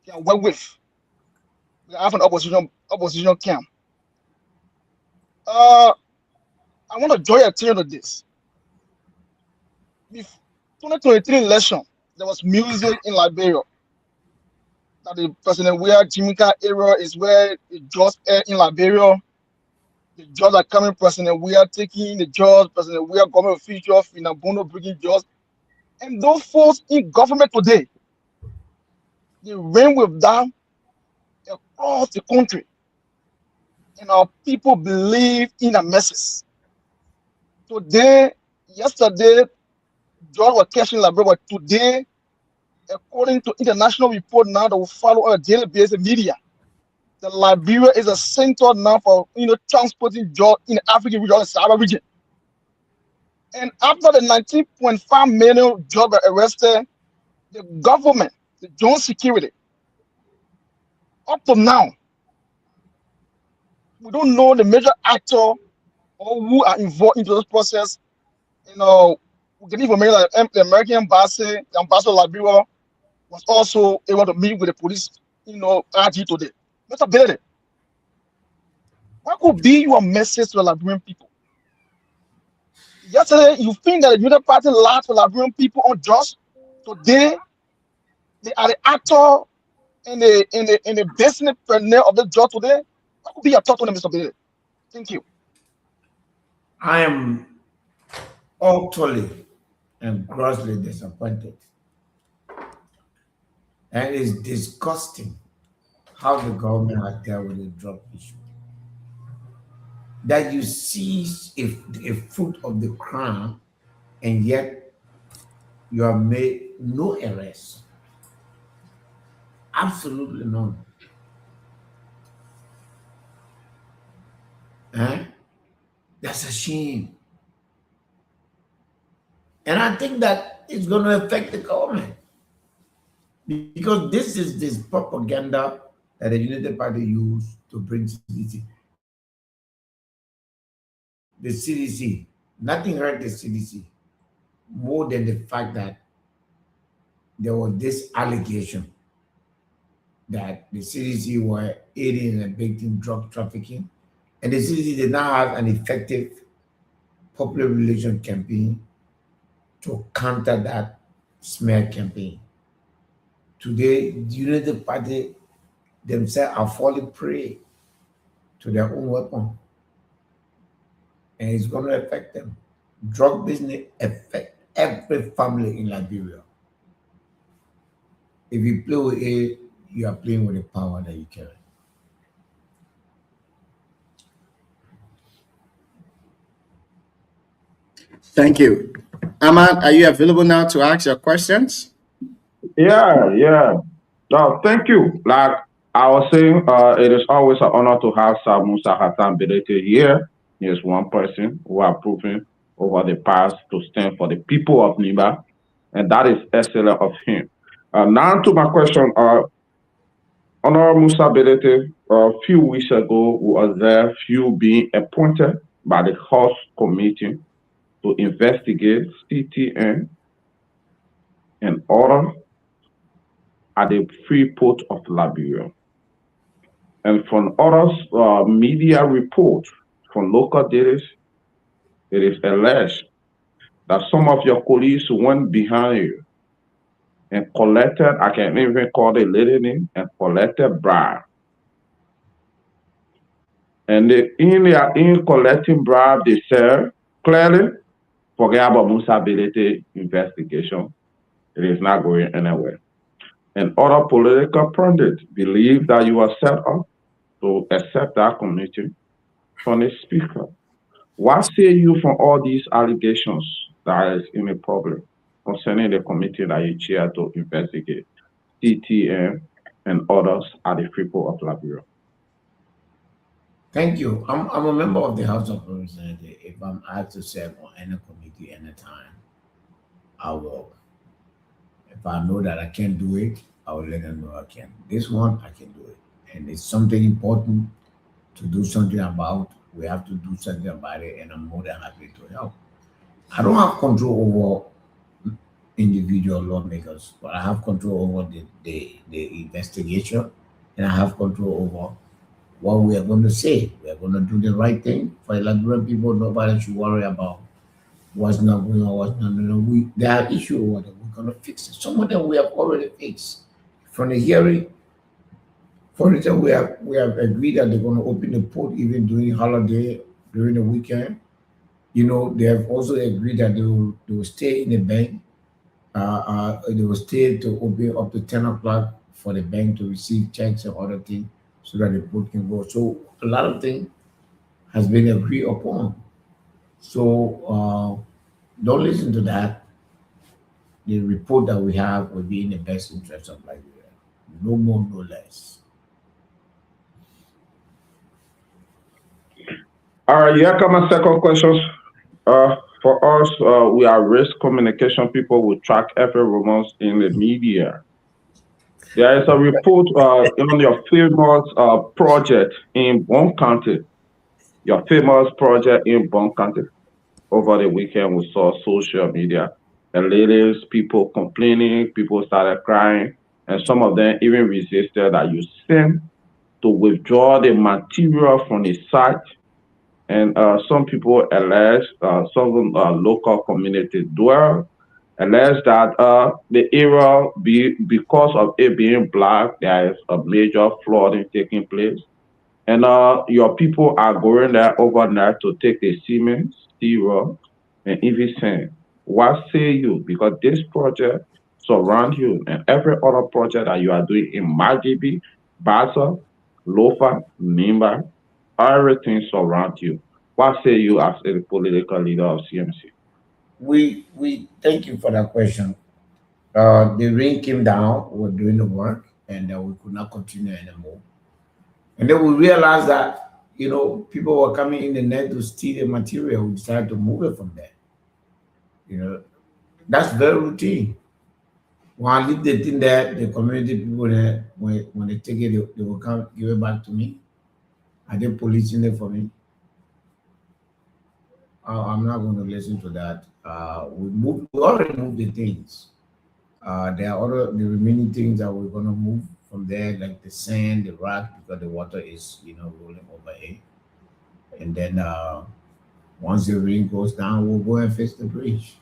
Speaker 13: can work with. We have an opposition camp. I want to draw your attention to this. Before 2023 election, there was music in Liberia. That the President Weah Jimika area is where the jobs are in Liberia. The jobs are coming, President Weah taking the jobs, President Weah government officials, Finabono bringing jobs. And those folks in government today, they reign with them across the country. And our people believe in a message. Yesterday, jobs were catching Liberia, but today, according to international report now that we follow on a daily basis media, the Liberia is a center now for transporting jobs in the African region, the Sahara region. And after the 19.5 million jobs were arrested, the government, the Joint Security, up to now, we don't know the major actor or who are involved into this process. We can even mention that the American embassy, the ambassador of Liberia, was also able to meet with the police, RG today. Mr. Billy, what could be your message to the Liberian people? Yesterday, you think that the United Party lied to Liberian people on jobs. Today, they are the actor and the business partner of the job today. What could be your thought on it, Mr. Billy? Thank you.
Speaker 9: I am utterly and grossly disappointed. And it's disgusting how the government has dealt with the drug issue. That you seize a fruit of the crime and yet you have made no arrests. Absolutely none. That's a shame. And I think that it's going to affect the government. Because this is this propaganda that the United Party used to bring CDC. The CDC, nothing hurt the CDC more than the fact that there was this allegation that the CDC were aiding and abetting drug trafficking, and the CDC did not have an effective public relations campaign to counter that smear campaign. Today, the United Party themselves are falling prey to their own weapon. And it's going to affect them. Drug business affects every family in Liberia. If you play with it, you are playing with the power that you carry.
Speaker 5: Thank you. Ahmad, are you available now to ask your questions?
Speaker 12: Yeah. No, thank you. Like I was saying, it is always an honor to have Sir Musa Hassan Belete here. He is one person who has proven over the past to stand for the people of Niba, and that is excellent of him. Now to my question, Honorable Musa Belete, a few weeks ago was there few being appointed by the House Committee to investigate CTN and order at the free port of Liberia. And from others media reports from local dailies, it is alleged that some of your colleagues went behind you and collected, I can even call the lady name, and collected bribe. And in collecting bribe, they said clearly, forget about Musa Belete investigation. It is not going anywhere. And other political pundits believe that you are set up to accept that committee from the speaker. What say you from all these allegations that is in the public concerning the committee that you chair to investigate CTN and others at the Freeport of Liberia?
Speaker 9: Thank you. I'm a member of the House of Representatives. If I'm asked to serve on any committee anytime, I will. If I know that I can't do it, I will let them know I can. This one, I can do it. And it's something important to do something about. We have to do something about it, and I'm more than happy to help. I don't have control over individual lawmakers, but I have control over the investigation, and I have control over what we are going to say. We are going to do the right thing for the Liberian people. Nobody should worry about what's not going on, what's not. There are issues over there. We're going to fix it. Some of them we have already fixed. From the hearing, for instance, we have agreed that they're going to open the port even during holiday, during the weekend. They have also agreed that they will stay in the bank. They will stay to open up to 10 o'clock for the bank to receive checks and other things so that the port can go. So a lot of things has been agreed upon. So don't listen to that. The report that we have will be in the best interest of Liberia. No more, no less.
Speaker 12: All right, here come my second question. For us, we are risk communication people who track every rumors in the media. There is a report on your famous project in Bon County. Your famous project in Bon County. Over the weekend, we saw social media. The ladies, people complaining, people started crying, and some of them even resisted that you sent to withdraw the material from the site. And some people allege, some local community dwell, allege that the area, because of it being black, there is a major flooding taking place. And your people are going there overnight to take the cement, steel, and even sand. What say you? Because this project surround you and every other project that you are doing in Magibi, Bassa, Lofa, Nimba, everything surround you. What say you as a political leader of CMC?
Speaker 9: We thank you for that question. The rain came down, we were doing the work, and we could not continue anymore. And then we realized that, people were coming in the net to steal the material. We decided to move it from there. That's very routine. When I leave the thing there, the community people there, when they take it, they will come give it back to me. Are they policing it for me? I'm not going to listen to that. We already moved the things. There are the remaining things that we're going to move from there, like the sand, the rock, because the water is, rolling over it. And then once the rain goes down, we'll go and fix the bridge.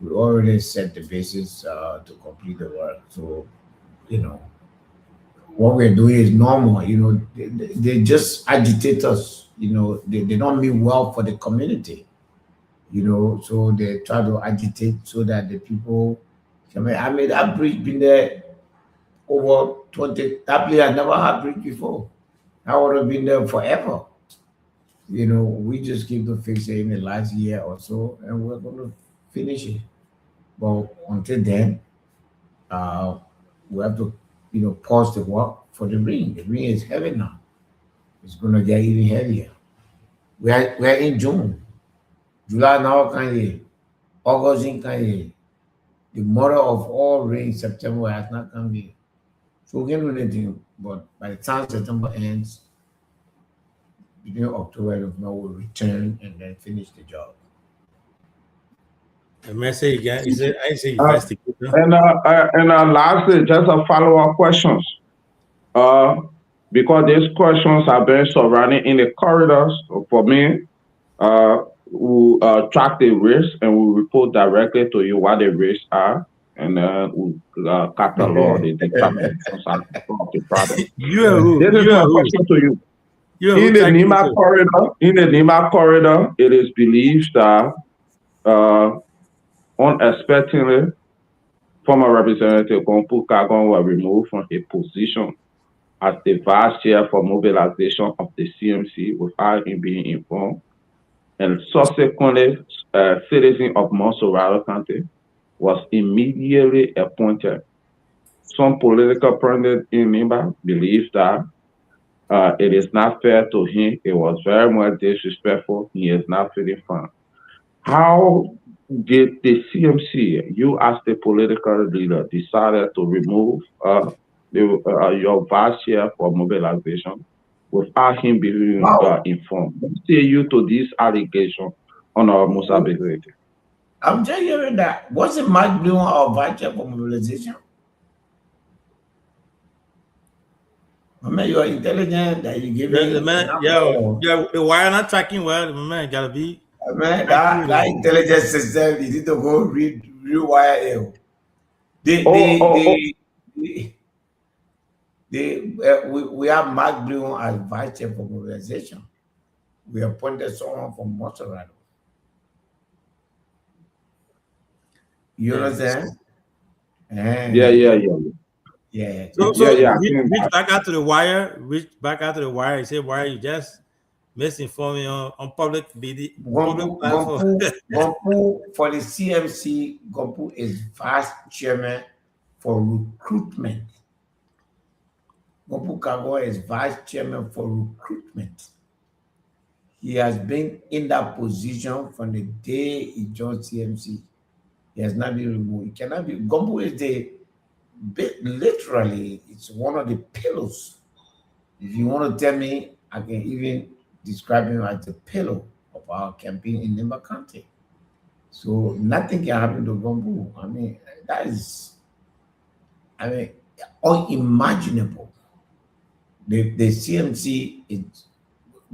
Speaker 9: We already set the basis to complete the work. So, what we're doing is normal. They just agitate us. They don't mean well for the community. So they try to agitate so that the people. I mean, that bridge been there over 20. That place has never had bridge before. I would have been there forever. You know, we just keep to fix it in the last year or so, and we're going to finish it. But until then, uh, we have to, pause the work for the ring. The ring is heavy now. It's going to get even heavier. We are in June. July now, August in the mother of all rain, September has not come here. So we can do anything, but by the time September ends, beginning of October, we'll return and then finish the job.
Speaker 8: And may I say again, I say
Speaker 12: Uh,
Speaker 8: investigate.
Speaker 12: and lastly, just a follow-up questions. Because these questions have been surrounding in the corridors. For me, we track the risks and we report directly to you what the risks are, and then we catalog the determinations of the problem.
Speaker 8: You are who?
Speaker 12: This is
Speaker 8: You
Speaker 12: my
Speaker 8: are who?
Speaker 12: question to you.
Speaker 8: You are
Speaker 12: In
Speaker 8: who
Speaker 12: the
Speaker 8: tracking
Speaker 12: Nima
Speaker 8: you?
Speaker 12: corridor, it is believed that unexpectedly, former Representative Gompu Kagon was removed from his position as the vice chair for mobilization of the CMC without him being informed. And subsequently, a citizen of Monserrado County was immediately appointed. Some political pundits in Nimba believe that it is not fair to him. It was very much disrespectful. He is not feeling fun. How did the CMC, you as the political leader, decided to remove your vice chair for mobilization without him being informed? What say you to this allegation on our Musa Begretti?
Speaker 9: I'm just hearing that. Wasn't Mike Bloom our vice chair for mobilization? I mean, you're intelligent that you give me.
Speaker 8: The man, the wire not tracking well. The man gotta be.
Speaker 9: Man, that intelligence system, you need to go rewire it. We have Mark Bloom as vice chair for mobilization. We appointed someone from Monserrado. You understand? Yeah.
Speaker 8: So reach back out to the wire. Reach back out to the wire. You say, why you just misinforming on public BD?
Speaker 9: Gompu for the CMC, Gompu is vice chairman for recruitment. Gompu Kago is vice chairman for recruitment. He has been in that position from the day he joined CMC. He has not been removed. He cannot be. Gompu is literally, it's one of the pillars. If you want to tell me, I can even describe him as the pillar of our campaign in Nimba County. So nothing can happen to Gompu. I mean, that is, unimaginable. The CMC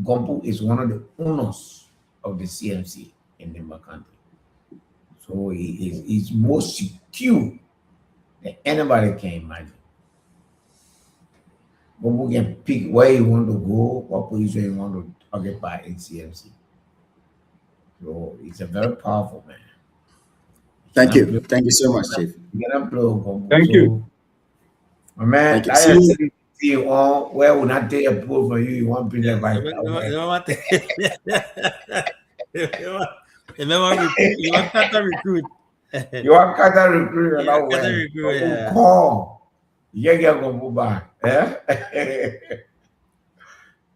Speaker 9: Gompu is one of the owners of the CMC in Nimba County. So he's more secure than anybody can imagine. Gompu can pick where he want to go, what position he want to occupy in CMC. So he's a very powerful man.
Speaker 5: Thank you. Thank you so much, Chief.
Speaker 12: Thank you.
Speaker 9: My man,
Speaker 5: Thank you.
Speaker 9: I just see you on where will not take a pool for you. You want to bring that back.
Speaker 8: You want Qatar recruit.
Speaker 9: You want Qatar recruit?
Speaker 8: Qatar recruit, yeah.
Speaker 9: Come. You get go back.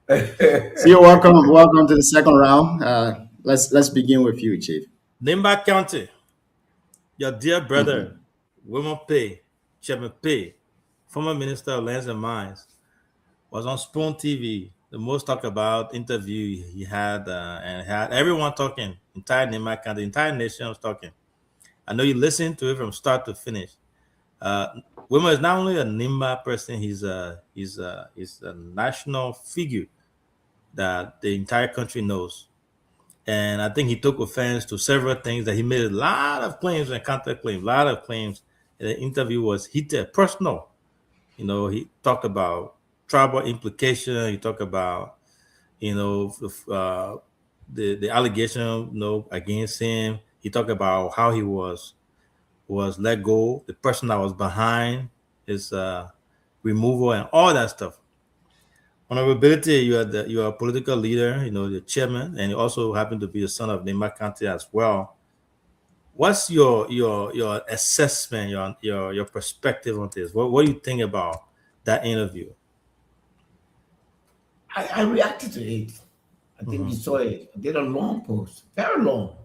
Speaker 5: So you're welcome. Welcome to the second round. Let's begin with you, Chief.
Speaker 8: Nimba County, your dear brother, Wilmer Pay, Chairman Pay, former Minister of Lands and Mines, was on Spoon TV, the most talked about interview he had, and had everyone talking, entire Nimba County, the entire nation was talking. I know you listened to it from start to finish. Wilmer is not only a Nimba person, he's a national figure that the entire country knows. And I think he took offense to several things that he made a lot of claims and counterclaims, a lot of claims. And the interview was heated, personal. You know, he talked about tribal implication. He talked about, the allegation, against him. He talked about how he was let go, the person that was behind his removal, and all that stuff. Honorability, you are a political leader, the chairman, and you also happen to be the son of Nimba Kante as well. What's your assessment, your perspective on this? What do you think about that interview?
Speaker 9: I reacted to it. I think you saw it. I did a long post, very long.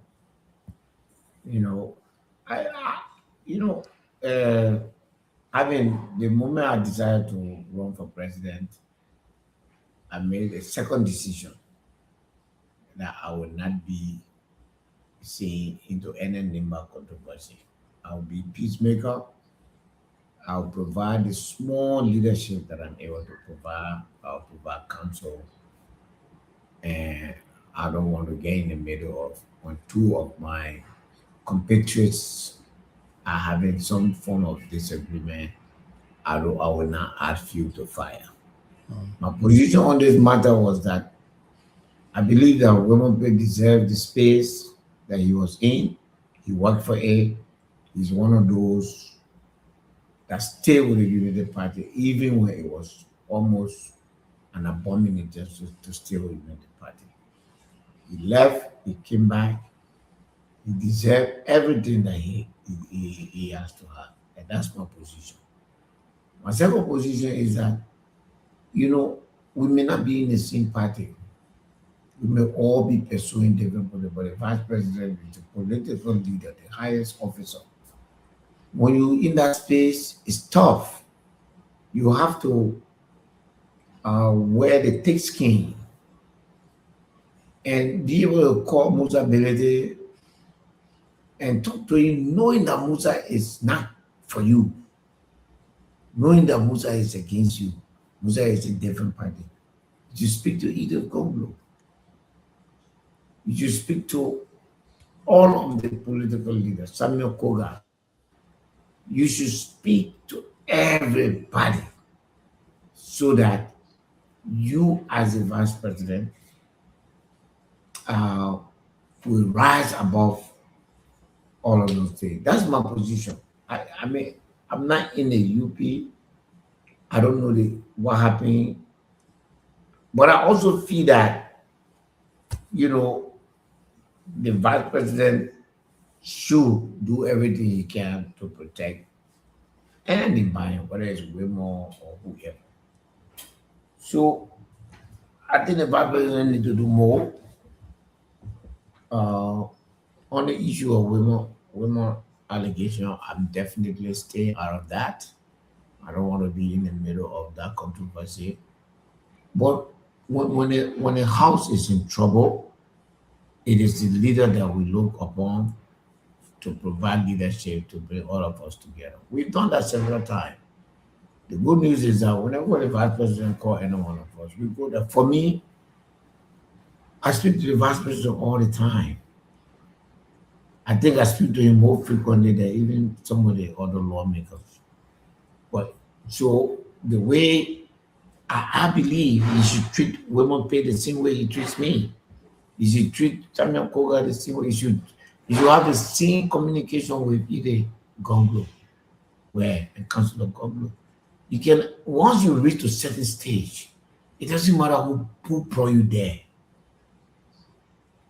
Speaker 9: Having the moment I decided to run for president, I made a second decision that I will not be seen into any Nimba controversy. I'll be peacemaker. I'll provide the small leadership that I'm able to provide. I'll provide counsel. And I don't want to get in the middle of when two of my compatriots are having some form of disagreement. I will not add fuel to fire. My position on this matter was that I believe that Wemopé deserved the space that he was in. He worked for it. He's one of those that stayed with the Unity Party, even when it was almost an abomination to stay with the Unity Party. He left, he came back, he deserved everything that he has to have. And that's my position. My second position is that, we may not be in the same party. We may all be pursuing different politics, but the vice president is the political leader, the highest officer. When you're in that space, it's tough. You have to wear the thick skin and be able to call Musa Belete and talk to him, knowing that Musa is not for you, knowing that Musa is against you. Musa is a different party. You speak to Edith Gonglo. You speak to all of the political leaders, Samuel Koga. You should speak to everybody so that you, as a vice president, will rise above all of those things. That's my position. I mean, I'm not in the UP. I don't know what happened. But I also feel that, the vice president should do everything he can to protect anybody, whether it's women or whoever. So I think the vice president needs to do more on the issue of women allegation. I'm definitely staying out of that. I don't want to be in the middle of that controversy. But when a house is in trouble, it is the leader that we look upon to provide leadership to bring all of us together. We've done that several times. The good news is that whenever the vice president calls any one of us, we go there. For me, I speak to the vice president all the time. I think I speak to him more frequently than even some of the other lawmakers. But so the way I believe he should treat Wemopé the same way he treats me. He should treat Samuel Koga the same way. He should have the same communication with either Gonglo, and Councillor Gonglo. You can, once you reach a certain stage, it doesn't matter who brought you there.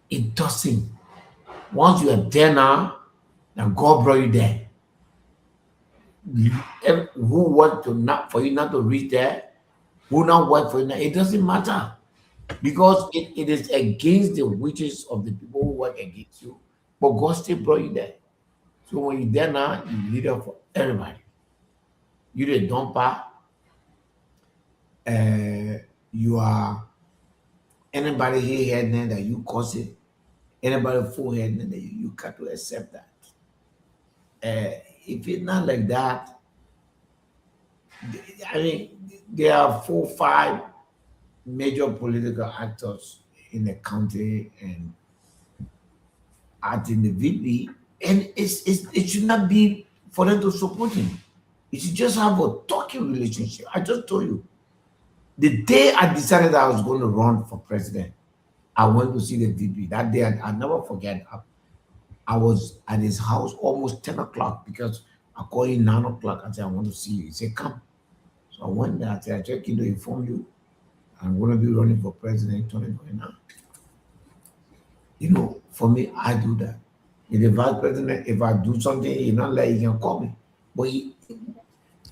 Speaker 9: It doesn't. Once you are there now, and God brought you there. Who want to not for you not to reach there, who not work for you, it doesn't matter. Because it is against the wishes of the people who work against you, but God still brought you there. So when you're there now, you're leader for everybody. You're the dumper. You are anybody here head that you cause it. Anybody forehead that you got to accept that. If it's not like that, I mean, there are 4 or 5 major political actors in the county and at in the VP, and it should not be for them to support him. You should just have a talking relationship. I just told you, the day I decided I was going to run for president, I went to see the VP. That day, I'll never forget. I was at his house almost 10 o'clock because I called him 9 o'clock. I said, I want to see you. He said, come. So So I went there, I said, I just to inform you, I'm going to be running for president in 2029. You know, for me, I do that. If the vice president, if I do something, he's not like he can call me. But if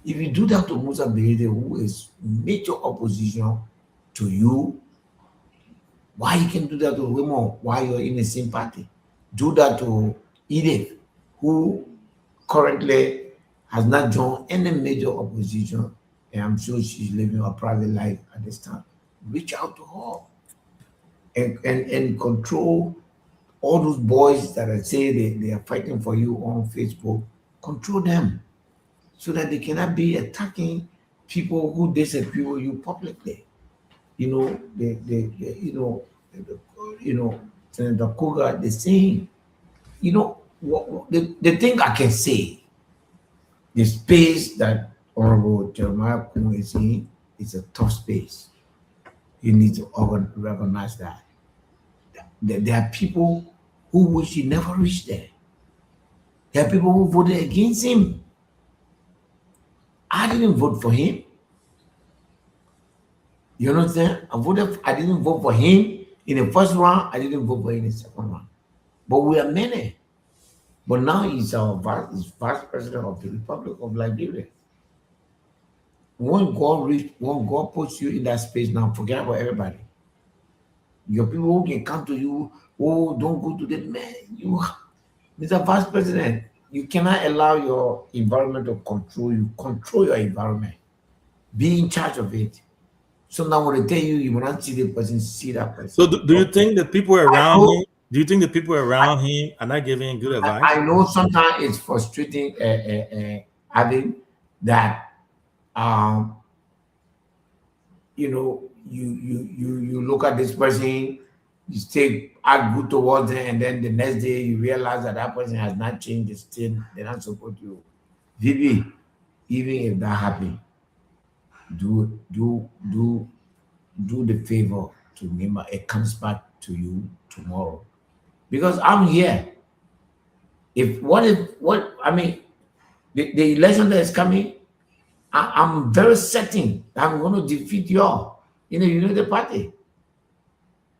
Speaker 9: you do that to Musa Birete, who is major opposition to you, why you can do that to Wemo while you're in the same party? Do that to Edith, who currently has not joined any major opposition, and I'm sure she's living a private life at this time. Reach out to her and control all those boys that I say they are fighting for you on Facebook. Control them so that they cannot be attacking people who disagree with you publicly. You know, Senator Koga, the saying, you know, the thing I can say, the space that Honorable Jeremiah Kumu is in is a tough space. You need to recognize that. There are people who wish he never reached there. There are people who voted against him. I didn't vote for him. You understand? I didn't vote for him in the first round. I didn't vote for him in the second round. But we are many. But now he's vice president of the Republic of Liberia. When God puts you in that space now, forget about everybody. Your people who can come to you, oh, don't go to the man. You, Mr. Vice President, you cannot allow your environment to control you. Control your environment. Be in charge of it. So now when they tell you, you will not see the person, see that person.
Speaker 8: So do you think the people around him? Do you think the people around him are not giving good advice?
Speaker 9: I know sometimes it's frustrating having that. You know, you look at this person, you act good towards them, and then the next day you realize that person has not changed the thing. They're not support you. Vivi, even if that happens, do the favor to Nima. It comes back to you tomorrow, because I'm here. The election that is coming, I'm very certain that I'm going to defeat y'all in the United Party.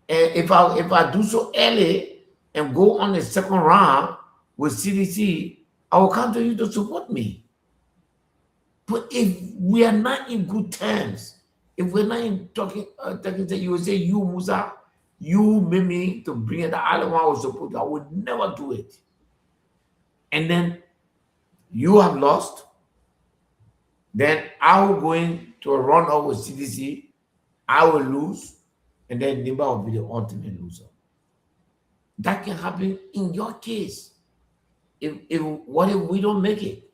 Speaker 9: And if I do so early and go on the second round with CDC, I will come to you to support me. But if we are not in good terms, if we're not in talking, you will say, you, Musa, you made me to bring the other one I was supposed to. I would never do it. And then you have lost. Then I will go into a run-up with CDC. I will lose. And then Nimba will be the ultimate loser. That can happen in your case. What if we don't make it?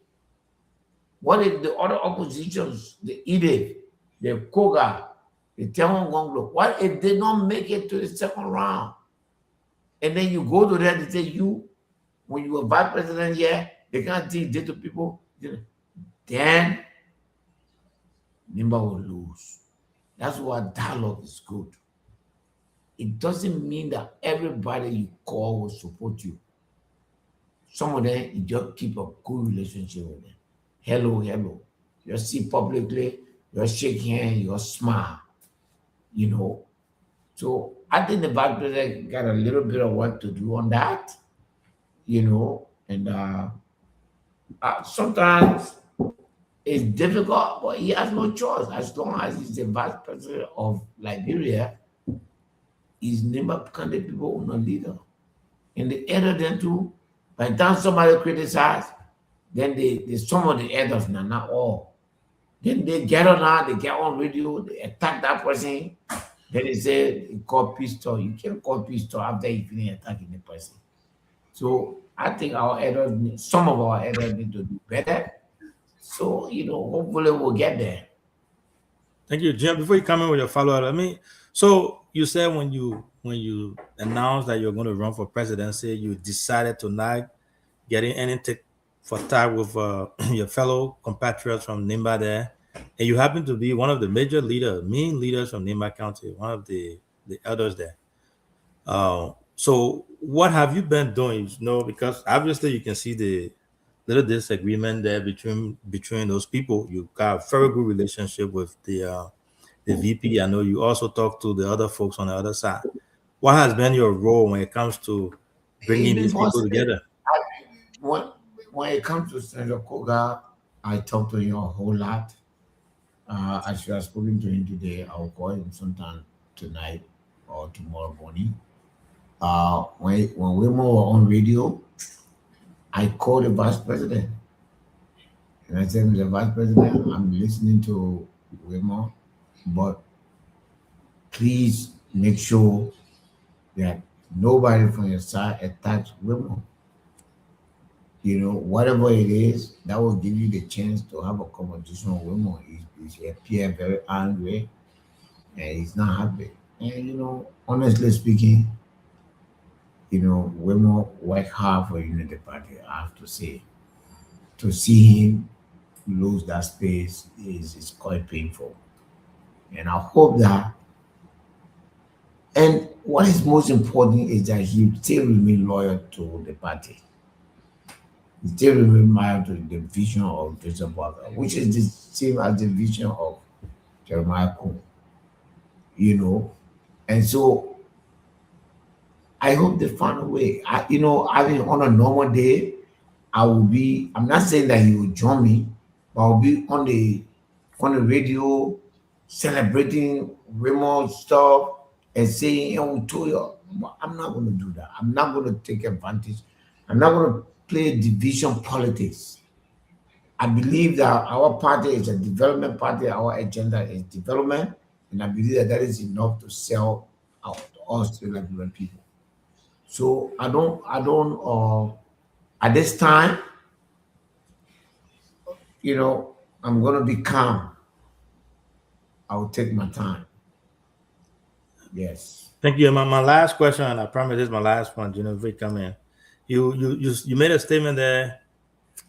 Speaker 9: What if the other oppositions, the IDE, the Koga, the Tehong Gonglo, what if they don't make it to the second round? And then you go to them and say, when you were vice president here, they can't teach to people. Then Nimba will lose. That's why dialogue is good. It doesn't mean that everybody you call will support you. Some of them, you just keep a good relationship with them. Hello. You see publicly, you shake hands, you smile. You know. So I think the vice president got a little bit of work to do on that. You know, and sometimes it's difficult, but he has no choice. As long as he's the vice president of Liberia, he's never candidate people who are not leader. And the elder then too, by the time somebody criticizes, then some of the elders, not all. Then they get on radio, they attack that person. Then they say, they call pistol. You can't call pistol after you finish attacking the person. So I think some of our elders need to do better. So, hopefully we'll get there.
Speaker 8: Thank you, Jim. Before you come in with your follow-up, so you said when you announced that you're going to run for presidency, you decided to not get in anything for talk with your fellow compatriots from Nimba there, and you happen to be one of the major main leaders from Nimba County, one of the elders there. So what have you been doing? Because obviously you can see little disagreement there between those people. You got a very good relationship with the VP. I know you also talk to the other folks on the other side. What has been your role when it comes to bringing these people together?
Speaker 9: When it comes to Senator Koga, I talk to him a whole lot. I should have spoken to him today. I'll call him sometime tonight or tomorrow morning. When we were on radio, I called the vice president. And I said, Mr. Vice President, I'm listening to Wilmore, but please make sure that nobody from your side attacks Wilmore. You know, whatever it is, that will give you the chance to have a conversation with Wilmore. He appears very angry and he's not happy. And, you know, honestly speaking, you know, Wilmore worked hard for Unity Party, I have to say. To see him lose that space is quite painful. And I hope that, and what is most important is that he still remain loyal to the party. He still remain loyal to the vision of Joseph Boakai, which is the same as the vision of Jeremiah Kuhn, you know. And so I hope they find a way. I mean, on a normal day, I'm not saying that he will join me, but I'll be on the radio celebrating Raymond stuff and saying, I'm not going to do that. I'm not going to take advantage. I'm not going to play division politics. I believe that our party is a development party. Our agenda is development. And I believe that is enough to sell out to us, the Liberian people. So I don't, at this time, you know, I'm going to be calm. I will take my time. Yes.
Speaker 8: Thank you. My last question, and I promise this is my last one, Genevieve, come in. You made a statement there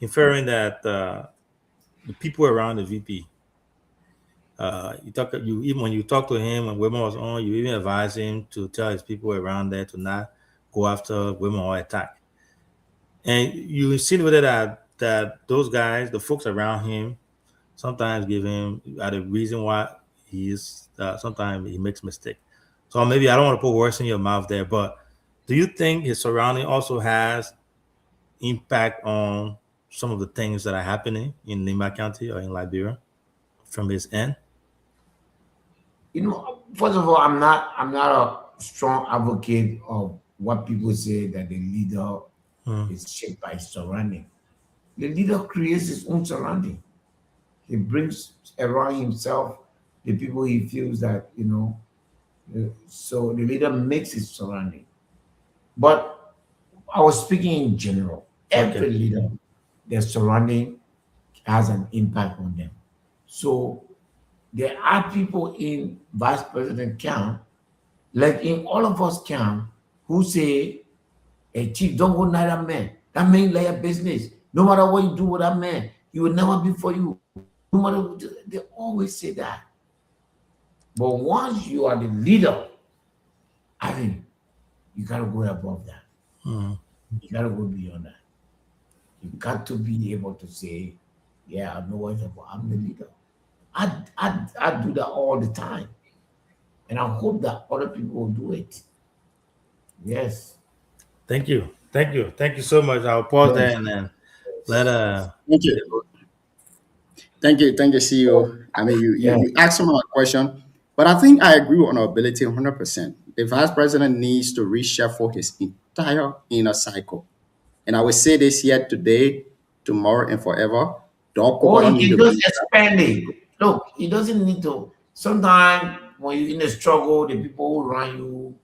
Speaker 8: inferring that the people around the VP, even when you talk to him when women was on, you even advise him to tell his people around there to not go after women or attack. And you insinuated that those guys, the folks around him, sometimes give him the reason why he is sometimes he makes mistakes. So maybe I don't want to put words in your mouth there, but do you think his surrounding also has impact on some of the things that are happening in Nimba County or in Liberia from his end?
Speaker 9: You know, first of all, I'm not a strong advocate of what people say that the leader is shaped by his surrounding. The leader creates his own surrounding. He brings around himself the people he feels that, you know, so the leader makes his surrounding. But I was speaking in general. Every leader, their surrounding has an impact on them. So there are people in Vice President camp, like in all of us camp, who say, hey, Chief, don't go near that man. That man like a business. No matter what you do with that man, he will never be for you. No matter what, they always say that. But once you are the leader, I mean, you got to go above that. You got to go beyond that. You got to be able to say, yeah, I know what I'm the leader. I do that all the time. And I hope that other people will do it. Yes.
Speaker 8: Thank you. Thank you so much. I'll pause there and then let
Speaker 5: Thank you. Thank you, CEO. I mean, you asked some a question, but I think I agree with honorability 100%. The vice president needs to reshuffle his entire inner cycle. And I will say this here today, tomorrow, and forever.
Speaker 9: He just expand it. Look, he doesn't need to. Sometimes when you're in a struggle, the people who run you,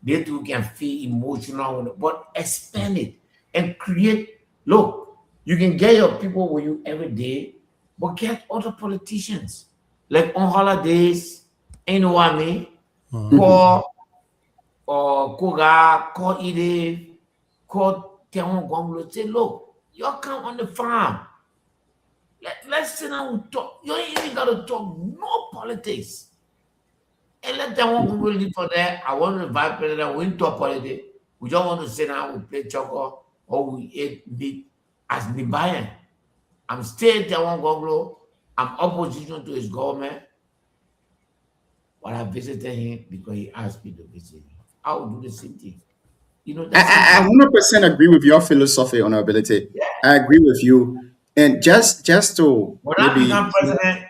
Speaker 9: they too can feel emotional, but expand it and create. Look, you can get your people with you every day, but get other politicians. Like on holidays, you know what I mean? Call Koga, call Ide, call Teon Gonglo. Say, look, y'all come on the farm. Let's sit down and talk. You ain't even got to talk no politics. And let them walk really for that. I want to vice president. We talk politics. We don't want to sit down, we play chocolate, or we eat meat. as Nibayan. I'm still Tawan Goglo. I'm opposition to his government. But I visited him because he asked me to visit him. I will do the same thing. You know,
Speaker 5: I 100% agree with your philosophy, honorability. I agree with you. And just to
Speaker 9: when I
Speaker 5: maybe
Speaker 9: become president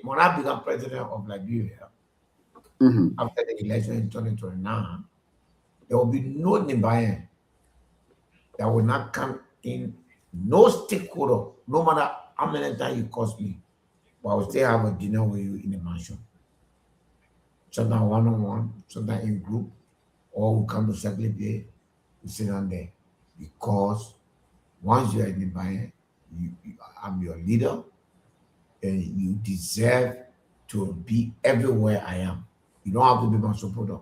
Speaker 9: when I become president of Liberia after the election in 2029, there will be no Nibayan that will not come in, no stakeholder, no matter how many times you cost me, but I will still have a dinner with you in the mansion. Sometimes one-on-one, sometimes in group, or we come to Secretary, we sit down there. Because once you are in the Nibayan, I'm your leader, and you deserve to be everywhere I am. You don't have to be my supporter.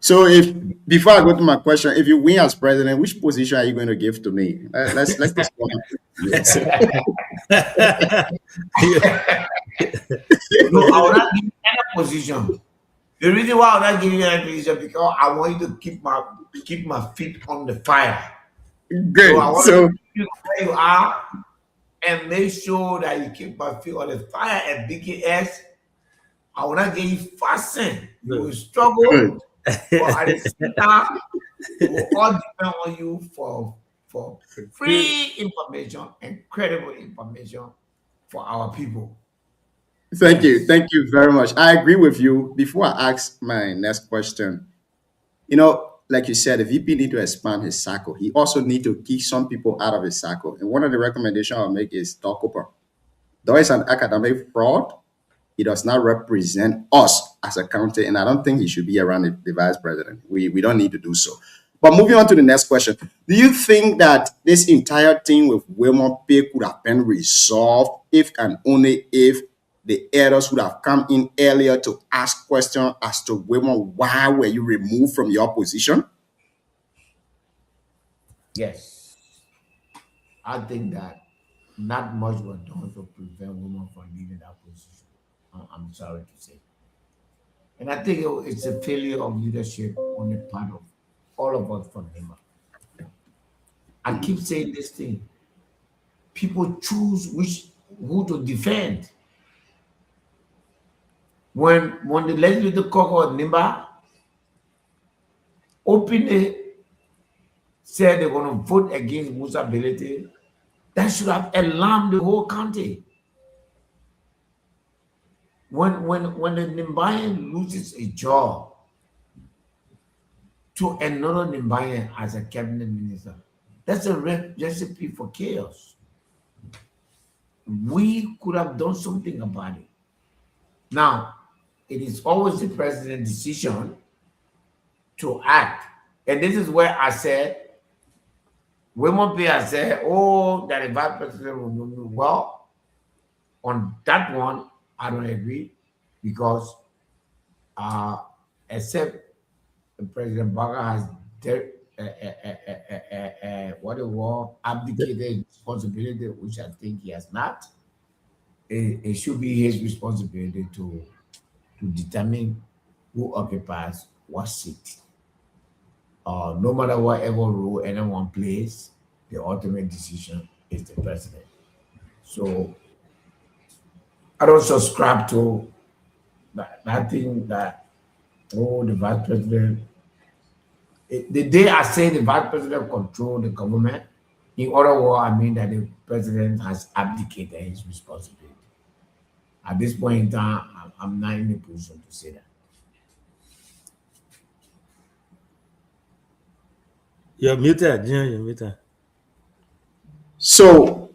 Speaker 5: So, if before I go to my question, if you win as president, which position are you going to give to me? Let's just go on.
Speaker 9: No, I will not give you any position. The reason why I will not give you any position because I want you to keep my feet on the fire.
Speaker 5: Great.
Speaker 9: So I want to keep you where you are and make sure that you keep my feet on the fire at BKS. I will not get you fastened. You will struggle. But at the same time, it will all depend on you for free information and credible information for our people.
Speaker 5: Thank you very much. I agree with you. Before I ask my next question, like you said, the VP need to expand his circle. He also need to kick some people out of his circle. And one of the recommendations I'll make is Doug Cooper. Though it's an academic fraud, he does not represent us as a county, and I don't think he should be around the vice president. We don't need to do so. But moving on to the next question, do you think that this entire thing with Wilmot Pay could have been resolved if and only if the elders would have come in earlier to ask questions as to Wilmot, why were you removed from your position?
Speaker 9: Yes. I think that not much was done to prevent women from leaving that position. I'm sorry to say. And I think it's a failure of leadership on the part of all of us from Nima. I keep saying this thing. People choose who to defend. When the legislative caucus of Nimba openly said they're going to vote against Musa Belete, that should have alarmed the whole county. When the Nimbayan loses a job to another Nimbayan as a cabinet minister, that's a recipe for chaos. We could have done something about it. Now, it is always the president's decision to act. And this is where I said, Wilmot Pay has said, that the vice president will do well. On that one, I don't agree because except President Baga has abdicated responsibility, which I think he has not. It should be his responsibility to determine who occupies what seat. No matter whatever role anyone plays, the ultimate decision is the president. So I don't subscribe to that thing that, the vice president. The day I say the vice president control the government, in other words, I mean that the president has abdicated his responsibility. At this point in time, I'm not in a position to say that.
Speaker 8: You're muted, Junior, you're muted.
Speaker 5: So,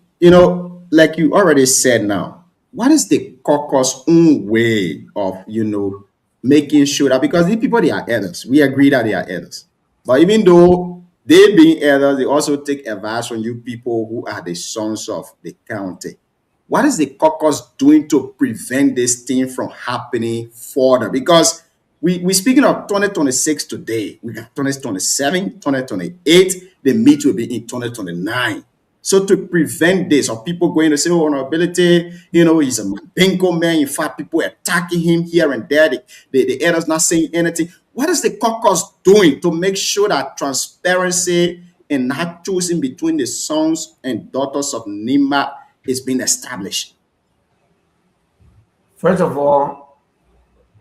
Speaker 5: like you already said now, what is the caucus' own way of, making sure that, because these people, they are elders. We agree that they are elders. But even though they being elders, they also take advice from you people who are the sons of the county. What is the caucus doing to prevent this thing from happening further? Because we're speaking of 2026 today. We got 2027, 2028. The meet will be in 2029. So to prevent this, of people going to say, honorability, he's a bingo man. In fact, people attacking him here and there. The elders not saying anything. What is the caucus doing to make sure that transparency and not choosing between the sons and daughters of Nimba is being established?
Speaker 9: First of all,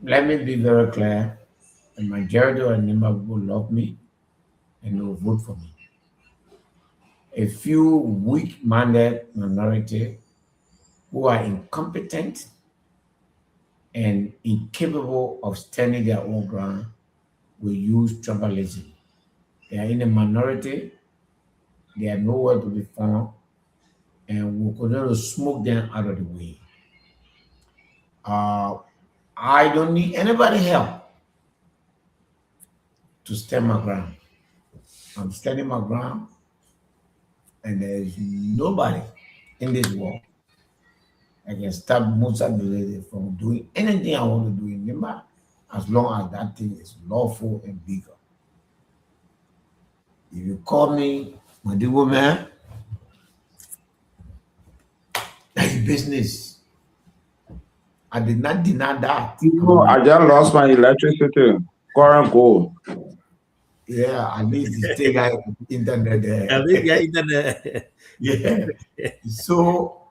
Speaker 9: let me be very clear. The majority of Nimba people love me and will vote for me. A few weak-minded minority who are incompetent and incapable of standing their own ground will use tribalism. They are in a minority, they are nowhere to be found, and we'll continue to smoke them out of the way. I don't need anybody help to stand my ground. I'm standing my ground, and there's nobody in this world that can stop Musa Belede from doing anything I want to do in Nimba, as long as that thing is lawful and legal. If you call me Madigo man, that's business. I did not deny that.
Speaker 12: I just lost my electricity. Current go.
Speaker 9: Yeah, at least you still got internet there.
Speaker 8: At least got internet.
Speaker 9: Yeah. So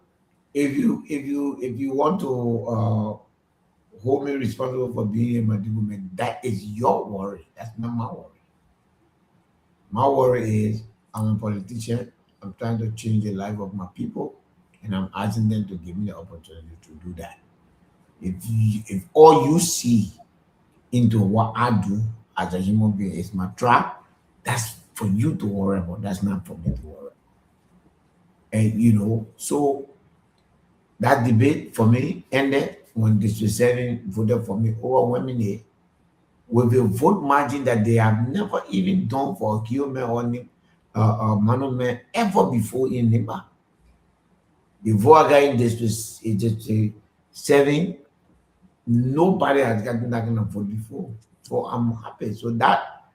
Speaker 9: if you want to hold me responsible for being a Madigo man, that is your worry. That's not my worry. My worry is I'm a politician. I'm trying to change the life of my people, and I'm asking them to give me the opportunity to do that. If all you see into what I do as a human being is my trap, that's for you to worry about. That's not for me to worry about. And so that debate for me ended when District 7 voted for me overwhelmingly with a vote margin that they have never even done for Kiome or Manume ever before in Nimba. The vote I got in District 7, nobody has gotten that kind of vote before. So I'm happy. So that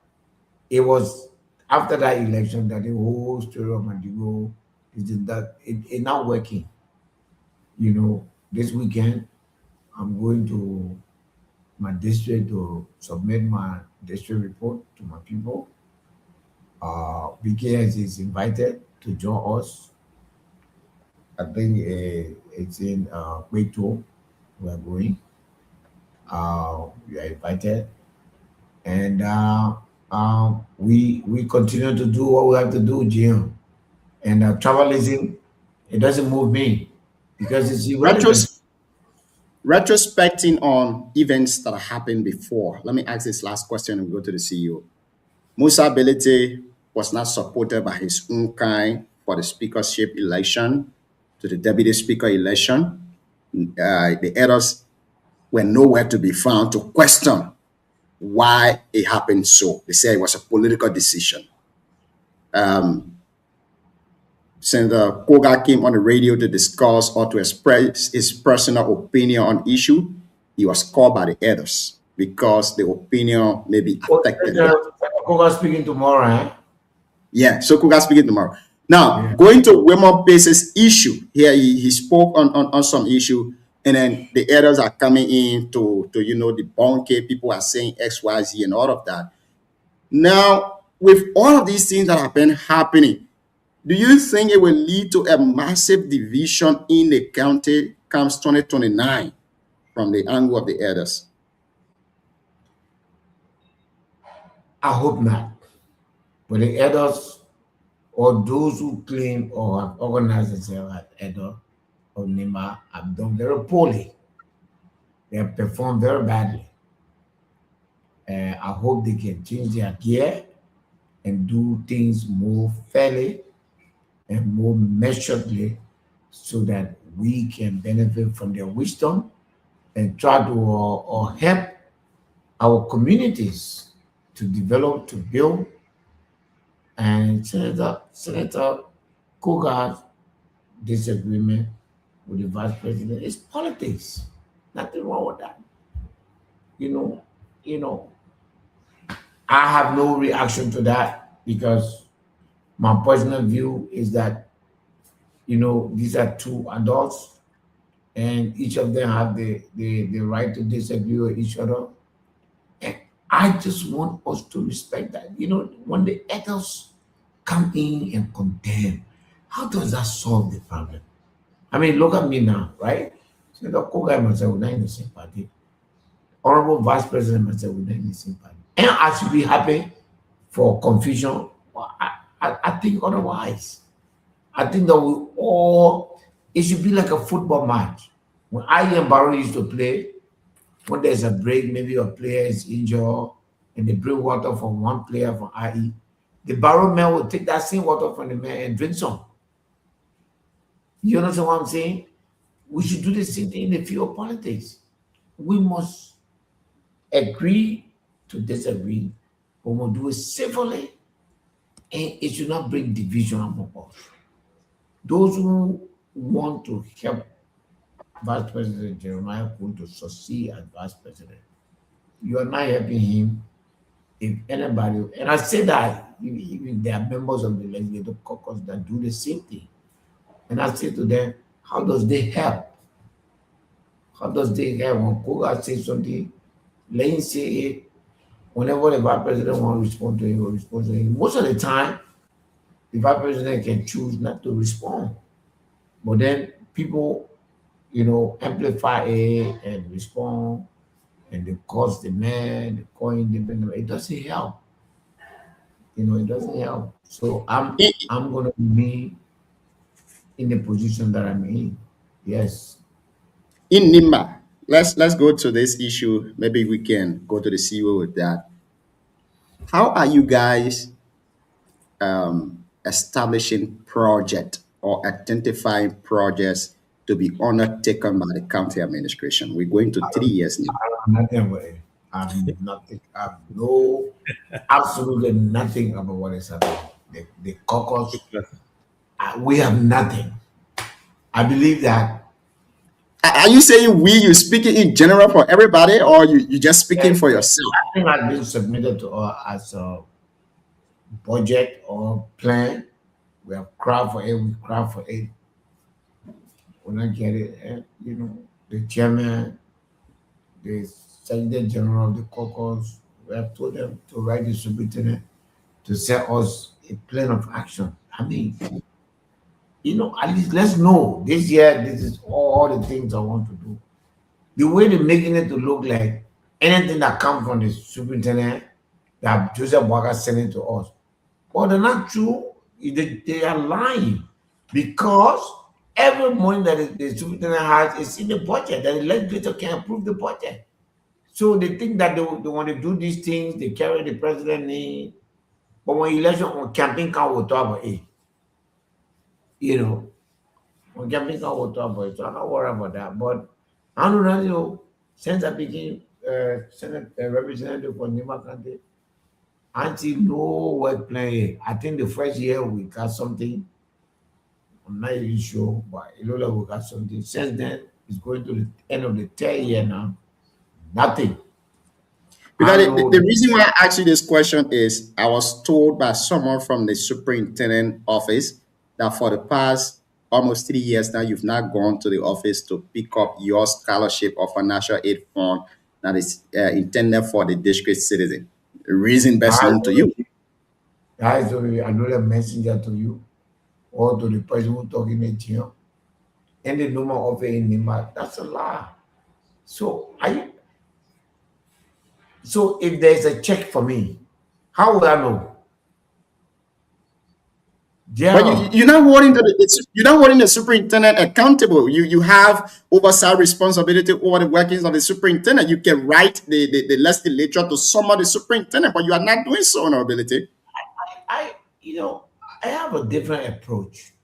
Speaker 9: it was after that election that the whole story of Madigo is that it's not working. This weekend I'm going to my district to submit my district report to my people. BKS is invited to join us. I think it's in Quito. We are going. We are invited, and we continue to do what we have to do, Jim. And tribalism, it doesn't move me because it's irrelevant.
Speaker 5: Retrospecting on events that happened before, let me ask this last question and go to the CEO. Musa Belete was not supported by his own kind for the speakership election, to the deputy speaker election. The others were nowhere to be found to question why it happened so. They said it was a political decision. Senator Koga came on the radio to discuss or to express his personal opinion on issue. He was called by the others because the opinion may be affected.
Speaker 9: Koga speaking tomorrow, eh?
Speaker 5: Yeah, so Koga speaking tomorrow. Now, going to Wemon Pace's issue, here he spoke on some issue, and then the others are coming in to debunk it. People are saying X, Y, Z, and all of that. Now, with all of these things that have been happening, do you think it will lead to a massive division in the county comes 2029 from the angle of the others?
Speaker 9: I hope not. But the others, or those who claim or have organized themselves as Edo or Nimba, have done very poorly. They have performed very badly. I hope they can change their gear and do things more fairly and more measuredly so that we can benefit from their wisdom and try to help our communities to develop, to build. And Senator Koga's disagreement with the vice president is politics. Nothing wrong with that. I have no reaction to that because my personal view is that, these are two adults and each of them have the right to disagree with each other. And I just want us to respect that. When the adults come in and condemn. How does that solve the problem? I mean, look at me now, right? So the Koga must say we're not in the same party. Honorable Vice President must say we're not in the same party. And I should be happy for confusion. Well, I think otherwise. I think that we all, it should be like a football match. When I and Barrow used to play, when there's a break, maybe a player is injured and they bring water from one player from IE, the Barrow man will take that same water from the man and drink some. You understand what I'm saying? We should do the same thing in the field of politics. We must agree to disagree, but we'll do it civilly, and it should not bring division among us. Those who want to help Vice President Jeremiah Kul to succeed as Vice President, you are not helping him. If anybody, and I say that even there are members of the legislative caucus that do the same thing, and I say to them, how does they help? How does they help? When Koga says something, let him say it. Whenever the Vice President wants to respond to him, will respond to him. Most of the time, the Vice President can choose not to respond. But then people, amplify it and respond, and they cause the man, they call him the. It doesn't help. It doesn't help. So I'm gonna be in the position that I'm in. Yes.
Speaker 5: In Nimba, let's go to this issue. Maybe we can go to the CEO with that. How are you guys establishing project or identifying projects to be undertaken by the county administration? We're going to 3 years now.
Speaker 9: Nothing with it. I have no, absolutely nothing about what is happening. The caucus, we have nothing. I believe that.
Speaker 5: Are you saying you're speaking in general for everybody, or you just speaking for yourself?
Speaker 9: Nothing has been submitted to us as a budget or plan. We have crowd for it, we crowd for it. When I get it, the chairman, the Secretary General of the caucus, we have told them to write the superintendent to set us a plan of action. I mean, at least let's know this year, this is all the things I want to do. The way they're making it to look like anything that comes from the superintendent, that Joseph Waka sending to us. Well, they're not true. They are lying, because every money that the superintendent has is in the budget, that the legislature can approve the budget. So they think that they want to do these things, they carry the president name, but when election on campaign can will talk about it. When campaign can will talk about it, so I'm not worried about that. But I don't know, since I became Senate representative for Nimba County, until no work plan. I think the first year we got something. I'm not even sure, but it looks like we got something. Since then, it's going to the end of the 3rd year now. Nothing.
Speaker 5: Because the reason why I asked you this question is I was told by someone from the superintendent office that for the past almost 3 years now, you've not gone to the office to pick up your scholarship or financial aid fund that is intended for the district citizen. The reason best known to you.
Speaker 9: Guys, I know the messenger to you or to the person who talking to you. And the number of it in Nimba, that's a lie. So if there's a check for me, how would I know? Yeah.
Speaker 5: But you're not holding the superintendent accountable. You have oversight responsibility over the workings of the superintendent. You can write the legislature to summon the superintendent, but you are not doing so, honorability.
Speaker 9: I have a different approach.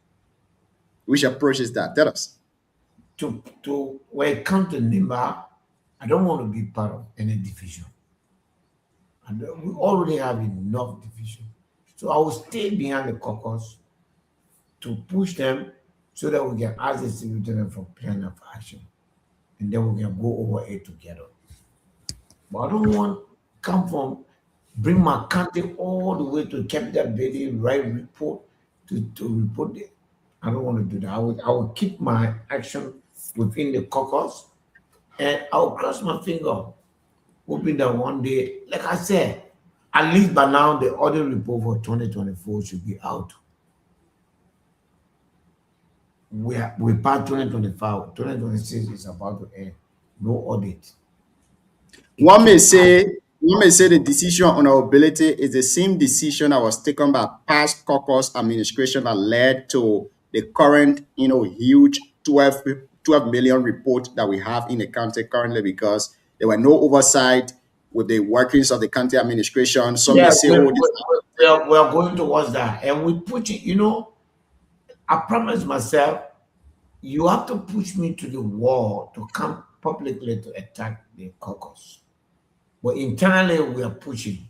Speaker 5: Which approach is that? Tell us.
Speaker 9: To when it comes to Nimba, I don't want to be part of any division. And we already have enough division. So I will stay behind the caucus to push them so that we can ask the superintendent for plan of action. And then we can go over it together. But I don't want to bring my country all the way to Capital Building, write report to report it. I don't want to do that. I will keep my action within the caucus, and I'll cross my finger, hoping that one day, like I said, At least by now, the audit report for 2024 should be out. We passed 2025, 2026 is about to end. No audit.
Speaker 5: One may say the decision on our ability is the same decision that was taken by past caucus administration that led to the current, huge 12 million report that we have in the county currently, because there were no oversight with the workings of the county administration. Some may say,
Speaker 9: we are going towards that, and we push it. I promised myself, you have to push me to the wall to come publicly to attack the caucus. But internally, we are pushing.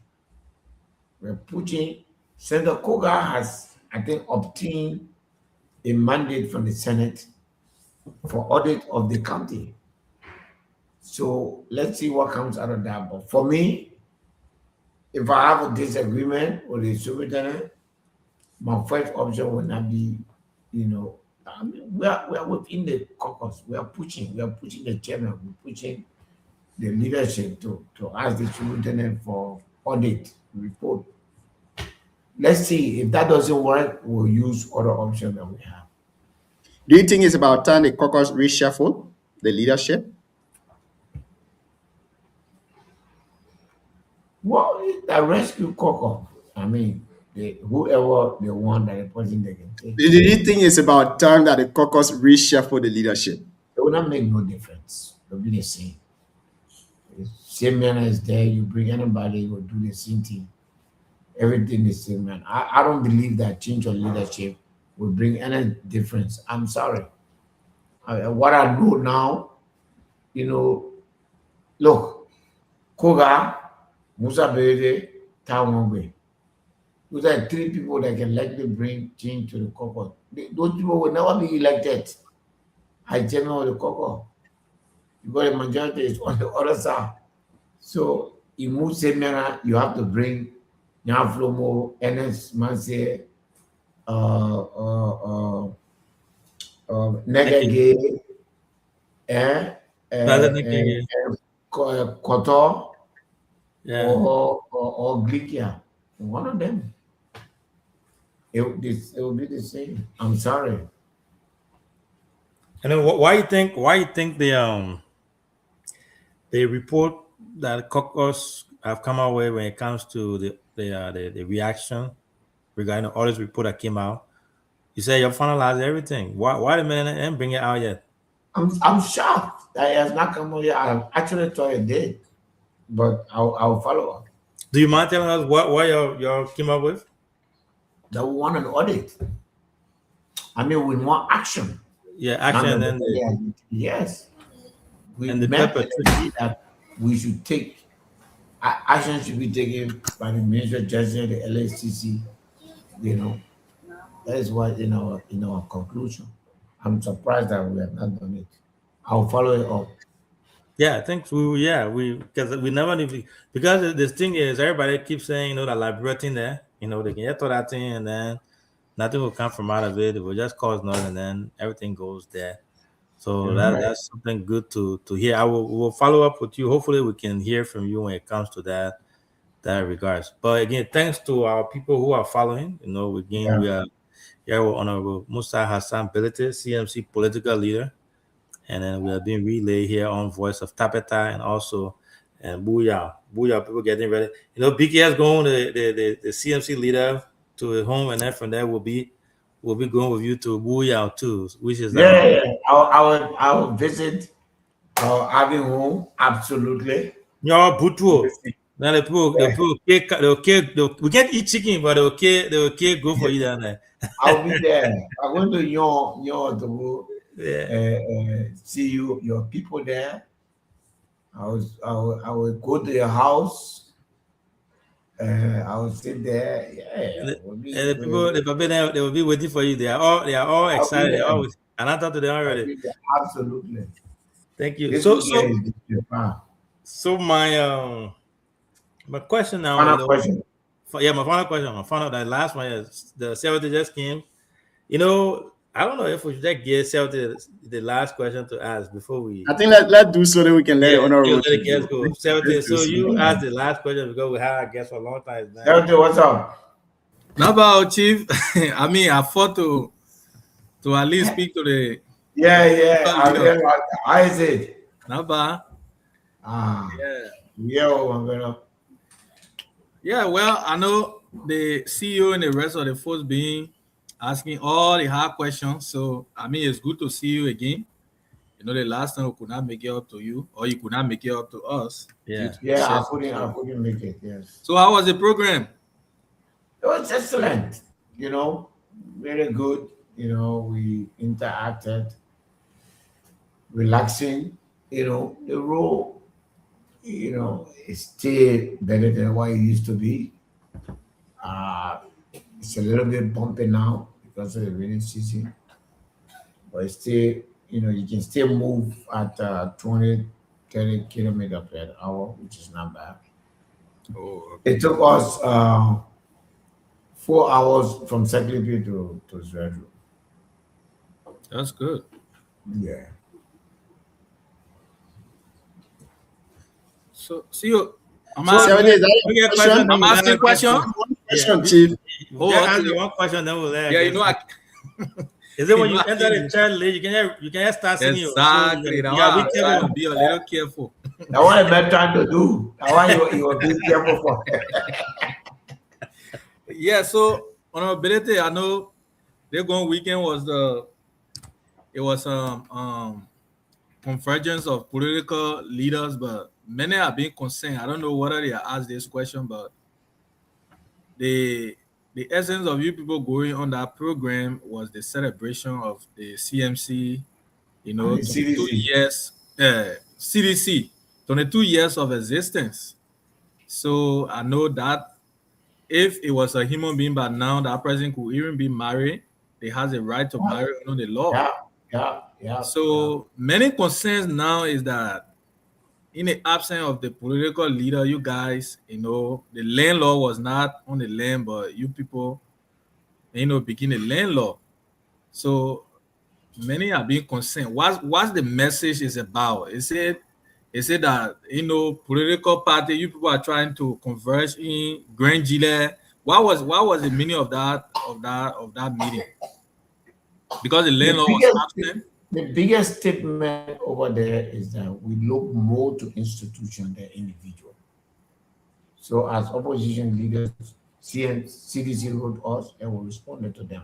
Speaker 9: We're pushing. Senator Koga has, I think, obtained a mandate from the Senate for audit of the county. So let's see what comes out of that. But for me, if I have a disagreement with the superintendent, my first option would not be, we are within the caucus. We are pushing the chairman, we're pushing the leadership to ask the superintendent for audit report. Let's see if that doesn't work, we'll use other options that we have.
Speaker 5: Do you think it's about time the caucus reshuffle the leadership?
Speaker 9: Well, the rescue caucus, whoever they want, that the person they can take.
Speaker 5: Do you think it's about time that the caucus reshuffle the leadership?
Speaker 9: It will not make no difference. It will be the same. The same man is there. You bring anybody, will do the same thing. Everything the same man. I don't believe that change of leadership will bring any difference. I'm sorry. What I know now, look, Koga, Musa Berede, Tawangwe. Those are three people that can likely bring change to the caucus. Those people will never be elected as chairman of the caucus. Because the majority is on the other side. So, in Musa Mera, you have to bring Nyaflomo, Enes Manse, Negege, Koto, or Glikia. One of them. It will be the same. I'm sorry.
Speaker 8: And then why you think the report that caucus have come out with when it comes to the reaction regarding all this report that came out? You say you finalized everything. Why the man didn't bring it out yet?
Speaker 9: I'm shocked that it has not come out yet. I actually thought it did, but I'll follow up.
Speaker 8: Do you mind telling us what y'all came up with?
Speaker 9: That we want an audit. We want action.
Speaker 8: Yeah, action. And then
Speaker 9: yes, we
Speaker 8: and the
Speaker 9: met
Speaker 8: pepper.
Speaker 9: that we should take action should be taken by the Minister of Justice, the LSTC. That is what in our conclusion. I'm surprised that we have not done it. I'll follow it up.
Speaker 8: Yeah, I think because we never knew, because this thing is everybody keeps saying that library thing there, they can get to that thing and then nothing will come from out of it. It will just cause noise and then everything goes there. So that's something good to hear. We'll follow up with you. Hopefully we can hear from you when it comes to that regards. But again, thanks to our people who are following. We are here with Honorable Musa Hassan Bilite, CMC political leader. And then we are being relayed here on Voice of Tapeta and also Booyah. People getting ready. BK has going the CMC leader to his home, and then from there we'll be going with you to Booyah too, which is
Speaker 9: I will visit having home absolutely.
Speaker 8: Butuo. Now the people we can't eat chicken, but they okay go for you down there.
Speaker 9: I'll be there. I'm going to your to see your people there. I will go to your house. I will sit there.
Speaker 8: And the people, the people there, they will be waiting for you. They are all excited. They're always, and I talked to them already.
Speaker 9: Absolutely.
Speaker 8: Thank you.
Speaker 9: This
Speaker 8: So my question now.
Speaker 9: Final question.
Speaker 8: My final question. I found out that last one is the secretary just came. I don't know if we should just give Celtic the last question to ask before we.
Speaker 5: I think let do so that we can let it
Speaker 8: Yeah,
Speaker 5: honor.
Speaker 8: let the guests go. Celtic,
Speaker 5: Let's do
Speaker 8: so
Speaker 5: so.
Speaker 8: you ask the last question because we had our guest for a long time. Now.
Speaker 9: Celtic, what's up?
Speaker 14: Not about Chief. I mean, I thought to at least speak to the.
Speaker 9: Yeah. How is it?
Speaker 14: Not bad. Yeah, well, I know the CEO and the rest of the folks being asking all the hard questions. So, I mean, it's good to see you again. You know, the last time we could not make it up to you, or you could not make it up to us.
Speaker 9: Yeah, I couldn't make it, yes.
Speaker 14: So, how was the program?
Speaker 9: It was excellent. You know, very good. You know, we interacted, relaxing. You know, the role, you know, is still better than what it used to be. It's a little bit bumpy now because of the rainy season, but it's still, you know, you can still move at 20, 30 kilometers per hour, which is not bad.
Speaker 14: Oh,
Speaker 9: okay. It took us 4 hours from Seklipi to Zvedru.
Speaker 14: That's good.
Speaker 9: Yeah.
Speaker 14: So, see you. I'm
Speaker 5: asking
Speaker 14: question.
Speaker 5: Question, Chief.
Speaker 8: Ask the one question, then we'll
Speaker 14: Yeah, you know,
Speaker 8: is it when you enter the church late, you can start singing?
Speaker 14: Exactly.
Speaker 8: Your
Speaker 14: be a little careful.
Speaker 9: That's what I'm not trying to do. That's why you are being careful for.
Speaker 14: Yeah, so honorability, I know their going weekend was convergence of political leaders, but many are being concerned. I don't know whether they are asked this question, but the essence of you people going on that program was the celebration of the CMC, you know, 22 years, CDC, 22 years of existence. So I know that if it was a human being by now, that person could even be married. They has a right to marry under the law.
Speaker 9: Yeah.
Speaker 14: So many concerns now is that in the absence of the political leader, you guys, you know, the land law was not on the land, but you people, you know, begin the land law. So many are being concerned. What's the message is about? Is it that, you know, political party, you people are trying to converge in Grand Gila? What was the meaning of that meeting? Because the land law was absent.
Speaker 9: The biggest statement over there is that we look more to institution than individual. So as opposition leaders, CDC wrote us and we responded to them.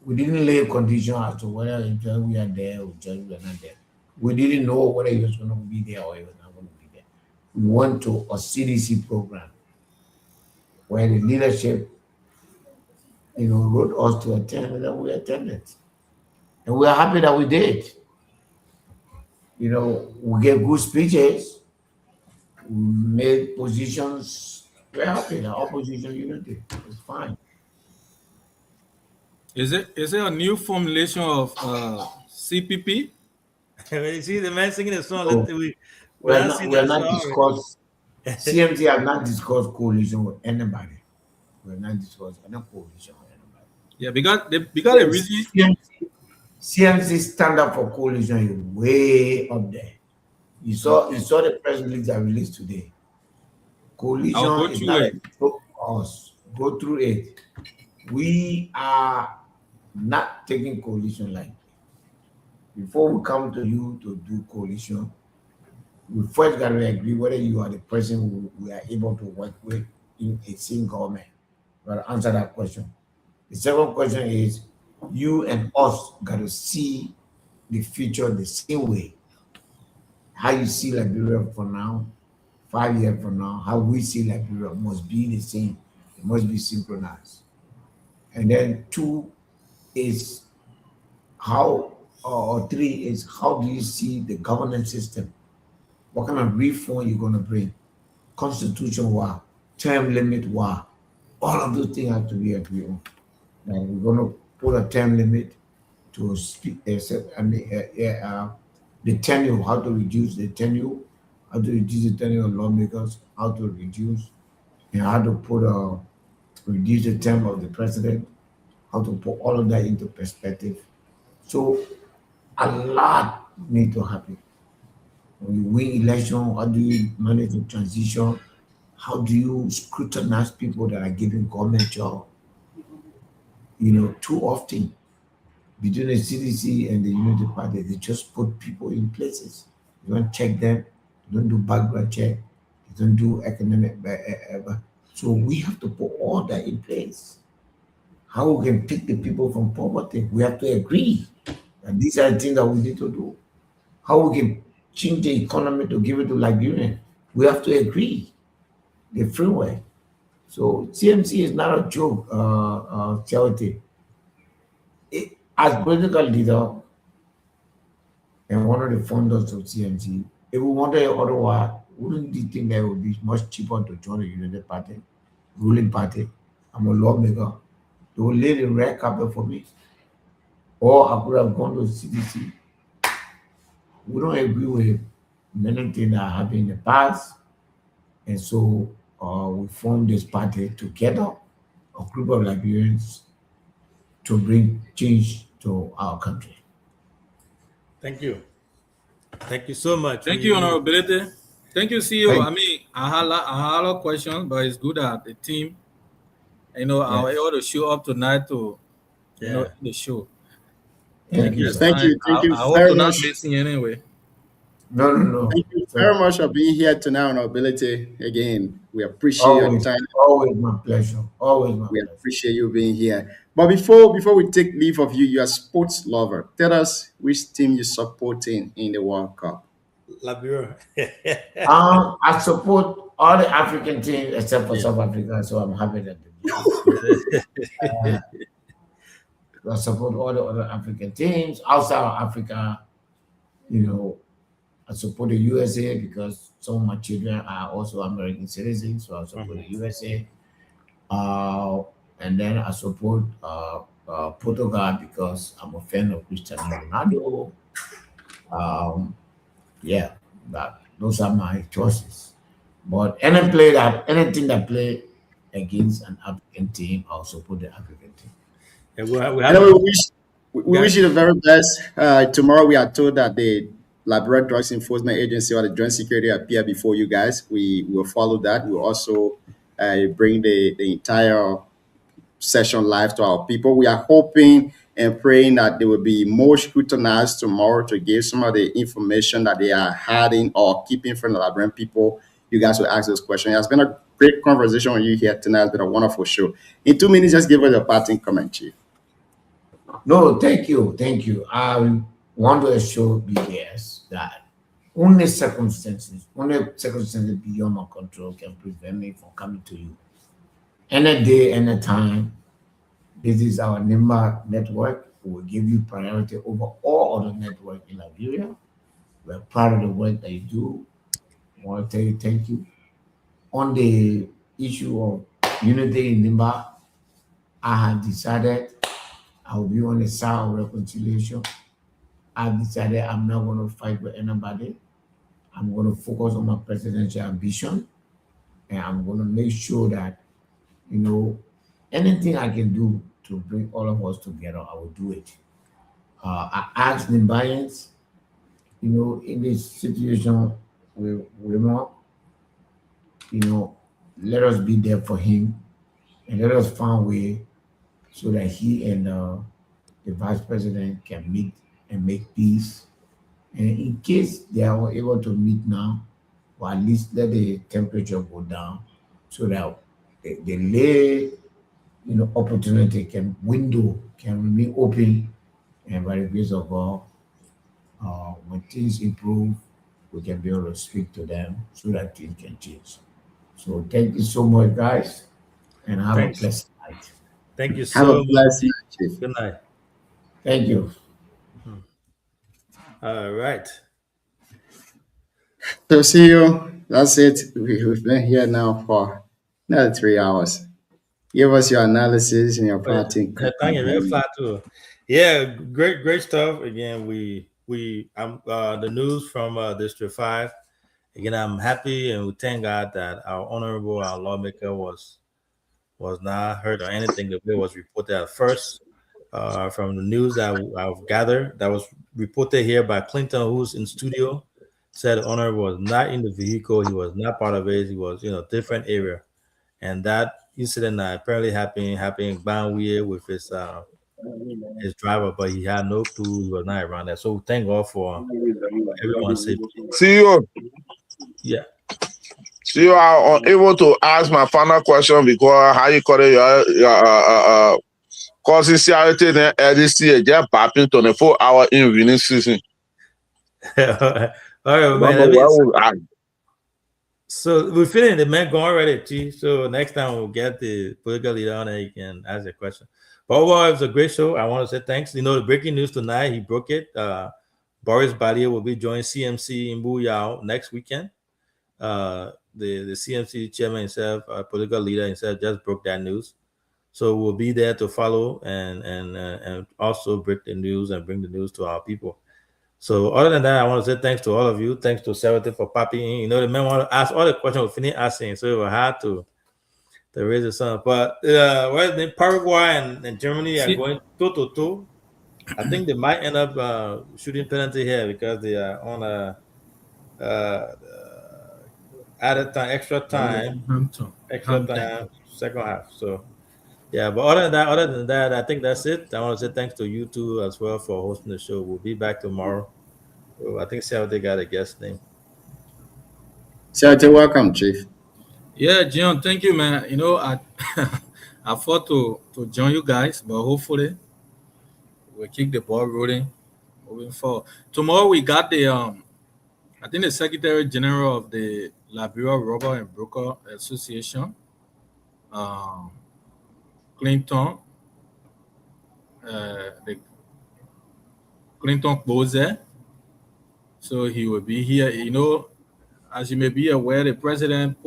Speaker 9: We didn't lay a condition as to whether we are there or just we are not there. We didn't know whether he was going to be there or he was not going to be there. We went to a CDC program where the leadership, you know, wrote us to attend and we attended. And we are happy that we did. You know, we gave good speeches, we made positions. We're happy that opposition unity is fine.
Speaker 14: Is it a new formulation of CPP?
Speaker 8: You see the man singing the song.
Speaker 9: We're not discussed. CMC has not discussed coalition with anybody. We're not discussed any coalition with anybody.
Speaker 14: Yeah, because the reason
Speaker 9: CMC standard for coalition is way up there. You saw the press release that released today. Coalition is not us. Go through it. We are not taking coalition lightly. Before we come to you to do coalition, we first got to agree whether you are the person we are able to work with in a single government. We got to answer that question. The second question is, you and us got to see the future the same way. How you see Liberia for now, 5 years from now, how we see Liberia must be the same. It must be synchronized. And then 2 is how, or 3 is how do you see the governance system? What kind of reform you're going to bring? Constitution war, term limit war. All of those things have to be agreed on. And we're going to put a term limit to speak, the tenure, how to reduce the tenure, how to reduce the tenure of lawmakers, how to reduce, and how to reduce the term of the president, how to put all of that into perspective. So a lot need to happen. When you win election, how do you manage the transition? How do you scrutinize people that are giving government job? Too often between the CDC and the Unity Party, they just put people in places. You don't check them, you don't do background check, you don't do economic. So we have to put all that in place. How we can pick the people from poverty? We have to agree that these are the things that we need to do. How we can change the economy to give it to Liberians? We have to agree. The freeway. So CMC is not a joke, charity. As political leader and one of the founders of CMC, if we wanted otherwise, wouldn't you think that it would be much cheaper to join the United Party, ruling party? I'm a lawmaker. They will lay the red carpet for me. Or I could have gone to CDC. We don't agree with many things that happened in the past. And so we formed this party together, a group of Liberians, to bring change to our country.
Speaker 8: Thank you. Thank you so much.
Speaker 14: Thank you, Honorability. Thank you, CEO. I had a lot of questions, but it's good that the team, are able to show up tonight to, the show.
Speaker 5: Thank you
Speaker 14: I hope
Speaker 5: very
Speaker 14: to not
Speaker 5: much.
Speaker 14: miss you anyway.
Speaker 9: No.
Speaker 5: Thank you very much for being here tonight on Ability. Again, we appreciate your time.
Speaker 9: Always my pleasure. Always my
Speaker 5: We
Speaker 9: pleasure.
Speaker 5: appreciate you being here. But before we take leave of you, you're a sports lover. Tell us which team you're supporting in the World Cup.
Speaker 8: Liberia.
Speaker 9: I support all the African teams except for South Africa, so I'm happy that I support all the other African teams outside of Africa. I support the USA because some of my children are also American citizens, so I support the USA. And then I support Portugal because I'm a fan of Cristiano Ronaldo. Those are my choices. But anything that play against an African team, I'll support the African team.
Speaker 5: We wish you the very best. Tomorrow we are told that the Liberia Drugs Enforcement Agency or the Joint Security appear before you guys. We will follow that. We'll also bring the entire session live to our people. We are hoping and praying that they will be more scrutinized tomorrow to give some of the information that they are hiding or keeping from the Liberian people. You guys will ask those questions. It has been a great conversation with you here tonight. It's been a wonderful show. In 2 minutes, just give us a parting comment, Chief.
Speaker 9: No, thank you. I want to assure BKS that only circumstances beyond my control can prevent me from coming to you. Any day, any time, this is our NIMBA network. We will give you priority over all other networks in Liberia. We're proud of the work that you do. I want to tell you thank you. On the issue of unity in NIMBA, I have decided I will be on the side of reconciliation. I've decided I'm not going to fight with anybody. I'm going to focus on my presidential ambition, and I'm going to make sure that, anything I can do to bring all of us together, I will do it. I asked Nimbayans, in this situation with Wima, let us be there for him and let us find a way so that he and the vice president can meet and make peace. And in case they are able to meet now, or at least let the temperature go down so that the lay opportunity window can remain open, and by the grace of God, when things improve, we can be able to speak to them so that things can change. So thank you so much, guys, and have a blessed night.
Speaker 8: Thank you
Speaker 5: Have
Speaker 8: so
Speaker 5: a
Speaker 8: much.
Speaker 5: blessed night, Chief.
Speaker 8: Good night.
Speaker 9: Thank you.
Speaker 8: All right.
Speaker 5: So see you. That's it. We've been here now for another 3 hours. Give us your analysis and your parting.
Speaker 8: Thank you. Very flat too. Yeah, great stuff. Again, the news from District 5. Again, I'm happy and we thank God that our lawmaker was not hurt or anything. The way was reported at first. from the news that I've gathered, that was reported here by Clinton, who's in studio, said the owner was not in the vehicle. He was not part of it. He was, different area. And that incident apparently happened in Banwee with his driver, but he had no clue. He was not around that. So thank God for everyone's safety.
Speaker 15: CEO.
Speaker 8: Yeah.
Speaker 15: CEO, I'm unable to ask my final question because how you call it your causing CRT and LDC just popping 24-hour in winning season.
Speaker 8: All right, man. So we're feeling the man going already, Chief. So next time we'll get the political leader on and you can ask a question. But overall, it was a great show. I want to say thanks. The breaking news tonight, he broke it. Boris Badia will be joining CMC in Buyao next weekend. The CMC chairman himself, political leader himself, just broke that news. So we'll be there to follow and also break the news and bring the news to our people. So other than that, I want to say thanks to all of you. Thanks to Sarah for popping in. The men want to ask all the questions we finish asking, so it was hard to raise the sun. But Paraguay and Germany are going 2-2. I think they might end up shooting penalty here because they are on a added time, extra time, second half. So yeah, but other than that, I think that's it. I want to say thanks to you two as well for hosting the show. We'll be back tomorrow. I think Sarah got a guest name.
Speaker 5: Sarah, welcome, Chief.
Speaker 14: Yeah, John, thank you, man. I thought to join you guys, but hopefully we'll keep the ball rolling moving forward. Tomorrow we got the I think the Secretary General of the Liberia Rubber and Broker Association, Clinton, the Clinton Bose. So he will be here. As you may be aware, the president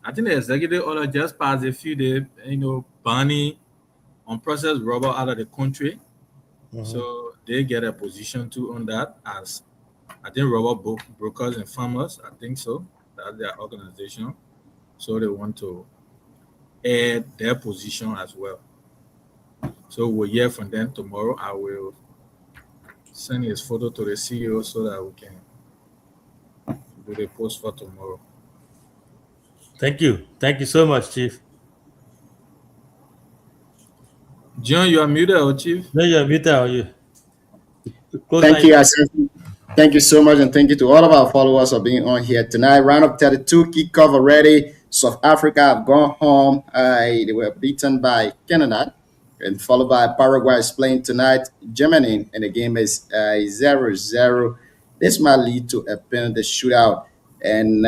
Speaker 14: I think the executive order just passed a few days, banning unprocessed rubber out of the country. Mm-hmm. So they get a position too on that, as I think rubber brokers and farmers, I think so. That's their organization. So they want to add their position as well. So we'll hear from them tomorrow. I will send his photo to the CEO so that we can do the post for tomorrow.
Speaker 8: Thank you. Thank you so much, Chief.
Speaker 14: John, you are muted, Chief?
Speaker 8: No, you're muted, are you?
Speaker 5: Thank you, Asensi. Thank you so much, and thank you to all of our followers for being on here tonight. Round of 32 kickoff already. South Africa have gone home. They were beaten by Canada, and followed by Paraguay is playing tonight. Germany, and the game is 0-0. This might lead to a penalty shootout. And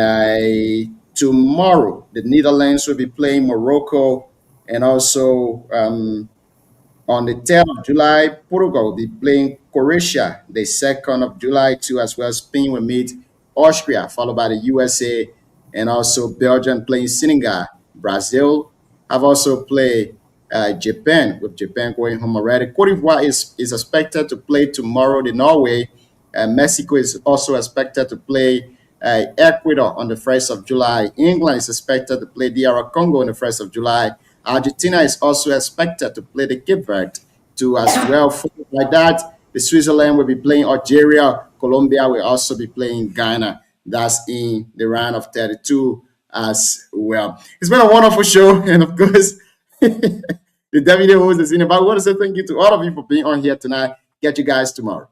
Speaker 5: tomorrow, the Netherlands will be playing Morocco, and also on the 10th of July, Portugal will be playing Croatia. The 2nd of July, too, as well. Spain will meet Austria, followed by the USA, and also Belgium playing Senegal. Brazil have also played Japan, with Japan going home already. Cote d'Ivoire is expected to play tomorrow. The Norway. Mexico is also expected to play Ecuador on the 1st of July. England is expected to play DR Congo on the 1st of July. Argentina is also expected to play the Cape Verde too as well. Like that, the Switzerland will be playing Algeria. Colombia will also be playing Ghana. That's in the round of 32 as well. It's been a wonderful show, and of course, the deputy host is in it. But I want to say thank you to all of you for being on here tonight. Get you guys tomorrow.